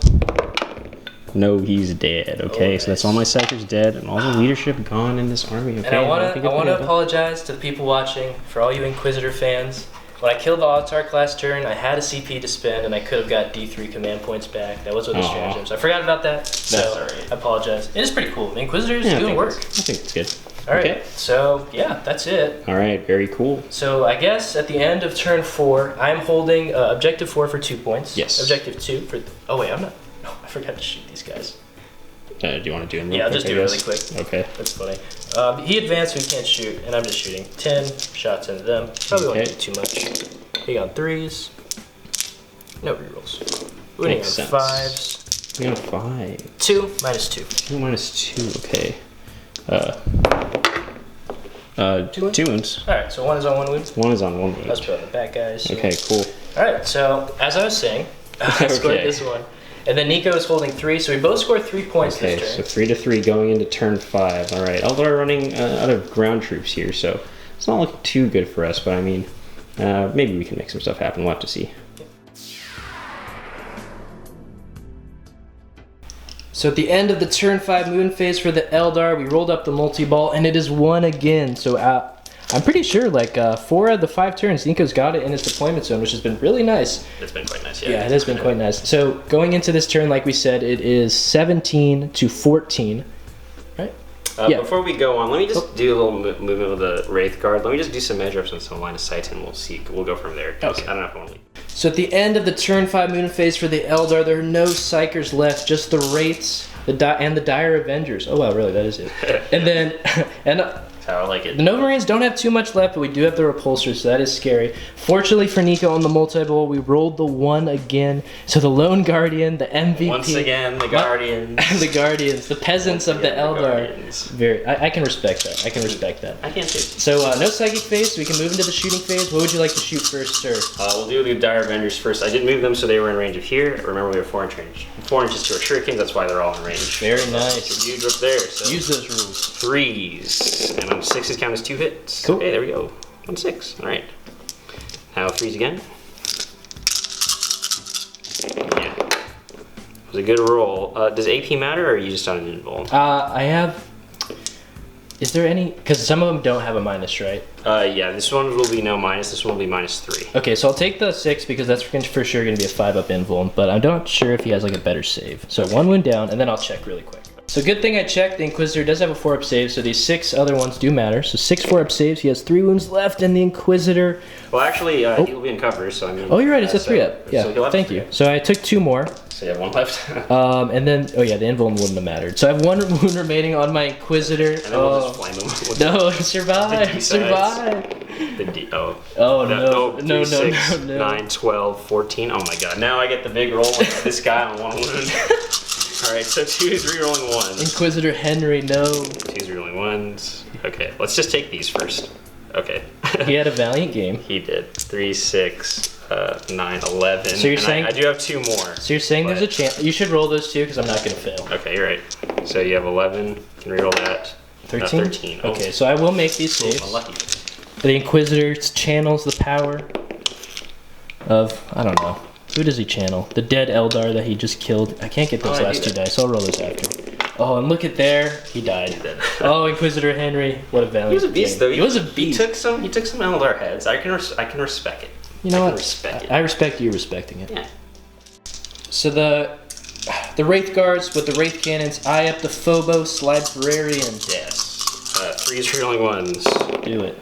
No, he's dead. Okay, Oh, so that's all my psychers dead and all the leadership gone in this army. Okay, And I want think to it's good. apologize to the people watching, for all you Inquisitor fans. When I killed the Altar class turn, I had a CP to spend, and I could have got D3 command points back. That was one of the Aw. stratagems. I forgot about that, so That's alright. I apologize. It is pretty cool. The Inquisitors Yeah, I doing think work. I think it's good. All right, Okay. so yeah, that's it. All right, very cool. So I guess at the end of turn 4, I'm holding objective 4 for 2 points. Yes. Objective 2 for. Oh wait, I'm not. No, I forgot to shoot these guys. Do you want to do them? Yeah, I'll quick, just I do it really guess? quick. Okay. That's funny. He advanced, so he can't shoot, and I'm just shooting 10 shots into them. Probably won't Okay. do too much. Hitting on 3s. No rerolls. Wounding on Makes sense. 5s. We got 5. 2 -2. 2 minus 2. Okay. 2 wounds? 2 wounds. Alright, so 1 is on 1 wound. 1 is on 1 wound. Let's put on the back guys. Okay, cool. Alright, so as I was saying, I scored Okay. this one. And then Nico is holding 3, so we both scored 3 points Okay, this so turn. 3 to 3 going into turn 5. All right, Eldar running out of ground troops here, so it's not looking too good for us. But I mean, maybe we can make some stuff happen. We'll have to see. So at the end of the turn 5 moon phase for the Eldar, we rolled up the multi-ball, and it is 1 again. So I'm pretty sure like 4 out of the 5 turns, Nico's got it in his deployment zone, which has been really nice. It's been quite nice, Yeah, it has been quite nice. So going into this turn, like we said, it is 17 to 14. Right? Yeah. Before we go on, let me just do a little movement with the Wraith Guard. Let me just do some measure-ups and some line of sight, and we'll see. We'll go from there. 'Cause Okay. I don't know if I want to leave. So at the end of the turn 5 moon phase for the Eldar, there are no Psychers left, just the Wraiths. The Dire Avengers. Oh wow, really? That is it. And then How I like it. the Novamarines don't have too much left, but we do have the repulsors, so that is scary. Fortunately for Nico on the multi-ball, we rolled the 1 again. So the Lone Guardian, the MVP. Once again, the Guardians. The Guardians, the peasants of the Eldar. I can respect that. I can respect that. I can too. So no psychic phase, so we can move into the shooting phase. What would you like to shoot first, sir? We'll do the Dire Avengers first. I did move them so they were in range of here. Remember, we have 4 inches to our shurikens. That's why they're all in range. Very nice. Huge up there. So Use those rules. 3s. And on 6s count as 2 hits. Cool. Okay, there we go. 1 6. All right. Now 3s again. Yeah. It was a good roll. Does AP matter, or are you just on an invuln? I have. Is there any? Because some of them don't have a minus, right? Yeah. This one will be no minus. This one will be -3. Okay, so I'll take the 6 because that's for sure going to be a 5-up invuln, but I'm not sure if he has like a better save. So 1 wound down, and then I'll check really quick. So good thing I checked. The Inquisitor does have a 4-up save, so these 6 other ones do matter. So 6 4-up saves. He has 3 wounds left, and the Inquisitor. Well, actually, he'll be in cover, so I mean. Oh, you're right. It's a 3-up. Yeah. So Thank you. So I took 2 more. So you have 1 left. And then, oh yeah, the invuln wouldn't have mattered. So I have 1 wound remaining on my Inquisitor. And then we'll just flame him. No, survive, survive. Oh no, no, 9, 12, 14. Oh my god, now I get the big roll with this guy on 1 wound. Alright, so 2's rerolling 1s. Inquisitor Henry, no. 2's rerolling 1s. Okay, let's just take these first. Okay. He had a valiant game. He did. 3, 6, 9, 11. So you're saying I do have 2 more. So you're saying there's a chance. You should roll those 2 because I'm not going to fail. Okay, you're right. So you have 11. You can reroll that. 13? 13. Oh. Okay, so I will make these saves. Unlucky. The Inquisitor channels the power of, I don't know. Who does he channel? The dead Eldar that he just killed. I can't get those last 2 dice, so I'll roll those after. Oh, and look at there. He died. Oh, Inquisitor Henry. What a valiant. He was a beast, though. He was a beast. He took some Eldar heads. I can respect it. You know what? Respect it. I respect you respecting it. Yeah. So the Wraith Guards with the Wraith Cannons eye up the Phobos Librarian. Yes. 3's rerolling 1s. Do it.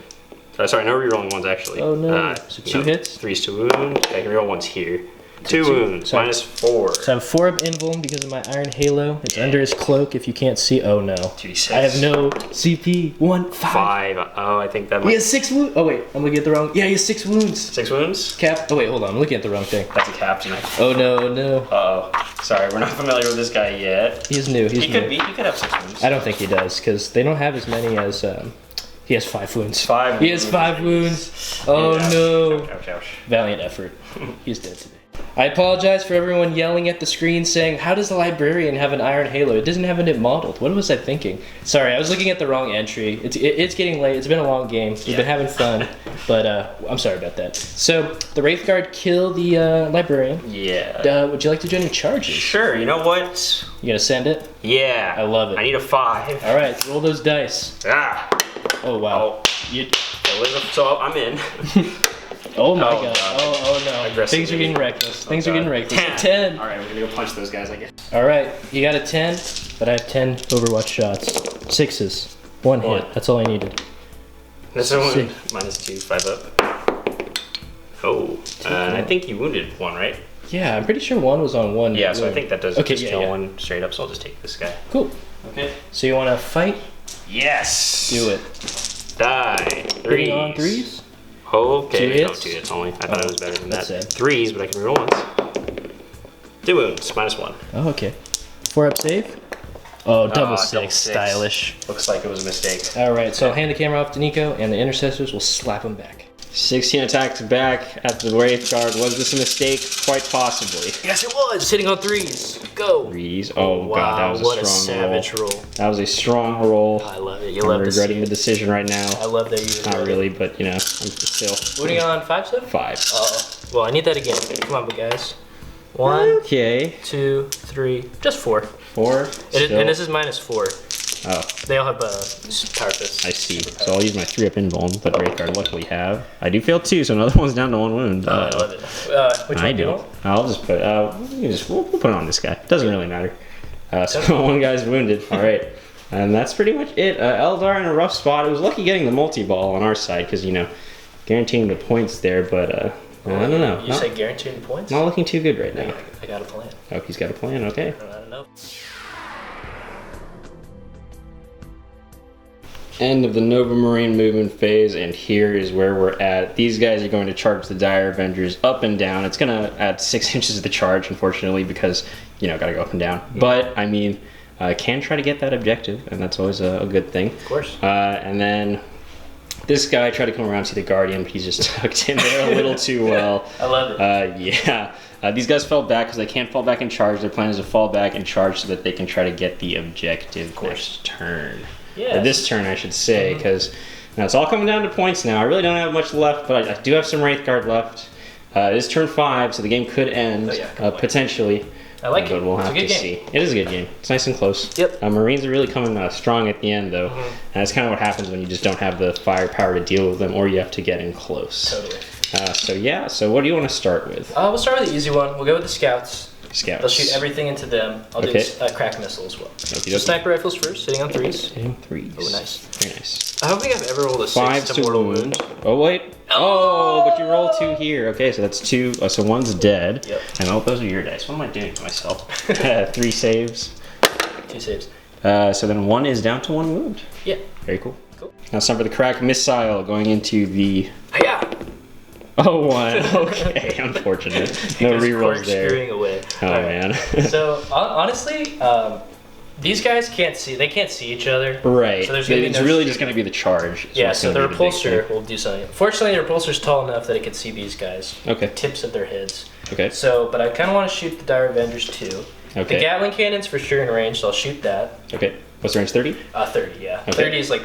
Sorry, no rerolling 1s actually. Oh no. So 2 hits? 3's to wound. I can reroll 1s here. 2 wounds. So -4. So I have 4-up invuln because of my Iron Halo. It's under his cloak if you can't see. Oh no. 2d6. I have no CP. 1, 5. 5. Oh, I think that might. He has 6 wounds. Oh wait, I'm looking at the wrong. Yeah, he has 6 wounds. 6 wounds? Cap. Oh wait, hold on. I'm looking at the wrong thing. That's a captain. Oh no, no. Uh-oh. Sorry, we're not familiar with this guy yet. He's new. He could have 6 wounds. I don't think he does because they don't have as many as. He has 5 wounds. 5 He has 5 wounds. Oh Yeah. no. Ouch, ouch. Valiant effort. He's dead today. I apologize for everyone yelling at the screen saying, how does the Librarian have an Iron Halo? It doesn't have it modeled. What was I thinking? Sorry, I was looking at the wrong entry. It's getting late. It's been a long game. We've been having fun. But I'm sorry about that. So, the Wraith Guard kill the Librarian. Yeah. Would you like to do any charges? Sure, you know what? You gonna send it? Yeah. I love it. I need a 5. Alright, roll those dice. Ah. Oh, wow. So I'm in. Oh my Oh, god. God. Oh no. Aggressively. Things are getting reckless. Things are God. getting reckless. 10. 10. Alright, we're gonna go punch those guys, I guess. Alright, you got a 10, but I have 10 Overwatch shots. 6s. 1 hit. That's all I needed. That's a wound. -2, 5 up. Oh. I think you wounded 1, right? Yeah, I'm pretty sure 1 was on 1. Yeah, so I think that does Okay, just yeah, kill yeah. 1 straight up, so I'll just take this guy. Cool. Okay. So you want to fight? Yes! Do it. Die. 3s. Hitting on 3s? Okay. 2 hits? 2 hits only. I thought it was better than that. that's sad. 3s, but I can reroll 1s. 2 wounds, -1. Oh, okay. 4-up save? Oh, double 6. double 6. Stylish. Looks like it was a mistake. Alright, so I'll hand the camera off to Nico, and the intercessors will slap him back. 16 attacks back at the Wraith Guard. Was this a mistake? Quite possibly. Yes, it was! Hitting on 3s. Go! 3s. Oh, god, that was what a strong savage roll. roll. That was a strong roll. I love it. You I'm love to see regretting the it. decision right now. I love that you Not really, but you know, I'm still. Putting on 5 stuff? 5. Well, I need that again. Come on, guys. 1, Okay. 2, 3, just 4. 4. And this is -4. Oh, They all have power fists. I see. So I'll use my 3-up invuln, but Wraith Guard luckily have. I do fail 2, so another one's down to 1 wound. I love it. Which I one do you don't. want? I'll just put. We'll put it on this guy. Doesn't really matter. So 1 guy's wounded. All right, and that's pretty much it. Eldar in a rough spot. It was lucky getting the multi-ball on our side because you know, guaranteeing the points there. But I don't know. You say guaranteed points? Not looking too good right now. I got a plan. Oh, he's got a plan. Okay. I don't know. end of the Novamarine movement phase, and here is where we're at. These guys are going to charge the Dire Avengers up and down. It's going to add 6 inches of the charge, unfortunately, because, you know, got to go up and down. But, I mean, can try to get that objective, and that's always a good thing. Of course. And then this guy tried to come around to see the Guardian, but he's just tucked in there a little too well. I love it. Yeah. These guys fell back because they can't fall back and charge. Their plan is to fall back and charge so that they can try to get the objective next turn. Yeah. Or this turn, I should say, because now it's all coming down to points now. I really don't have much left, but I do have some Wraith Guard left. It is turn 5, so the game could end, potentially. I like it. But we'll have to see. It is a good game. It's nice and close. Yep. Marines are really coming strong at the end, though. And that's kind of what happens when you just don't have the firepower to deal with them, or you have to get in close. Totally. So what do you want to start with? We'll start with the easy one. We'll go with the scouts. Scouts. They'll shoot everything into them. I'll do crack missile as well. So sniper rifles first, sitting on 3s. Hitting 3s. Oh, nice. Very nice. I don't think I've ever rolled a 6 to mortal wound. Oh, wait. Oh, but you roll 2 here. Okay, so that's 2. So 1's dead. Yep. And those are your dice. What am I doing to myself? 3 saves. 2 saves. So then 1 is down to 1 wound. Yeah. Very cool. Now it's time for the crack missile going into the... Hiya! Oh, 1. Okay, unfortunate. No rerolls there. Away. Oh, man. So, honestly, these guys can't see. They can't see each other. Right. So there's it's really just going to be the charge. Yeah, so the repulsor will do something. Fortunately, the repulsor's tall enough that it can see these guys. Okay. Tips of their heads. Okay. So, but I kind of want to shoot the Dire Avengers too. Okay. The Gatling cannon's for sure in range, so I'll shoot that. Okay. What's the range, 30? 30, yeah. Okay. 30 is like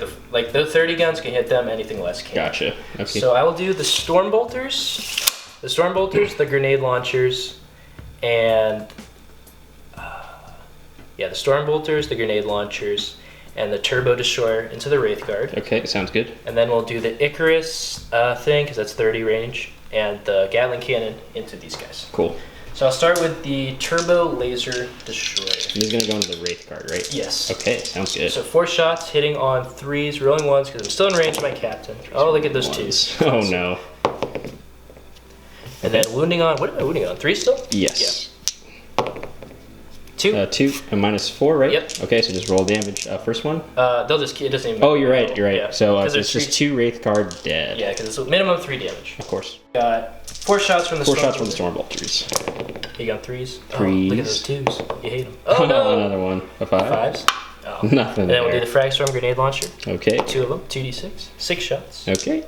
the 30 guns can hit them, anything less can. Gotcha. Okay. So I will do the Storm Bolters, the grenade launchers, and the Storm Bolters, the grenade launchers, and the Turbo Destroyer into the Wraith Guard. Okay, sounds good. And then we'll do the Icarus thing, because that's 30 range, and the Gatling Cannon into these guys. Cool. So I'll start with the Turbo Laser Destroyer. He's going to go into the Wraith Guard, right? Yes. Okay, sounds good. So 4 shots, hitting on 3s, rolling 1s, because I'm still in range of my captain. Oh, look at those 2s. Oh, no. And then wounding on, what am I wounding on? 3 still? Yes. Yeah. 2. 2 and -4, right? Yep. Okay, so just roll damage. First one? They'll just, it doesn't even... Oh, you're right. Yeah. So it's just 2 Wraith Guard dead. Yeah, because it's a minimum 3 damage. Of course. Got 4 shots from the 4 Storm shots from the Storm Bolters. You got 3s? 3s. Oh, look at those 2s. You hate them. Oh, no! Another one. A 5? 5s? Oh. Nothing And then we'll there. do the Frag Storm Grenade Launcher. Okay. 2 of them. 2d6. 6 shots. Okay.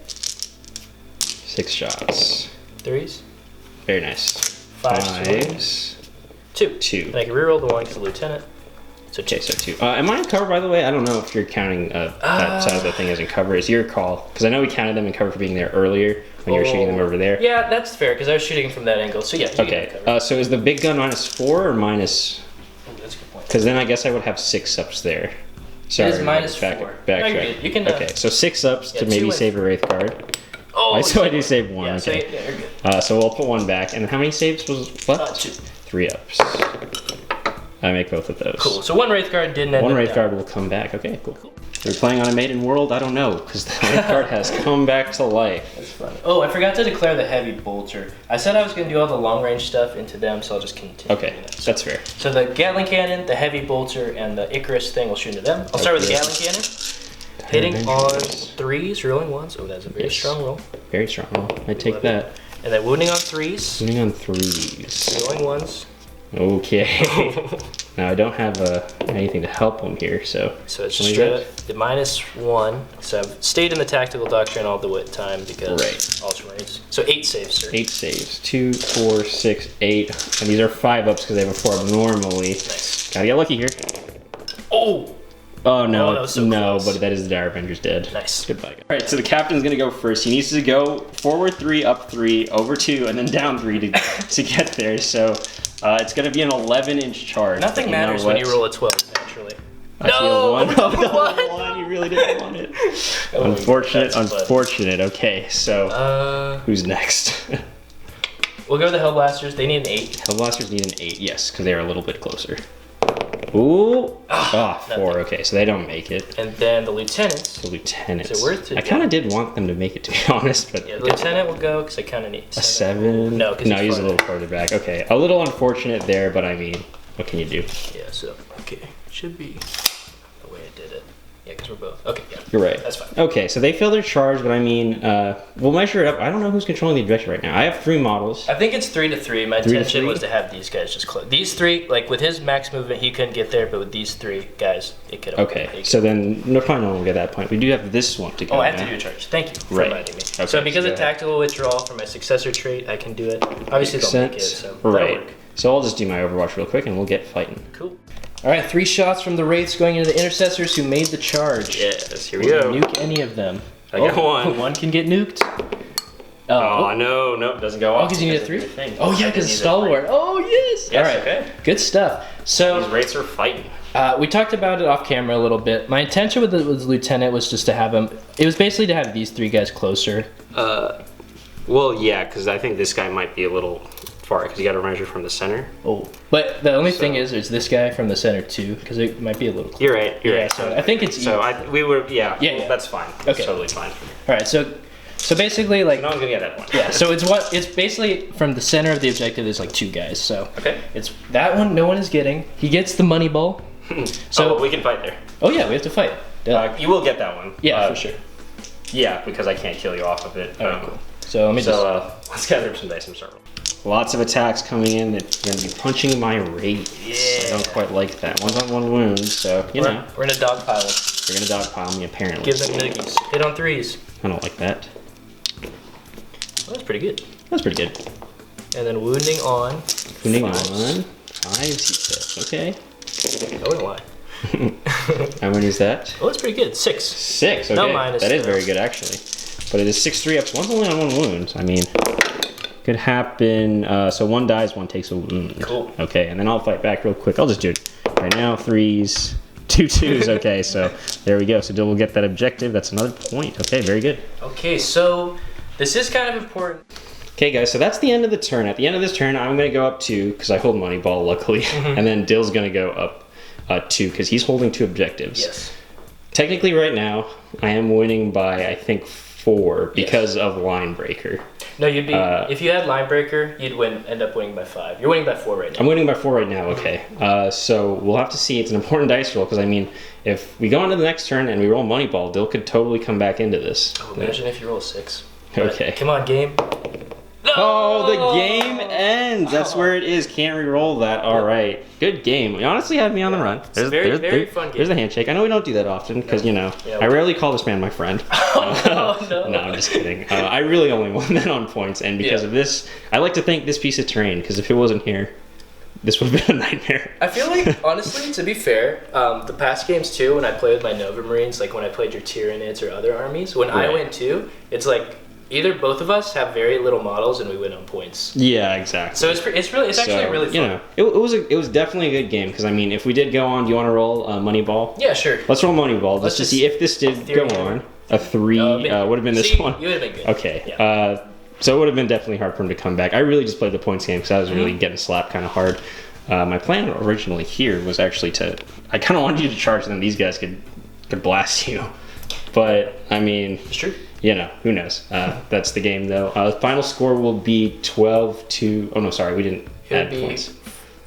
6 shots. 3s. Very nice. 5s. 2. 2. And I can reroll the 1 because the Lieutenant. So 2. Okay, so 2. Am I in cover, by the way? I don't know if you're counting that side of the thing as in cover. It's your call. Because I know we counted them in cover for being there earlier when you were shooting them over there. Yeah, that's fair because I was shooting from that angle. So yeah. Okay. So is the big gun -4 or minus? Oh, that's a good point. Because then I guess I would have 6 ups there. Sorry, It is -4. No, Backtrack. you're good. You can, okay, so 6 ups to maybe save a Wraith Guard. Oh, so I do save 1. Yeah, okay. so yeah, you're good. So we'll put 1 back. And how many saves was left? 2. 3 ups. I make both of those. Cool. So 1 Wraith Guard didn't end 1 up Wraith down. Guard will come back. Okay, cool. We're playing on a maiden world? I don't know, because the Wraith Guard has come back to life. That's funny. Oh, I forgot to declare the Heavy Bolter. I said I was going to do all the long range stuff into them, so I'll just continue. Okay, that's fair. So the Gatling Cannon, the Heavy Bolter, and the Icarus thing will shoot into them. I'll start with the Gatling Cannon. Hitting on 3s, rolling 1s. Oh, that's a very strong roll. Very strong roll. I take that. And then wounding on 3s. Wounding on 3s. Rolling 1s. Okay. Now I don't have anything to help them here, so. So it's just straight up the -1. So I've stayed in the tactical doctrine all the time because Ultramarines. So 8 saves, sir. 8 saves. 2, 4, 6, 8. And these are 5 ups because they have a 4 up normally. Nice. Gotta get lucky here. Oh! Oh no, that was so no, close. but that is the Dire Avengers dead. Nice. Goodbye. All right, so the captain's gonna go first. He needs to go forward 3, up 3, over 2, and then down 3 to get there. So it's gonna be an 11-inch charge. Nothing matters when you roll a 12, naturally. I feel 1. Oh, 1. You really didn't want it. Unfortunate. Okay, so who's next? We'll go with the Hellblasters. They need an 8. Hellblasters need an 8, yes, because they are a little bit closer. Ooh. 4. Okay, so they don't make it. And then the Lieutenants. The Lieutenants. Is it worth it? I kind of did want them to make it, to be honest, but yeah, the Lieutenant will go because I kind of need a 7. No, because he's a little farther back. Okay, a little unfortunate there, but I mean, what can you do? Yeah. So okay, should be the way I did it. Yeah, because we're both. Okay, yeah. You're right. That's fine. Okay, so they fill their charge, but I mean, we'll measure it up. I don't know who's controlling the objective right now. I have 3 models. I think it's 3 to 3. My 3 to intention 3? was to have these guys just close. These 3, like with his max movement, he couldn't get there, but with these 3 guys, it could. Okay, so then probably no one will get that point. We do have this one to go. Oh, I have to do a charge. Thank you for reminding me. Okay, so because so of tactical withdrawal for my successor trait, I can do it. Obviously, Makes don't make it, sense. so that'll Right. work. So I'll just do my Overwatch real quick, and we'll get fighting. Cool. All right, 3 shots from the Wraiths going into the Intercessors who made the charge. Yes, here we We'll go. nuke any of them. I got one. One can get nuked. Oh, no, nope, doesn't go off. because you need a of 3? the thing. Oh, yeah, because I need a Stalwart. Oh, yes. Yes, All right, okay. good stuff. So These Wraiths are fighting. we talked about it off camera a little bit. My intention with the Lieutenant was just to have him, it was basically to have these 3 guys closer. Well, yeah, because I think this guy might be a little far, because you got to measure from the center. Oh. But the only thing is, there's this guy from the center too, because it might be a little closer. You're right, you're right. So I think it's So we would, yeah, Yeah, yeah. that's fine. That's Okay. totally fine. All right, so basically, like, No one's going to get that one. yeah, so it's basically from the center of the objective is like 2 guys. So Okay. it's that one no one is getting. He gets the money ball. So we can fight there. Oh yeah, we have to fight. Duh. You will get that one. Yeah, for sure. Yeah, because I can't kill you off of it. All right, cool. So let me let's gather some dice and start rolling. Lots of attacks coming in that you're going to be punching my Wraiths. Yeah. I don't quite like that. One's on 1 wound, so, you know. We're in a dog pile. You're going to dogpile me, apparently. Give them noogies. Hit on 3s. I don't like that. Well, that's pretty good. That's pretty good. And then wounding on. Wounding on. 5s. 5s, he says. Okay. Oh, and why? How many is that? Oh, that's pretty good. 6. 6, okay. No minus. That is very good, actually. But it is 6 3-ups. One's only on 1 wound. I mean, could happen. So 1 dies, 1 takes a wound. Cool. Okay, and then I'll fight back real quick. I'll just do it right now. 3s, 2 2s. Okay, so there we go. So we'll get that objective. That's another point. Okay, very good. Okay, so this is kind of important. Okay, guys, so that's the end of the turn. At the end of this turn, I'm going to go up 2 because I hold money ball, luckily. And then Dill's going to go up 2 because he's holding 2 objectives. Yes. Technically, right now, I am winning by, I think, 4 because of line breaker. No, you'd be if you had line breaker, you'd end up winning by 5. You're winning by 4 right now. I'm winning by 4 right now. Okay, so we'll have to see. It's an important dice roll because I mean, if we go on to the next turn and we roll money ball, Dill could totally come back into this. Oh, imagine if you roll a 6. Okay. But, come on, game. No! Oh, the game ends. That's where it is. Can't re-roll that. All right. Good game. You honestly had me on the run. It's very fun game. There's the handshake. I know we don't do that often because, you know, Yeah, I rarely call this man my friend. Oh, no. No, I'm just kidding. I really only won that on points. And because of this, I like to thank this piece of terrain because if it wasn't here, this would have been a nightmare. I feel like, honestly, to be fair, the past games too, when I played with my Novamarines, like when I played your Tyranids or other armies, when I win too, it's like either both of us have very little models and we win on points. Yeah, exactly. So it's actually really fun. You know, it was definitely a good game because I mean, if we did go on, do you want to roll Moneyball? Yeah, sure. Let's roll Moneyball just to see if this did go Theory on. A 3 would have been this one. You would have been good. Okay. Yeah. So it would have been definitely hard for him to come back. I really just played the points game because I was really getting slapped kind of hard. My plan originally here was actually I kind of wanted you to charge, and then these guys could blast you. But I mean, It's true. You know, who knows? That's the game though. The final score will be 12-2. Oh no, sorry, we didn't add points.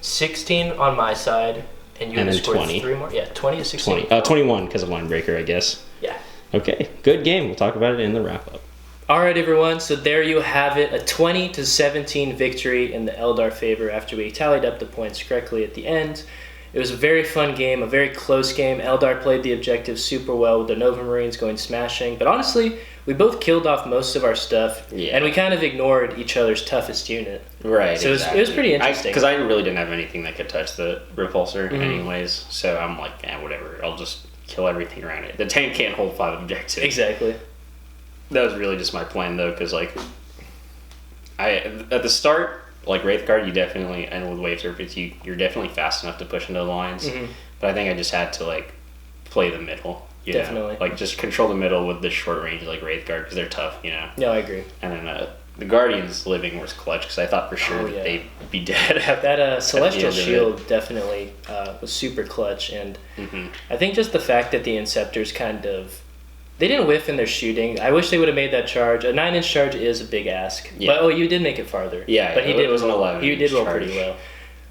16 on my side, and you And would then score 20. 3 more. Yeah, 20 to 16. 21 because of line breaker, I guess. Yeah. Okay, good game. We'll talk about it in the wrap up. All right, everyone. So there you have it, a 20 to 17 victory in the Eldar favor after we tallied up the points correctly at the end. It was a very fun game, a very close game. Eldar played the objectives super well with the Novamarines going smashing. But honestly, we both killed off most of our stuff, and we kind of ignored each other's toughest unit. Right. So it was pretty interesting. Because I really didn't have anything that could touch the repulsor anyways. So I'm like, whatever. I'll just kill everything around it. The tank can't hold 5 objectives. Exactly. That was really just my plan though, because like, at the start, like Wraithguard, you definitely, and with Wave Serpents, you're definitely fast enough to push into the lines. But I think I just had to like play the middle. You Definitely. know? Like just control the middle with the short range like Wraithguard because they're tough, you know. No, I agree. And then the Guardians living was clutch because I thought for sure that they'd be dead. That Celestial Shield definitely was super clutch, and I think just the fact that the Inceptors kind of, they didn't whiff in their shooting. I wish they would have made that charge. A 9-inch charge is a big ask. Yeah. But you did make it farther. Yeah, but it was an 11. He did roll pretty well.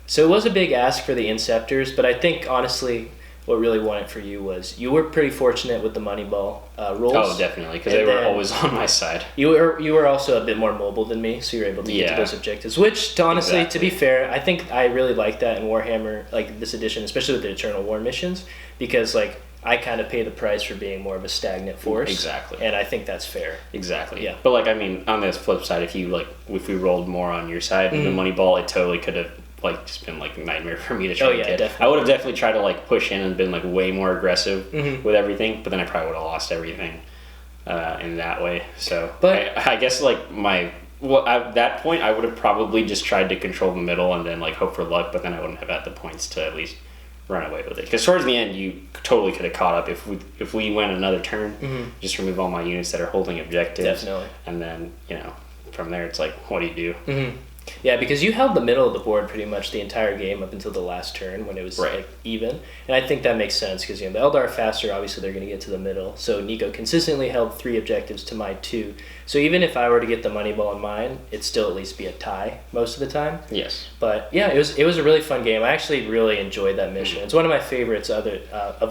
So it was a big ask for the Inceptors, but I think honestly, what really won it for you was you were pretty fortunate with the Moneyball rules. Oh, definitely, because they were always on my side. You were also a bit more mobile than me, so you were able to get to those objectives. Which, honestly, to be fair, I think I really like that in Warhammer, like this edition, especially with the Eternal War missions, because like I kind of pay the price for being more of a stagnant force. Exactly. And I think that's fair. Exactly. Yeah. But like, I mean, on this flip side, if we rolled more on your side with the Moneyball, it totally could have like just been like a nightmare for me to try to get. Definitely. I would have definitely tried to like push in and been like way more aggressive with everything, but then I probably would have lost everything in that way. So, but I guess like at that point, I would have probably just tried to control the middle and then like hope for luck, but then I wouldn't have had the points to at least run away with it. Because towards the end, you totally could have caught up if we went another turn. Just remove all my units that are holding objectives. Definitely. And then from there, it's like, what do you do? Yeah, because you held the middle of the board pretty much the entire game up until the last turn when it was like even, and I think that makes sense because the Eldar are faster. Obviously, they're going to get to the middle. So Nico consistently held 3 objectives to my 2. So even if I were to get the Moneyball in mine, it'd still at least be a tie most of the time. Yes. But yeah, it was a really fun game. I actually really enjoyed that mission. It's one of my favorites of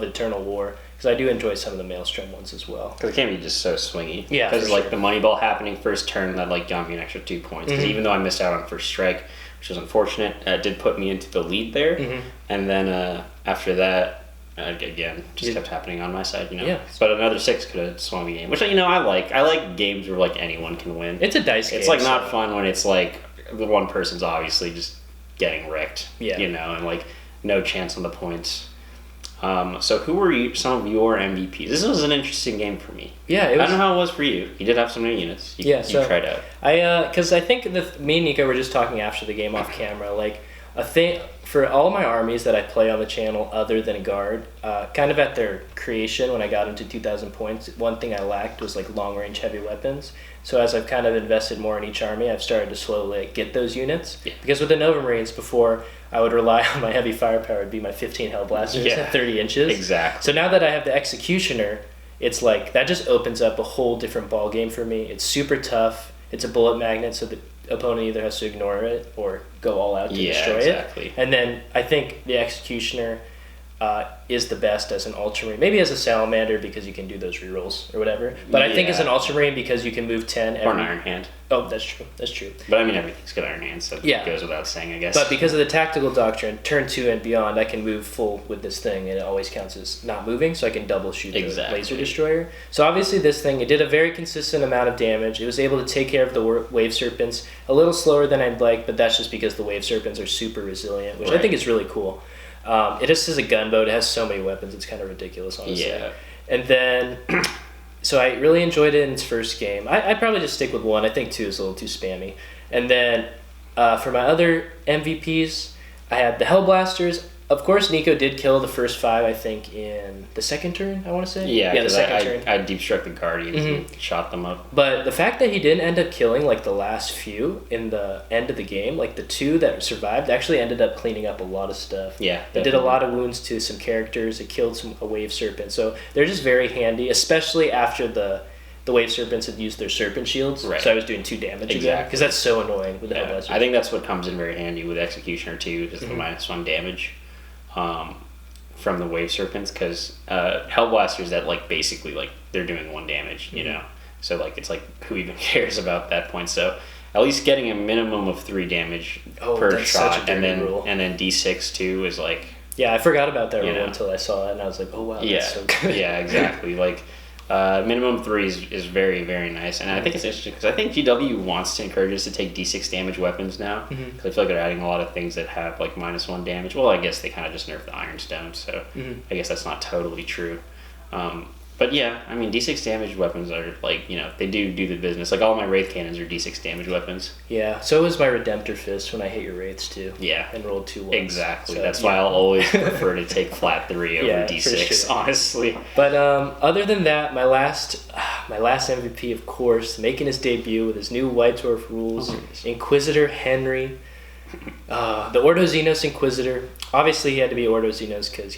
Eternal War. Because I do enjoy some of the Maelstrom ones as well. Because it can be just so swingy. Yeah, because like the Moneyball happening first turn, that like got me an extra 2 points. Because even though I missed out on first strike, which was unfortunate, it did put me into the lead there. And then after that, again, just kept happening on my side. Yeah. But another 6 could have swung the game, which I like. I like games where like anyone can win. It's a dice game. It's like not fun when it's like the one person's obviously just getting wrecked. Yeah. And like no chance on the points. So who were some of your MVPs? This was an interesting game for me. Yeah, I don't know how it was for you. You did have some new units. You tried out. Because I think me and Nico were just talking after the game off camera. Like a thing for all my armies that I play on the channel, other than Guard, kind of at their creation when I got into 2,000 points, one thing I lacked was like long range heavy weapons. So as I've kind of invested more in each army, I've started to slowly get those units. Yeah. Because with the Novamarines before, I would rely on my heavy firepower. It'd be my 15 Hellblasters at 30 inches. Exactly. So now that I have the Executioner, it's like that just opens up a whole different ball game for me. It's super tough. It's a bullet magnet, so the opponent either has to ignore it or go all out to destroy it. And then I think the Executioner is the best as an Ultramarine. Maybe as a Salamander because you can do those rerolls or whatever. But I think as an Ultramarine because you can move 10 or an Iron Hand. Oh, that's true. That's true. But I mean, everything's got Iron Hand, so it goes without saying, I guess. But because of the Tactical Doctrine, turn 2 and beyond, I can move full with this thing, and it always counts as not moving, so I can double shoot the Laser Destroyer. So obviously this thing, it did a very consistent amount of damage. It was able to take care of the Wave Serpents a little slower than I'd like, but that's just because the Wave Serpents are super resilient, which I think is really cool. It just is a gunboat. It has so many weapons. It's kind of ridiculous, honestly. Yeah. And then, so I really enjoyed it in its first game. I'd probably just stick with 1. I think 2 is a little too spammy. And then for my other MVPs, I had the Hellblasters. Of course, Nico did kill the first 5, I think, in the second turn, I want to say. Yeah, the second turn. I deep struck the Guardians and shot them up. But the fact that he didn't end up killing, like, the last few in the end of the game, like, the 2 that survived actually ended up cleaning up a lot of stuff. Yeah, It did a lot of wounds to some characters. It killed a Wave Serpent. So they're just very handy, especially after the Wave Serpents had used their Serpent Shields. Right. So I was doing 2 damage again. Because that's so annoying with the Hellblasters. I think that's what comes in very handy with Executioner, too, is the -1 damage. From the Wave Serpents, because Hellblasters that like basically like they're doing 1 damage, so like it's like who even cares about that point? So at least getting a minimum of 3 damage per shot, and then D6 too is like I forgot about that rule until I saw it, and I was like, oh wow, that's so good. Yeah, exactly. Like minimum 3 is very, very nice, and I think it's interesting because I think GW wants to encourage us to take D6 damage weapons now, because I feel like they're adding a lot of things that have like -1 damage. Well, I guess they kind of just nerfed the Ironstone, so I guess that's not totally true. But yeah, I mean, D6 damage weapons are like, they do the business. Like all my Wraith Cannons are D6 damage weapons. Yeah, so was my Redemptor Fist when I hit your Wraiths too. Yeah. And rolled 2 ones. Exactly. So, that's why I'll always prefer to take flat 3 over D6, honestly. But other than that, my last MVP, of course, making his debut with his new White Dwarf rules, Inquisitor Henry. The Ordo Xenos Inquisitor. Obviously, he had to be Ordo Xenos because,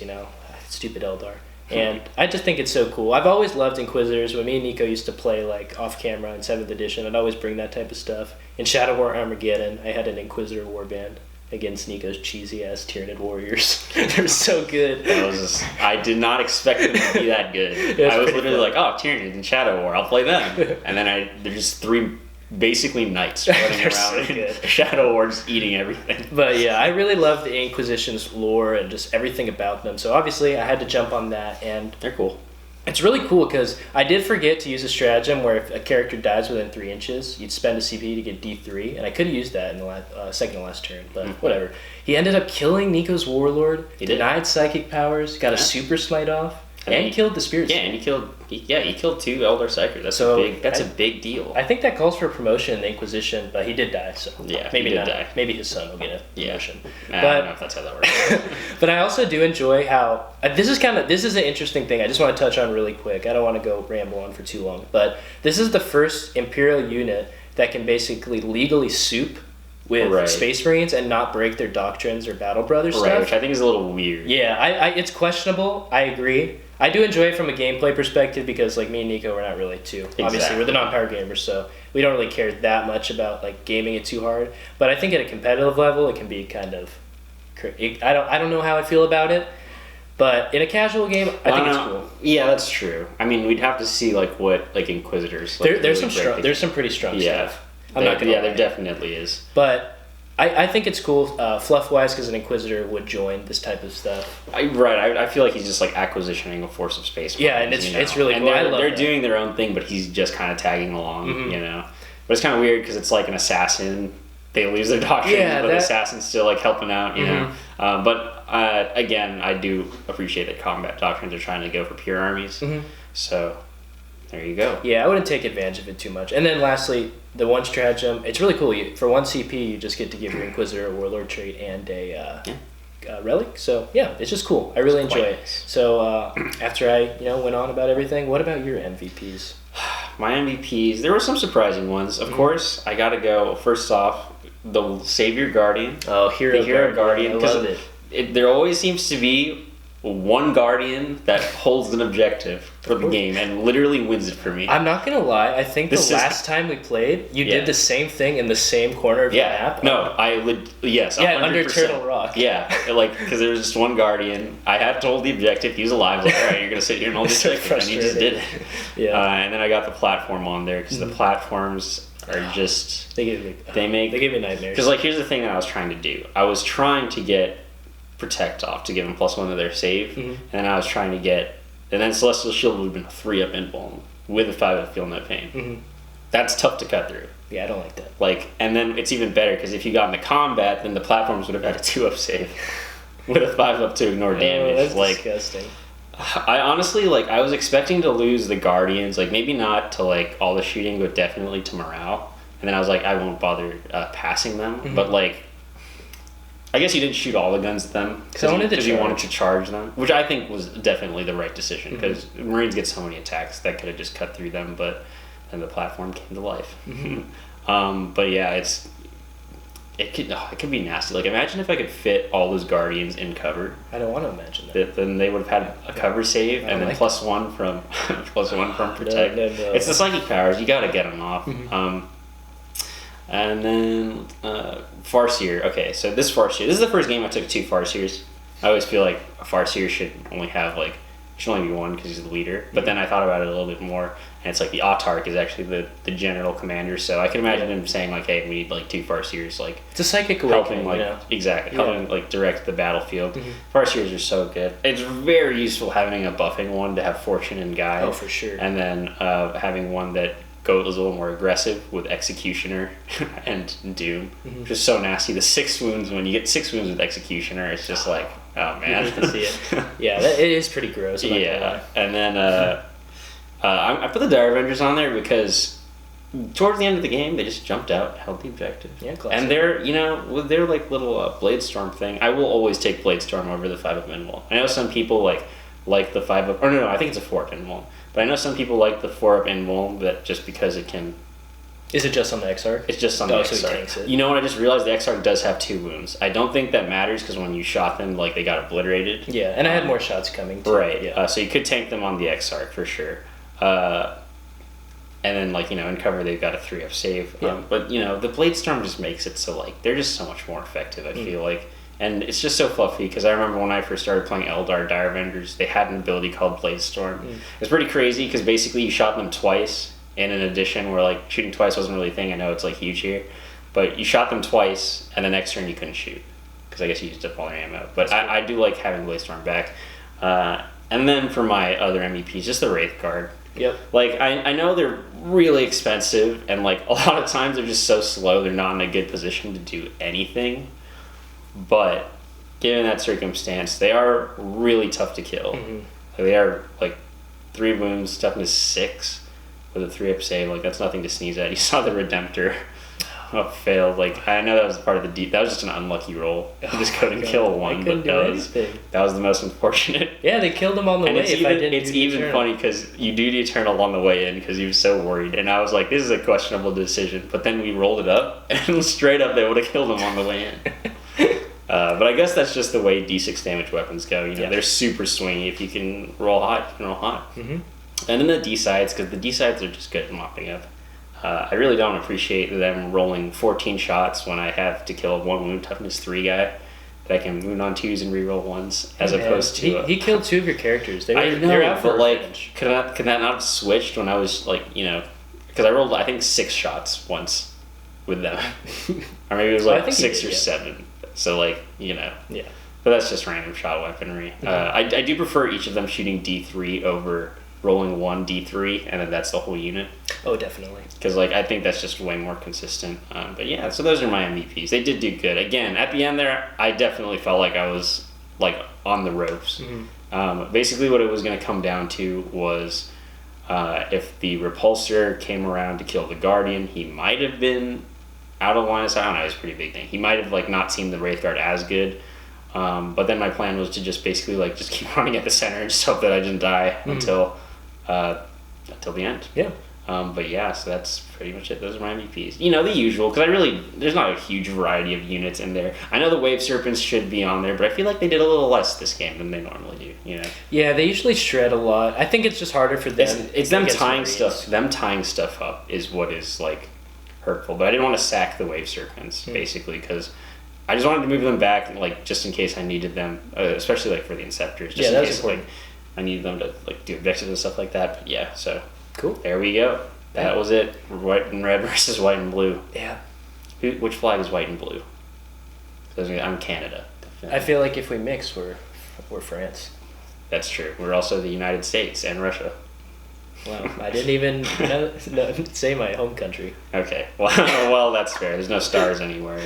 stupid Eldar. And I just think it's so cool. I've always loved Inquisitors. When me and Nico used to play like off camera in 7th edition, I'd always bring that type of stuff. In Shadow War Armageddon, I had an Inquisitor warband. against Nico's cheesy ass Tyranid warriors. They're so good. I did not expect them to be that good. I was literally like, oh, Tyranid and Shadow War, I'll play them. And then they're just 3 basically knights running around so in Shadow War just eating everything. But yeah, I really love the Inquisition's lore and just everything about them. So obviously I had to jump on that, and they're cool. It's really cool because I did forget to use a stratagem where if a character dies within 3 inches, you'd spend a CP to get D3, and I could have used that in the second to last turn, but whatever. He ended up killing Nico's Warlord, denied psychic powers, got a super smite off, and killed the Spirit. Yeah, and he killed 2 Eldar Psychers. That's a big deal. I think that calls for promotion in the Inquisition, but he did die, so yeah, maybe not. Die. Maybe his son will get a promotion. I don't know if that's how that works. But I also do enjoy how this is an interesting thing. I just want to touch on really quick. I don't want to go ramble on for too long, but this is the first Imperial unit that can basically legally soup with Space Marines and not break their doctrines or Battle Brothers stuff. Which I think is a little weird. Yeah, it's questionable. I agree. I do enjoy it from a gameplay perspective because, like, me and Nico, we're not really obviously, we're the non-power gamers, so we don't really care that much about, like, gaming it too hard. But I think at a competitive level, it can be kind of... I don't know how I feel about it, but in a casual game, I think it's cool. Yeah, that's true. I mean, we'd have to see, like, what, like, Inquisitors... Like, there's some pretty strong stuff. I'm not gonna lie. There definitely is. But... I think it's cool, fluff-wise, because an Inquisitor would join this type of stuff. I feel like he's just, like, acquisitioning a force of space. Yeah, and it's really cool. And they're doing their own thing, but he's just kind of tagging along, you know? But it's kind of weird, because it's like an assassin. They lose their doctrine, but the assassin's still, like, helping out, you know? But, again, I do appreciate that combat doctrines are trying to go for pure armies. So... there you go. Yeah, I wouldn't take advantage of it too much. And then lastly, the one stratagem, it's really cool. For 1 CP, you just get to give your Inquisitor a Warlord trait and a relic. So yeah, it's just cool. I really enjoy it. So after I went on about everything, what about your MVPs? My MVPs, there were some surprising ones. Of course, I got to go first off the Savior Guardian. Oh, Hero Guardian. I love it. There always seems to be one Guardian that holds an objective for the game and literally wins it for me. I'm not gonna lie, I think the last time we played, you did the same thing in the same corner of the map. No, yes, 100%. Under Turtle Rock. Yeah, like, because there was just one Guardian. I had to hold the objective. He was alive. I was like, all right, you're gonna sit here and hold the objective, and he just did it. Yeah. And then I got the platform on there because the platforms are just they give me nightmares. Because, like, here's the thing that I was trying to do. I was trying to get Protect off to give them +1 to their save, and then I was trying to get, and then Celestial Shield would have been a 3-up invuln with a 5-up Feel No Pain. That's tough to cut through. Yeah, I don't like that. Like, and then it's even better because if you got into combat, then the platforms would have had a 2-up save with a 5-up to ignore damage. That's disgusting. I honestly, like, I was expecting to lose the Guardians, like, maybe not to, like, all the shooting, but definitely to morale. And then I was like, I won't bother passing them, but, like, I guess you didn't shoot all the guns at them because you wanted to charge them, which I think was definitely the right decision because Marines get so many attacks that could have just cut through them, but then the platform came to life. But yeah, it could be nasty. Like, imagine if I could fit all those Guardians in cover. I don't want to imagine that. Then they would have had a cover save and then +1 from Protect. No. It's the psychic powers. You got to get them off. And then Farseer. Okay, so this Farseer. This is the first game I took 2 Farseers. I always feel like a Farseer should only be one because he's the leader. But then I thought about it a little bit more, and it's like the Autarch is actually the general commander. So I can imagine him saying, like, "Hey, we need, like, 2 Farseers, like, it's a psychic awakening, helping, helping, like, direct the battlefield." Farseers are so good. It's very useful having a buffing one to have Fortune and Guide. Oh, for sure. And then having one that goes a little more aggressive with Executioner and Doom, which is so nasty. The 6 wounds, when you get 6 wounds with Executioner, it's just like, oh man. You can see it. Yeah, it is pretty gross. Yeah, and then I put the Dire Avengers on there because towards the end of the game, they just jumped out, held the objective. Yeah, classic. And they're, with their, like, little Blade Storm thing, I will always take Blade Storm over the 5-up Invuln. I know some people like the 5-up, or no, I think it's a 4-up Invuln. But I know some people like the 4-up Invuln, but just because it can... Is it just on the Exarch? It's just on the Exarch. You know what, I just realized the Exarch does have 2 wounds. I don't think that matters because when you shot them, like, they got obliterated. Yeah, and I had more shots coming too. Right, so you could tank them on the Exarch for sure. And And then, like, you know, in cover, they've got a 3F save. Yeah. But, you know, the Blade Storm just makes it so, like, they're just so much more effective, I feel like. And it's just so fluffy, because I remember when I first started playing Eldar Dire Avengers, they had an ability called Blade Storm. It's pretty crazy, because basically you shot them twice in an edition where, like, shooting twice wasn't really a thing. I know it's, like, huge here. But you shot them twice, and the next turn you couldn't shoot, because I guess you used up all their ammo. But I do like having Blade Storm back. And then for my other MEPs, just the Wraith Guard. Yep. Like, I know they're really expensive, and, like, a lot of times they're just so slow, they're not in a good position to do anything. But given that circumstance, they are really tough to kill. Like, they are, like, 3 wounds, toughness 6 with a 3-up save. Like, that's nothing to sneeze at. You saw the Redemptor failed. Like, I know that was part of the that was just an unlucky roll. You just couldn't kill one, but that was the most unfortunate. Yeah, they killed him on the way. It's even funny because you do the Eternal on the way in because he was so worried, and I was like, this is a questionable decision. But then we rolled it up, and straight up they would have killed him on the way in. But I guess that's just the way D6 damage weapons go. You know, they're super swingy. If you can roll hot, you can roll hot. And then the D-sides, because the D-sides are just good at mopping up. I really don't appreciate them rolling 14 shots when I have to kill a 1 wound toughness 3 guy that I can wound on 2s and reroll 1s, as opposed to... He killed 2 of your characters. They were out for, but, like, could that not have switched when I was, like, you know... Because I rolled, I think, 6 shots once with them. Or maybe it was, like, 6 or 7. So, like, you know. Yeah. But that's just random shot weaponry. I do prefer each of them shooting D3 over rolling 1 D3, and then that's the whole unit. Oh, definitely. Because, like, I think that's just way more consistent. But, yeah, so those are my MVPs. They did do good. Again, at the end there, I definitely felt like I was, like, on the ropes. Basically, what it was going to come down to was if the Repulsor came around to kill the Guardian, he might have been out of line of sight. I don't know, it's a pretty big thing. He might have, like, not seen the Wraith Guard as good. But then my plan was to just basically, like, just keep running at the center and just hope that I didn't die until the end. Yeah. But yeah, so that's pretty much it. Those are my MVPs. You know, the usual, because there's not a huge variety of units in there. I know the Wave Serpents should be on there, but I feel like they did a little less this game than they normally do, you know? Yeah, they usually shred a lot. I think it's just harder for them. It's them tying stuff up is what is, like, hurtful. But I didn't want to sack the Wave Serpents, basically, because I just wanted to move them back, like, just in case I needed them, especially, like, for the Inceptors, just in case, like, I needed them to, like, do objectives and stuff like that. But yeah, so cool. There we go. That was it. White and red versus white and blue. Yeah. Which flag is white and blue? I'm Canada. Definitely. I feel like if we mix, we're France. That's true. We're also the United States and Russia. Wow, I didn't even say my home country. Okay, well, that's fair. There's no stars anywhere.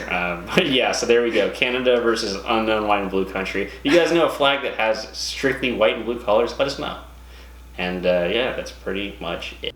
But yeah, so there we go. Canada versus unknown white and blue country. You guys know a flag that has strictly white and blue colors? Let us know. And yeah, that's pretty much it.